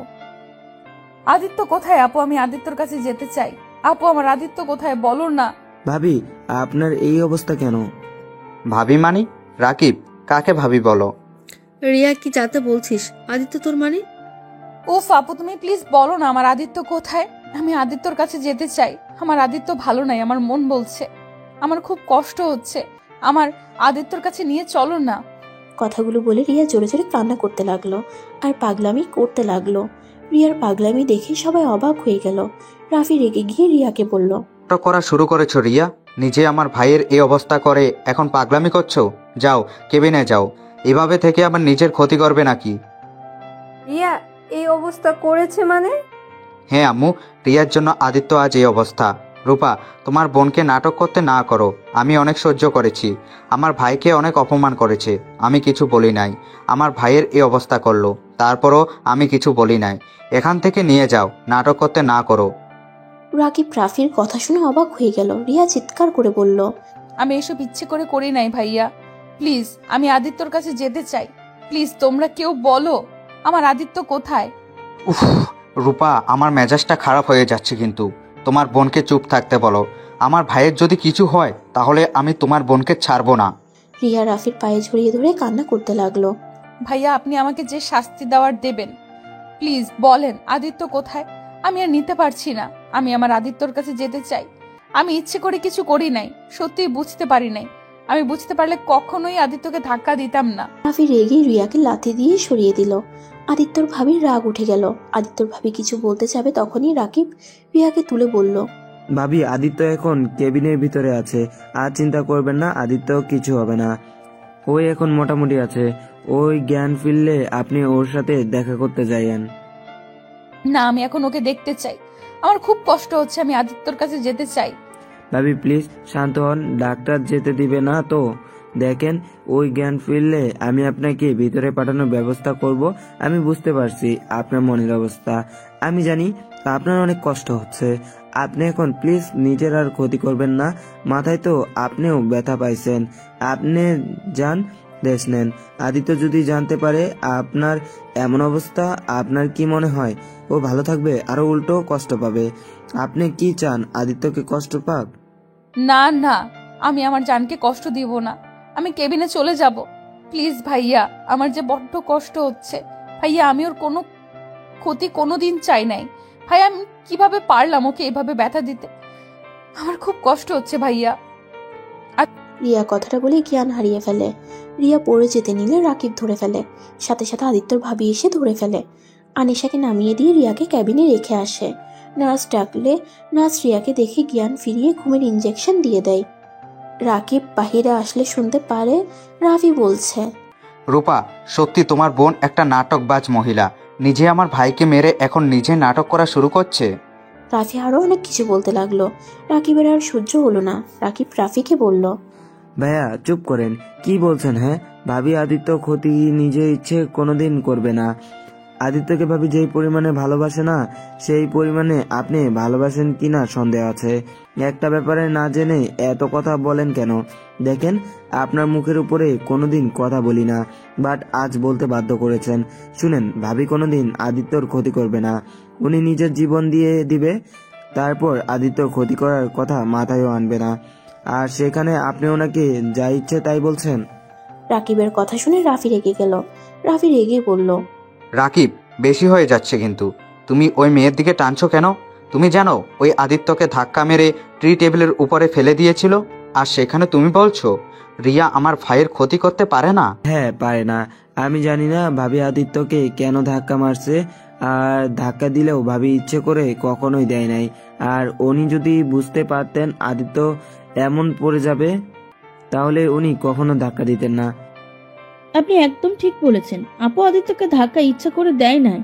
আদিত্য কোথায় আপু? আমি আদিত্যর কাছে যেতে চাই। আপু আমার আদিত্য কোথায় বলো না। ভাবি আপনার এই অবস্থা কেন? ভাবি মানে? রাকিব, কাকে ভাবি বলো? রিয়া কি যাতে বলছিস? আদিত্য তোর মানে? উফ আপু তুমি প্লিজ বলো না আমার আদিত্য কোথায়। আমি আদিত্যর কাছে যেতে চাই। আমার আদিত্য ভালো নাই, আমার মন বলছে, আমার খুব কষ্ট হচ্ছে, আমার আদিত্যর কাছে নিয়ে চলো না। কথাগুলো বলে রিয়া জোরে জোরে কান্না করতে লাগলো আর পাগলামি করতে লাগলো। রিয়ার পাগলামি দেখে সবাই অবাক হয়ে গেল। রাফি রেগে গিয়ে রিয়াকে বলল, নাটক করা শুরু করেছো রিয়া? নিজে আমার ভাইয়ের এই অবস্থা করে এখন পাগলামি করছো? যাও কেবিনে যাও, এভাবে থেকে আবার নিজের ক্ষতি করবে নাকি? রিয়া এই অবস্থা করেছে মানে? হ্যাঁ আম্মু, রিয়ার জন্য আদিত্য আজ এই অবস্থা। রূপা, তোমার বোনকে নাটক করতে না করো, আমি অনেক সহ্য করেছি। আমার ভাইকে অনেক অপমান করেছে, আমি কিছু বলি নাই। আমার ভাইয়ের এই অবস্থা করলো, তারপরও আমি কিছু বলি নাই। এখান থেকে নিয়ে যাও, নাটক করতে না করো। রাকিব রাফির কথা শুনে অবাক হয়ে গেল। রিয়া চিৎকার করে বলল, আমি এসব ইচ্ছে করে করি নাই ভাইয়া, প্লিজ আমি আদিত্যর কাছে যেতে চাই। প্লিজ তোমরা কেউ বলো আমার আদিত্য কোথায়। উফ রূপা, আমার মেজাজটা খারাপ হয়ে যাচ্ছে কিন্তু। তোমার বোনকে চুপ থাকতে বলো। আমার ভাইয়ের যদি কিছু হয় তাহলে আমি তোমার বোনকে ছাড়বো না। রিয়া রাফির পায়ে জড়িয়ে ধরে কান্না করতে লাগলো। ভাইয়া আপনি আমাকে যে শাস্তি দেওয়ার দেবেন, প্লিজ বলেন আদিত্য কোথায়। আমি আর নিতে পারছি না, আমি আমার আদিত্যর কাছে যেতে চাই। আমি ইচ্ছে করে কিছু করি নাই, সত্যিই বুঝতে পারি নাই। আমি বুঝতে পারলে কখনোই আদিত্যকে ধাক্কা দিতাম না। রাফি রেগে রিয়াকে লাথি দিয়ে সরিয়ে দিল। আদিত্যর ভাবির রাগ উঠে গেল। আদিত্যর ভাবি কিছু বলতে যাবে তখনই রাকিব রিয়াকে তুলে বলল, ভাবি আদিত্য এখন কেবিনের ভিতরে আছে, আর চিন্তা করবেন না, আদিত্য কিছু হবে না। ওই এখন মোটামুটি আছে, ওই জ্ঞান ফিরলে আপনি ওর সাথে দেখা করতে যাইয়েন। না আমি এখন ওকে দেখতে চাই, আমার খুব কষ্ট হচ্ছে, আমি আদিত্যর কাছে যেতে চাই। ভাবি প্লিজ শান্ত হন, ডাক্তার যেতে দিবে না তো? দেখেন ওই জ্ঞান ফিরলে আমি আপনাকে ভিতরে পাঠানোর ব্যবস্থা করব। আমি বুঝতে পারছি আপনার মনের অবস্থা, আমি জানি আপনার অনেক কষ্ট হচ্ছে। আপনি এখন প্লিজ নিজের আর ক্ষতি করবেন না, মাথায় তো আপনিও ব্যথা পাইছেন। আপনি যান, রেস্ট নেন। আদিত্য যদি জানতে পারে আপনার এমন অবস্থা, আপনার কি মনে হয় ও ভালো থাকবে? আরো উল্টো কষ্ট পাবে। আপনি কি চান আদিত্যকে কষ্ট পাক? না না, আমি আমার জানকে কষ্ট দিব না, আমি কেবিনে চলে যাব। প্লিজ ভাইয়া, আমার যে বড্ড কষ্ট হচ্ছে ভাইয়া, আমি ওর কোনো ক্ষতি কোনোদিন চাই নাই ভাইয়া। আমি কিভাবে পারলাম ওকে এভাবে ব্যথা দিতে? আমার খুব কষ্ট হচ্ছে ভাইয়া। রিয়া কথাটা বলে জ্ঞান হারিয়ে ফেলে। রিয়া পড়ে যেতে নিলে রাকিব ধরে ফেলে, সাথে সাথে আদিত্যর ভাবি এসে ধরে ফেলে। আনিশাকে নামিয়ে দিয়ে রিয়াকে ক্যাবিনে রেখে আসে। নার্স ডাকলে নার্স রিয়াকে দেখে জ্ঞান ফিরিয়ে ঘুমের ইঞ্জেকশন দিয়ে দেয়। রাকিব বাহিরে আসলে শুনতে পারে রাফি বলছে, রূপা, সত্যি তোমার বোন একটা নাটকবাজ মহিলা। নিজে আমার ভাইকে মেরে এখন নিজে নাটক করা শুরু করছে। রাফি আরো অনেক কিছু বলতে লাগলো। রাকিবের আর সহ্য হলো না। রাকিব রাফিকে বলল, ভাইয়া চুপ করেন, কি বলছেন? হ্যাঁ ভাবি আদিত্য ক্ষতি নিজে ইচ্ছে কোনোদিন করবে না। আদিত্যকে ভাবি যেই পরিমাণে ভালোবাসে না, সেই পরিমাণে আপনি ভালোবাসেন কিনা সন্দেহ আছে। একটা ব্যাপারে না জেনে এত কথা বলেন কেন? দেখেন, আপনার মুখের উপরে কোনোদিন কথা বলি না, বাট আজ বলতে বাধ্য করেছেন। শুনেন, ভাবি কোনোদিন আদিত্যর ক্ষতি করবে না। উনি নিজের জীবন দিয়ে দিবে, তারপর আদিত্যর ক্ষতি করার কথা মাথায়ও আনবে না। আর সেখানে আপনি ওনাকে যা ইচ্ছে তাই বলছেন। রাকিবের কথা শুনে রাফি রেগে গেল। রাফি রেগে বলল, রাকিব, বেশি হয়ে যাচ্ছে কিন্তু। তুমি ওই মেয়ের দিকে টানছো কেন? তুমি জানো ওই আদিত্যকে ধাক্কা মেরে ট্রি টেবিলের উপরে ফেলে দিয়েছিল, আর সেখানে তুমি বলছো রিয়া আমার ভাইয়ের ক্ষতি করতে পারে না? হ্যাঁ, পারে না। আমি জানি না ভাবি আদিত্যকে কেন ধাক্কা মারছে, আর ধাক্কা দিলেও ভাবি ইচ্ছে করে কখনোই দেয় নাই। আর উনি যদি বুঝতে পারতেন আদিত্য এমন পড়ে যাবে, তাহলে উনি কখনো ধাক্কা দিতেন না। আপনি একদম ঠিক বলেছেন। আপু আদিত্যকে ধাক্কা ইচ্ছা করে দেয় নাই,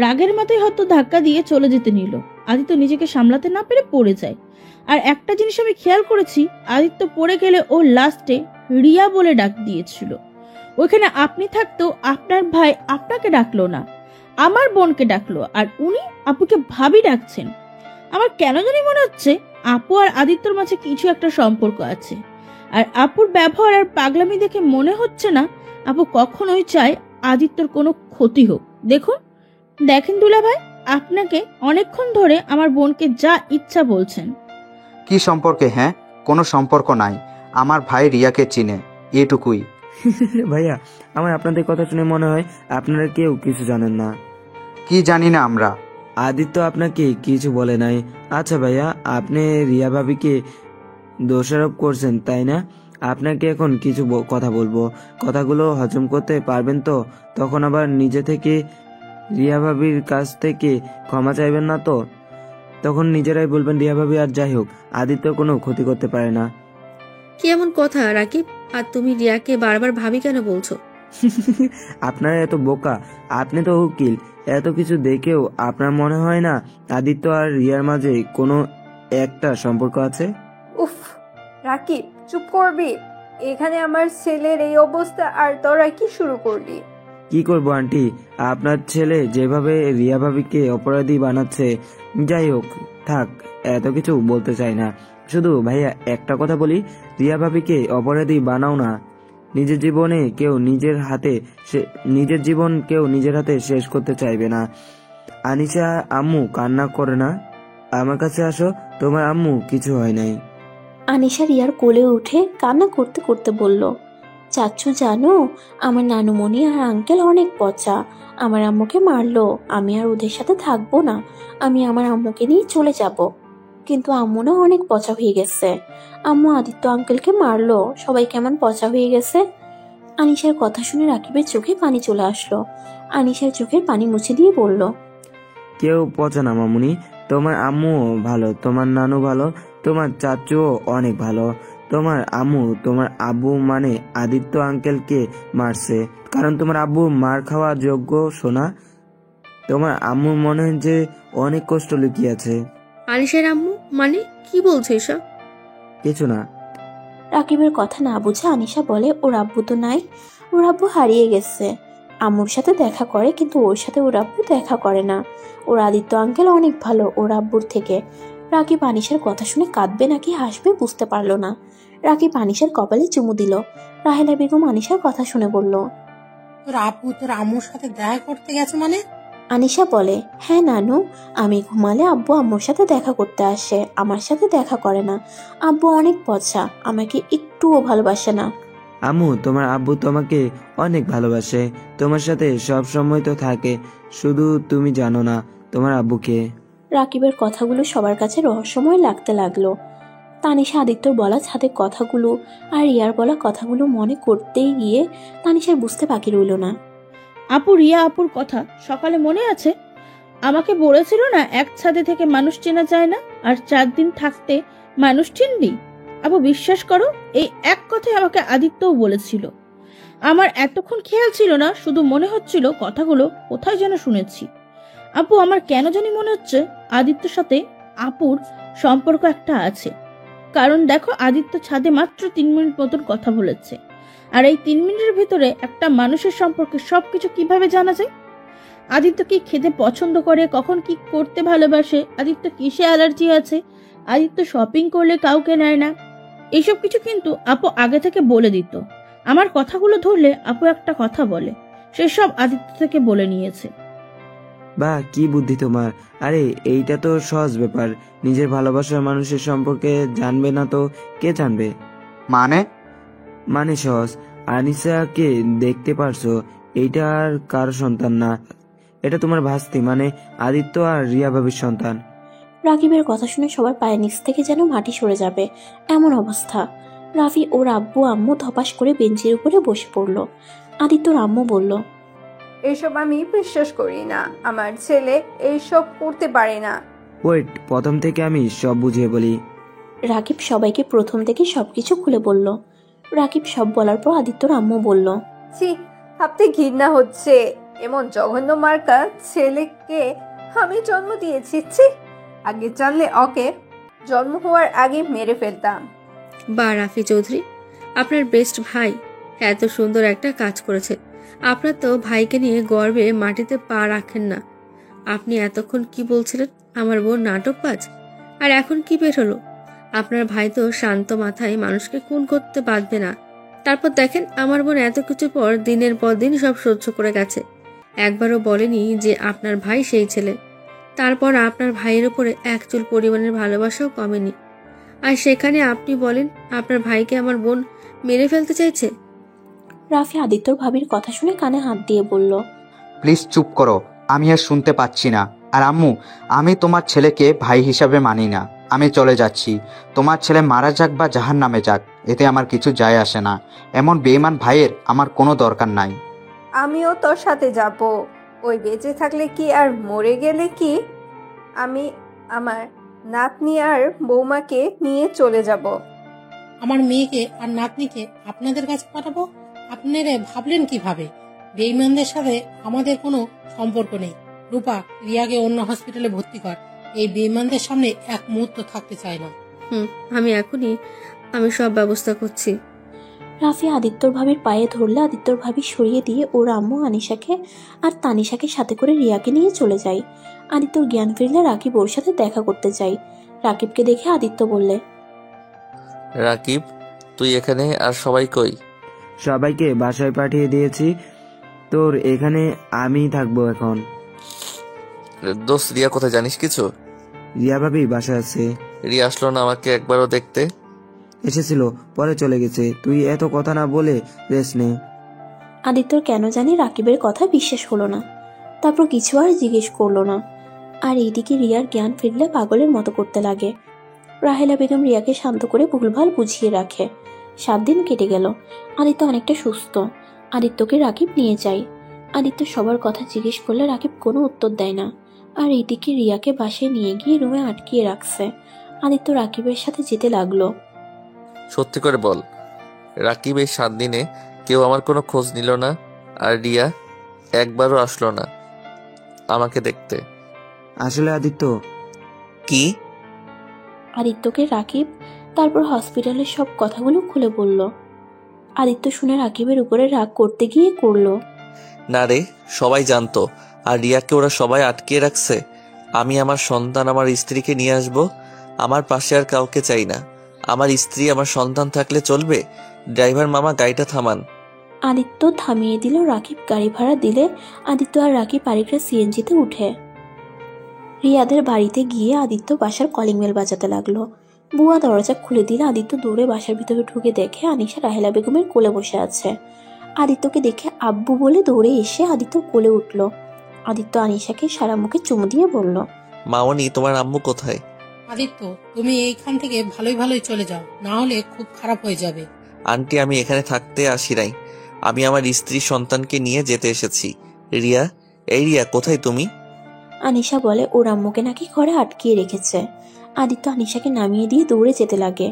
রাগের মাথায় হয়তো ধাক্কা দিয়ে চলে যেতে নিল। আদিত্য নিজেকে সামলাতে না পেরে পড়ে যায়। আর একটা জিনিস আমি খেয়াল করেছি, আদিত্য পড়ে গেলে ও লাস্টে রিয়া বলে ডাক দিয়েছিল। ওইখানে আপনি থাকতেও আপনার ভাই আপনাকে ডাকলো না, আমার বোনকে ডাকলো, আর উনি আপুকে ভাবি ডাকছেন। আমার কেন জানি মনে হচ্ছে আপু আর আদিত্যর মাঝে কিছু একটা সম্পর্ক আছে। আর আপুর ব্যবহার আর পাগলামি দেখে মনে হচ্ছে না আপু কখনোই চায় আদিত্যর কোনো ক্ষতি হোক। দেখেন দুলা ভাই, আপনাকে অনেকক্ষণ ধরে আমার বোনকে যা ইচ্ছা বলছেন। কি সম্পর্কে? হ্যাঁ, কোনো সম্পর্ক নাই। আমার ভাই রিয়াকে চিনে, এটুকুই। ভাইয়া, আমার আপনাদের কথা শুনে মনে হয় আপনারা কেউ কিছু জানেন না। কি জানি না আমরা? আদিত্য আপনাকে কিছু বলে নাই। আচ্ছা ভাইয়া, আপনি রিয়া ভাবিকে দোষারোপ করছেন, তাই না? আপনাকে এখন কিছু কথা বলবো, কথাগুলো হজম করতে পারবেন তো? তখন আবার নিজে থেকে রিয়া ভাবির কাছ থেকে ক্ষমা চাইবেন না তো? তখন নিজেরাই বলবেন রিয়া ভাবি আর যাই হোক, আদিত্য কোনো ক্ষতি করতে পারে না। কি এমন কথা রাকিব? আর তুমি রিয়াকে বারবার ভাবি কেন বলছো? আপনারা এত বোকা, আপনি তো উকিল, এত কিছু দেখেও আপনার মনে হয় না আদিত্য আর রিয়ার মাঝে কোনো একটা সম্পর্ক আছে? উফ, রাকিব চুপ করবি? এখানে আমার ছেলের এই অবস্থা আর তোরা কি শুরু করলি? কি করবো আন্টি, আপনার ছেলে যেভাবে রিয়া ভাবিকে অপরাধী বানাচ্ছে। যাই হোক, থাক, এত কিছু বলতে চাই না। শুধু ভাইয়া একটা কথা বলি, রিয়া ভাবিকে অপরাধী বানাও না। নিজের জীবন কেউ নিজের হাতে শেষ করতে চাইবে না। আনিশা আম্মু কান্না করে না, আমার কাছে আসো, তোমার আম্মু কিছু হয় নাই। আনিশা রিয়ার কোলে উঠে কান্না করতে করতে বলল, চাচ্ছু জানো, আমার নানুমণি আর আঙ্কেল অনেক পচা। আমার আম্মুকে মারলো, আমি আর ওদের সাথে থাকবো না, আমি আমার আম্মুকে নিয়ে চলে যাব। কিন্তু আম্মু না অনেক পচা হয়ে গেছে। আম্মু আদিত্য আঙ্কেলকে মারলো, সবাই কেমন পচা হয়ে গেছে। আনিশার কথা শুনে রাকিবের চোখে পানি চলে আসলো। আনিশার চোখের পানি মুছে দিয়ে বলল, কেউ পচা না মামুনি, তোমার আম্মু ভালো, তোমার নানু ভালো, তোমার চাচুও অনেক ভালো। তোমার আম্মু তোমার আব্বু মানে আদিত্য আঙ্কেলকে মারছে, কারণ তোমার আব্বু মার খাওয়া যোগ্য। শোনা, তোমার আম্মুর মনে হয় যে অনেক কষ্ট লুকিয়ে আছে। আনিশার আম্মু মানে কি বলছো এসব? কিছু না। রাকিবের কথা না বুঝে আনিশা বলে, ওর আব্বু তো নাই, ওর আব্বু হারিয়ে গেছে। আম্মুর সাথে দেখা করে, কিন্তু ওর সাথে ওর আব্বু দেখা করে না। ওর আদিত্য আঙ্কেল অনেক ভালো ওর আব্বুর থেকে। রাকিব আনিশার কথা শুনে কাঁদবে নাকি হাসবে বুঝতে পারলো না। রাকিব আনিশার কপালে চুমু দিল। রাহেলা বেগম আনিশার কথা শুনে বলল, তোর আব্বু তোর আম্মুর সাথে দেখা করতে গেছে মানে? আনিশা বলে, হ্যাঁ নানু, আমি ঘুমালে আব্বু আম্মুর সাথে দেখা করতে আসে, আমার সাথে দেখা করে না। আব্বু অনেক পচা, আমাকে একটুও ভালোবাসে না। আম্মু, তোমার আব্বু তোমাকে অনেক ভালোবাসে, তোমার সাথে সব সময় তো থাকে, শুধু তুমি জানো না তোমার আব্বুকে। রাকিবের কথাগুলো সবার কাছে রহস্যময় লাগতে লাগলো। তানিশা আদিত্যর বলা ছাদের কথাগুলো আর রিয়ার বলা কথাগুলো মনে করতেই গিয়ে তানিশার বুঝতে বাকি রইল না। আপু রিয়া আপুর কথা সকালে মনে আছে? আমাকে বলেছিল না এক ছাদে থেকে মানুষ চেনা যায় না, আর 4 দিন থাকতে মানুষ চিনবি। আপু বিশ্বাস করো, এই এক কথাই আমাকে আদিত্যও বলেছিল। আমার এতক্ষণ খেয়াল ছিল না, শুধু মনে হচ্ছিল কথাগুলো কোথায় যেন শুনেছি। আপু আমার কেন জানি মনে হচ্ছে আদিত্যর সাথে আপুর সম্পর্ক একটা আছে। কারণ দেখো, আদিত্য ছাদে মাত্র 3 মিনিট মতন কথা বলেছে, আর এই 3 মিনিটের ভিতরে একটা মানুষের সম্পর্কে সবকিছু কিভাবে জানা যায়? আদিত্য কি খেতে পছন্দ করে, কখন কি করতে ভালোবাসে, আদিত্য কিসে অ্যালার্জি আছে, আদিত্য শপিং করলে কাউকে নেয় না, এসব কিছু কিন্তু আপু আগে থেকে বলে দিত। আমার কথাগুলো ধরলে আপু একটা কথা বলে, সেসব আদিত্য থেকে বলে নিয়েছে। বা কি বুদ্ধি তোমার! আরে এইটা তো সহজ ব্যাপার, নিজের ভালোবাসার মানুষের সম্পর্কে জানবে না তো কে জানবে? মানে সহজ, আনিসাকে দেখতে পারছো, এইটা আর কারো সন্তান না, এটা তোমার ভাস্তি মানে আদিত্য আর রিয়া ভাবির সন্তান। রাকিবের কথা শুনে সবার পায়ের নিচ থেকে যেন মাটি সরে যাবে এমন অবস্থা। রাফি ওর আব্বু আম্মু ধপাস করে বেঞ্চের উপরে বসে পড়ল। আদিত্যর আম্মু বলল, এসব আমি বিশ্বাস করি না, আমার ছেলে এইসব করতে পারে না। ওয়েট, প্রথম থেকে আমি সব বুঝিয়ে বলি। রাকিব সবাইকে প্রথম থেকে সবকিছু খুলে বলল। রাকিব সব বলার পর আদিত্যর আম্মু বলল, ছি, ভাবতে ঘৃণা হচ্ছে, এমন জঘন্য মার্কা ছেলেকে আমি জন্ম দিয়েছি। ছি, আগে জানলে ওকে জন্ম হওয়ার আগে মেরে ফেলতাম। বা রাফি চৌধুরী, আপনার বেস্ট ভাই এত সুন্দর একটা কাজ করেছে। আপনার তো ভাইকে নিয়ে গর্বে মাটিতে পা রাখেন না। আপনি এতক্ষণ কি বলছিলেন, আমার বোন নাটকবাজ, আর এখন কি বের হলো? আপনার ভাই তো শান্ত মাথায় মানুষকে খুন করতে পারবে না। তারপর দেখেন আমার বোন এত কিছু পর দিনের পর দিন সব সহ্য করে গেছে, একবারও বলেনি যে আপনার ভাই সেই ছেলে। তারপর আপনার ভাইয়ের উপরে এক চুল পরিমাণের ভালোবাসাও কমেনি, আর সেখানে আপনি বলেন আপনার ভাইকে আমার বোন মেরে ফেলতে চাইছে। রাফি আদিত্যর ভাবির কথা শুনে কানে হাত দিয়ে বলল, প্লিজ চুপ করো, আমি আর শুনতে পাচ্ছি না। আর আম্মু, আমি তোমার ছেলেকে ভাই হিসাবে মানি না। আমি চলে যাচ্ছি। তোমার ছেলে মারা যাক বা জাহান্নামে যাক, এতে আমার কিছু যায় আসে না। এমন বেঈমান ভাইয়ের আমার কোনো দরকার নাই। আমিও তোর সাথে যাব। ওই বেঁচে থাকলে কি আর মরে গেলে কি, আমি আমার নাতনি আর বৌমাকে নিয়ে চলে যাব। আমার মেয়েকে আর নাতনিকে আপনাদের কাছে পাঠাবো? আপনারা ভাবলেন কিভাবে? বেঈমানদের সাথে আমাদের কোনো সম্পর্ক নেই। রূপা, রিয়াকে অন্য হসপিটালে ভর্তি কর। এই বেঈমানদের সামনে এক মুহূর্ত থাকতে চায় না। আমি সব ব্যবস্থা করছি। রাফি আদিত্যর ভাবির পায়ে ধরলে আদিত্যর ভাবি সরিয়ে দিয়ে ওর আম্মু আনিশাকে আর তানিশাকে সাথে করে রিয়াকে নিয়ে চলে যায়। আদিত্যর জ্ঞান ফিরলে রাকিব ওর সাথে দেখা করতে যায়। রাকিবকে দেখে আদিত্য বললে, রাকিব, তুই এখানে আর সবাই কই? সবাইকে বাসায় পাঠিয়ে দিয়েছি, তোর এখানে আমি থাকবো এখন। দোস্ত, রিয়া কোথায় জানিস কিছু? রিয়া ভাবি বাসায় আছে। রিয়া আসলো না আমাকে একবারও দেখতে? এসেছিল, পরে চলে গেছে। তুই এত কথা না বলে রেস্ট নে। আদিত্যর কেন জানি রাকিবের কথা বিশ্বাস হলো না। তারপর কিছু আর জিজ্ঞেস করলো না। আর এইদিকে রিয়ার জ্ঞান ফিরলে পাগলের মতো করতে লাগে। রাহেলা বেগম রিয়াকে শান্ত করে ভুলভাল বুঝিয়ে রাখে। 7 দিন কেটে গেল। আদিত্য অনেকটা সুস্থ। আদিত্যকে রাকিব নিয়ে যায়। আদিত্য সবার কথা জিজ্ঞেস করলে রাকিব কোনো উত্তর দেয় না। আর এইদিকে রিয়াকে বাসায় নিয়ে গিয়ে রুমে আটকিয়ে রাখছে। আদিত্য রাকিবের সাথে যেতে লাগলো। সত্যি করে বল, রাকিব এই 7 দিনে কেউ আমার কোনো খোঁজ নিল না, আর রিয়া একবারও আসলো না আমাকে দেখতে? আসলে আদিত্য। কি? আদিত্যকে রাকিব তারপর হসপিটালের সব কথাগুলো খুলে বলল। আদিত্য শুনে রাকিবের উপরে রাগ করতে গিয়ে করলো, না রে, সবাই জানতো, আর রিয়াকে ওরা সবাই আটকিয়ে রাখছে। আমি আমার সন্তান, আমার স্ত্রীকে নিয়ে আসব। আমার পাশে আর কাউকে চাই না। আমার স্ত্রী, আমার সন্তান থাকলে চলবে? ড্রাইভার মামা, গাড়িটা থামান। আদিত্য থামিয়ে দিল। রাকিব গাড়ি ভাড়া দিলে আদিত্য আর রাকিব আরেকটা সিএনজিতে উঠে রিয়াদের বাড়িতে গিয়ে আদিত্য বাসার কলিং বেল বাজাতে লাগলো। বুয়া দরজা খুলে দিলে আদিত্য দৌড়ে বাসার ভিতরে ঢুকে দেখে আনিশা রাহেলা বেগমের কোলে বসে আছে। আদিত্যকে দেখে আব্বু বলে দৌড়ে এসে আদিত্যর কোলে উঠল। আদিত্য আনিশাকে সারা মুখে চুমু দিয়ে বলল, মামনি, তোমার আম্মু কোথায়? আদিত্য, তুমি এইখান থেকে ভালোই ভালোই চলে যাও, না হলে খুব খারাপ হয়ে যাবে। আন্টি, আমি এখানে থাকতে আসি নাই। আমি আমার স্ত্রী সন্তানকে নিয়ে যেতে এসেছি। রিয়া, এই রিয়া, কোথায় তুমি? আনিশা বলে ওর আম্মুকে নাকি ঘরে আটকিয়ে রেখেছে। আদিত্য আনিশাকে নামিয়ে দিয়ে দৌড়ে যেতে লাগে।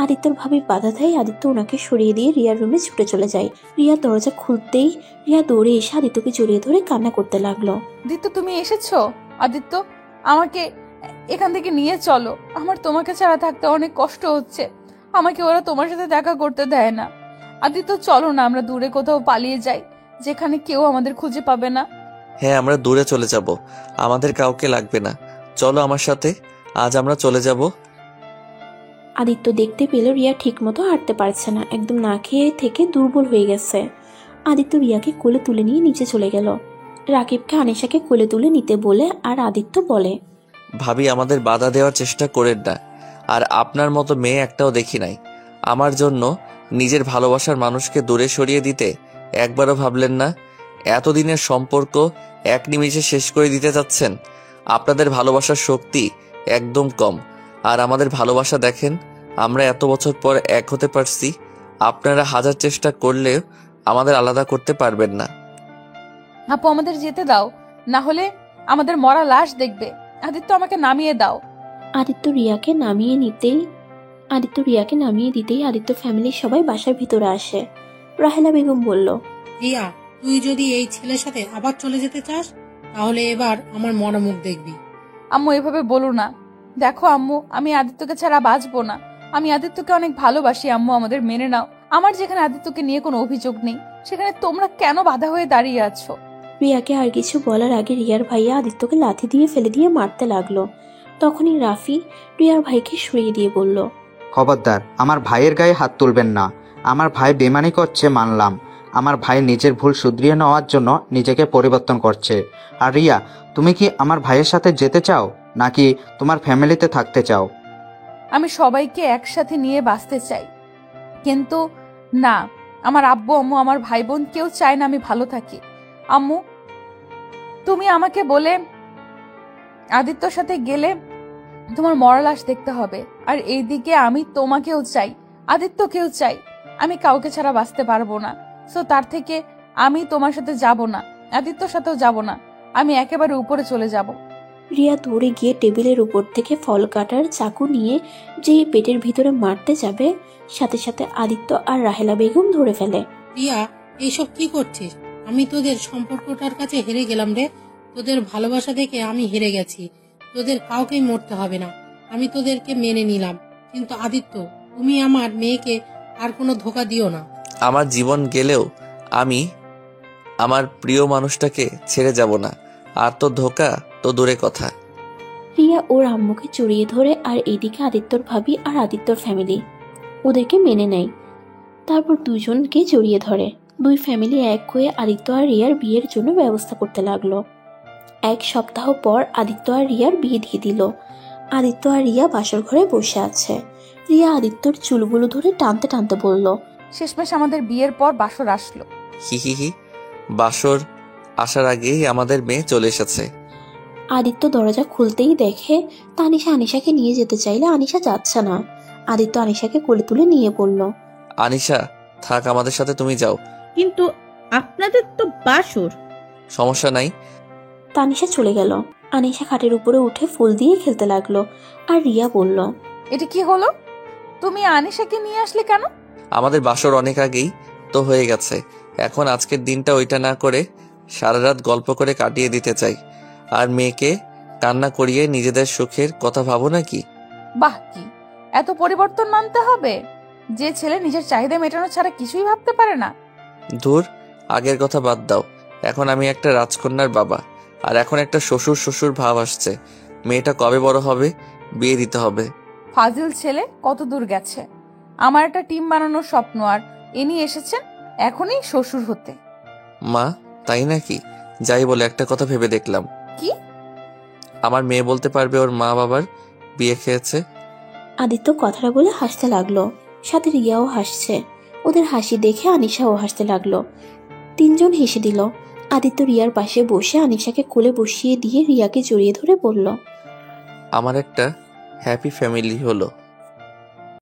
আদিত্যর ভাবি বাধা দেয়। আদিত্য ওনাকে সরিয়ে দিয়ে রিয়ার রুমে ছুটে চলে যায়। রিয়ার দরজা খুলতেই রিয়া দৌড়ে এসে আদিত্যকে জড়িয়ে ধরে কান্না করতে লাগলো। আদিত্য, তুমি এসেছো? আদিত্য, আমাকে এখান থেকে নিয়ে চলো। আমার তোমাকে ছাড়া থাকতে অনেক কষ্ট হচ্ছে। আমাকে ওরা তোমার সাথে দেখা করতে দেয় না। আদিত্য, চলো না, আমরা দূরে কোথাও পালিয়ে যাই, যেখানে কেউ আমাদের খুঁজে পাবে না। হ্যাঁ, আমরা দূরে চলে যাব, আমাদের কাউকে লাগবে না। চলো আমার সাথে, আজ আমরা চলে যাব। আদিত্য দেখতে পেল রিয়া ঠিকমতো হাঁটতে পারছে না, একদম না খেয়ে থেকে দুর্বল হয়ে গেছে। আদিত্য রিয়াকে কোলে তুলে নিয়ে নিচে চলে গেল। রাকিবকে আনিশাকে কোলে তুলে নিতে বলে আর আদিত্য বলে, ভাবি, আমাদের বাধা দেওয়ার চেষ্টা করেন না। আর আপনার মতো মেয়ে একটাও দেখি নাই। আমার জন্য নিজের ভালোবাসার মানুষকে দূরে সরিয়ে দিতে একবারও ভাবলেন না। এতদিনের সম্পর্ক এক নিমিষে শেষ করে দিতে চাচ্ছেন। আপনাদের ভালোবাসার শক্তি একদম কম। আর আমাদের ভালোবাসা দেখেন, আমরা এত বছর পর এক হতে পারছি। আপনারা হাজার চেষ্টা করলেও আমাদের আলাদা করতে পারবেন না। আপু, আমাদের যেতে দাও, না হলে আমাদের মরা লাশ দেখবে। আদিত্য, আমাকে নামিয়ে দাও। আদিত্য রিয়াকে নামিয়ে দিতেই আদিত্য ফ্যামিলির সবাই বাসার ভিতরে আসে। রাহেলা বেগম বলল, রিয়া, তুই যদি এই ছেলের সাথে আবার চলে যেতে চাস তাহলে এবার আমার মরা মুখ দেখবি। আম্মু, এভাবে বলো না। দেখো আম্মু, আমি আদিত্যকে ছাড়া বাঁচবো না। আমি আদিত্যকে অনেক ভালোবাসি আম্মু, আমাদের মেনে নাও। আমার যেখানে আদিত্যকে নিয়ে কোনো অভিযোগ নেই, সেখানে তোমরা কেন বাধা হয়ে দাঁড়িয়ে আছো? রিয়াকে আর কিছু বলার আগে রিয়ার ভাইয়া আদিত্যকে লাথি দিয়ে ফেলে দিয়ে মারতে লাগলো। তখনই রাফি রিয়ার ভাইকে সরিয়ে দিয়ে বলল, খবরদার, আমার ভাইয়ের গায়ে হাত তুলবেন না। আমার ভাই বেমানি করছে মানলাম। আমার ভাই নিজের ভুল শুধরিয়ে নেওয়ার জন্য নিজেকে পরিবর্তন করছে। আর রিয়া, তুমি কি আমার ভাইয়ের সাথে যেতে চাও নাকি তোমার ফ্যামিলিতে থাকতে চাও? আমি সবাইকে একসাথে নিয়ে বাঁচতে চাই, কিন্তু না, আমার আব্বু আম্মু, আমার ভাই বোন কেউ চায় না আমি ভালো থাকি। আম্মু, তুমি আমাকে বলে আদিত্যর সাথে গেলে তোমার মরা লাশ দেখতে হবে। আর এইদিকে আমি তোমাকেও চাই, আদিত্যকেও চাই। আমি কাউকে ছাড়া বাঁচতে পারবো না। সো তার থেকে আমি তোমার সাথে যাব না, আদিত্যর সাথেও যাব না। আমি একেবারে উপরে চলে যাব। রিয়া দৌড়ে গিয়ে টেবিলের উপর থেকে ফল কাটার চাকু নিয়ে যেই পেটের ভিতরে মারতে যাবে, সাথে সাথে আদিত্য আর রাহেলা বেগম ধরে ফেলে। রিয়া, এইসব কি করছিস? আমি তোদের সম্পর্কটার কাছে হেরে গেলাম রে। তোদের ভালোবাসা দেখে আমি হেরে গেছি। তোদের কাউকেই মরতে হবে না, আমি তোদেরকে মেনে নিলাম। কিন্তু আদিত্য, তুমি আমার মেয়েকে আর কোনো ধোকা দিও না। আমার জীবন গেলেও আমি আমার প্রিয় মানুষটাকে ছেড়ে যাব না। আর তো ধোকা তো দূরে কথা। রিয়া ওর আম্মুকে জড়িয়ে ধরে, আর এইদিকে আদিত্যর ভাবি আর আদিত্যর ফ্যামিলি ওদেরকে মেনে নেয়। তারপর দুজনকে জড়িয়ে ধরে। দুই ফ্যামিলি এক হয়ে আদিত্য আর রিয়ার বিয়ের জন্য ব্যবস্থা করতে লাগলো। এক সপ্তাহ পর আদিত্য আর রিয়ার বিয়ে দিয়ে দিল। আদিত্য আর রিয়া বাসর ঘরে বসে আছে। রিয়া আদিত্যর চুলগুলো ধরে টানতে টানতে বলল, শেষমেশ আমাদের বিয়ের পর বাসর আসলো। হি হি হি, বাসর আসার আগেই আমাদের মেয়ে চলে এসেছে। আদিত্য দরজা খুলতেই দেখে তানিশা আনিশাকে নিয়ে যেতে চাইলে আনিশা যাচ্ছে না। আদিত্য আনিশাকে কোলে তুলে নিয়ে বলল, আনিশা, থাক আমাদের সাথে, তুমি যাও। কিন্তু আপনাদের তো বাসর। সমস্যা নাই। তানিশা চলে গেল। আনিশা খাটের উপরে উঠে ফুল দিয়ে খেলতে লাগলো। আর রিয়া বলল, এটা কি হলো? তুমি আনিশাকে নিয়ে আসলে কেন? আমাদের বাসর অনেক আগেই তো হয়ে গেছে। এখন আজকের দিনটা ওইটা না করে সারা রাত গল্প করে কাটিয়ে দিতে চাই। আর মেয়েকে কান্না করিয়ে নিজেদের সুখের কথা ভাবো নাকি? বাহ, কি এত পরিবর্তন মানতে হবে? যে ছেলে নিজের চাহিদা মেটানো ছাড়া কিছুই ভাবতে পারে না। ধুর, আগের কথা বাদ দাও। এখন আমি একটা রাজকন্যার বাবা, আর এখন একটা শ্বশুর শ্বশুর ভাব আসছে। মেয়েটা কবে বড় হবে, বিয়ে দিতে হবে। ফাজিল ছেলে কত দূর গেছে। আমার একটা টিম বানানোর স্বপ্ন, আর ইনি এসেছেন এখনই শ্বশুর হতে। মা, তাই নাকি? যাই বলে একটা কথা ভেবে দেখলাম। কি? আমার মেয়ে বলতে পারবে ওর মা বাবার বিয়ে খেয়েছে। আদিত্য কথাটা বলে হাসতে লাগলো। সাথে রিয়াও হাসছে। ওদের হাসি দেখে আনিশাও হাসতে লাগলো। তিনজন হেসে দিল। আদিত্য রিয়ার পাশে বসে আনিশাকে কোলে বসিয়ে দিয়ে রিয়াকে জড়িয়ে ধরে বলল, আমার একটা হ্যাপি ফ্যামিলি হলো।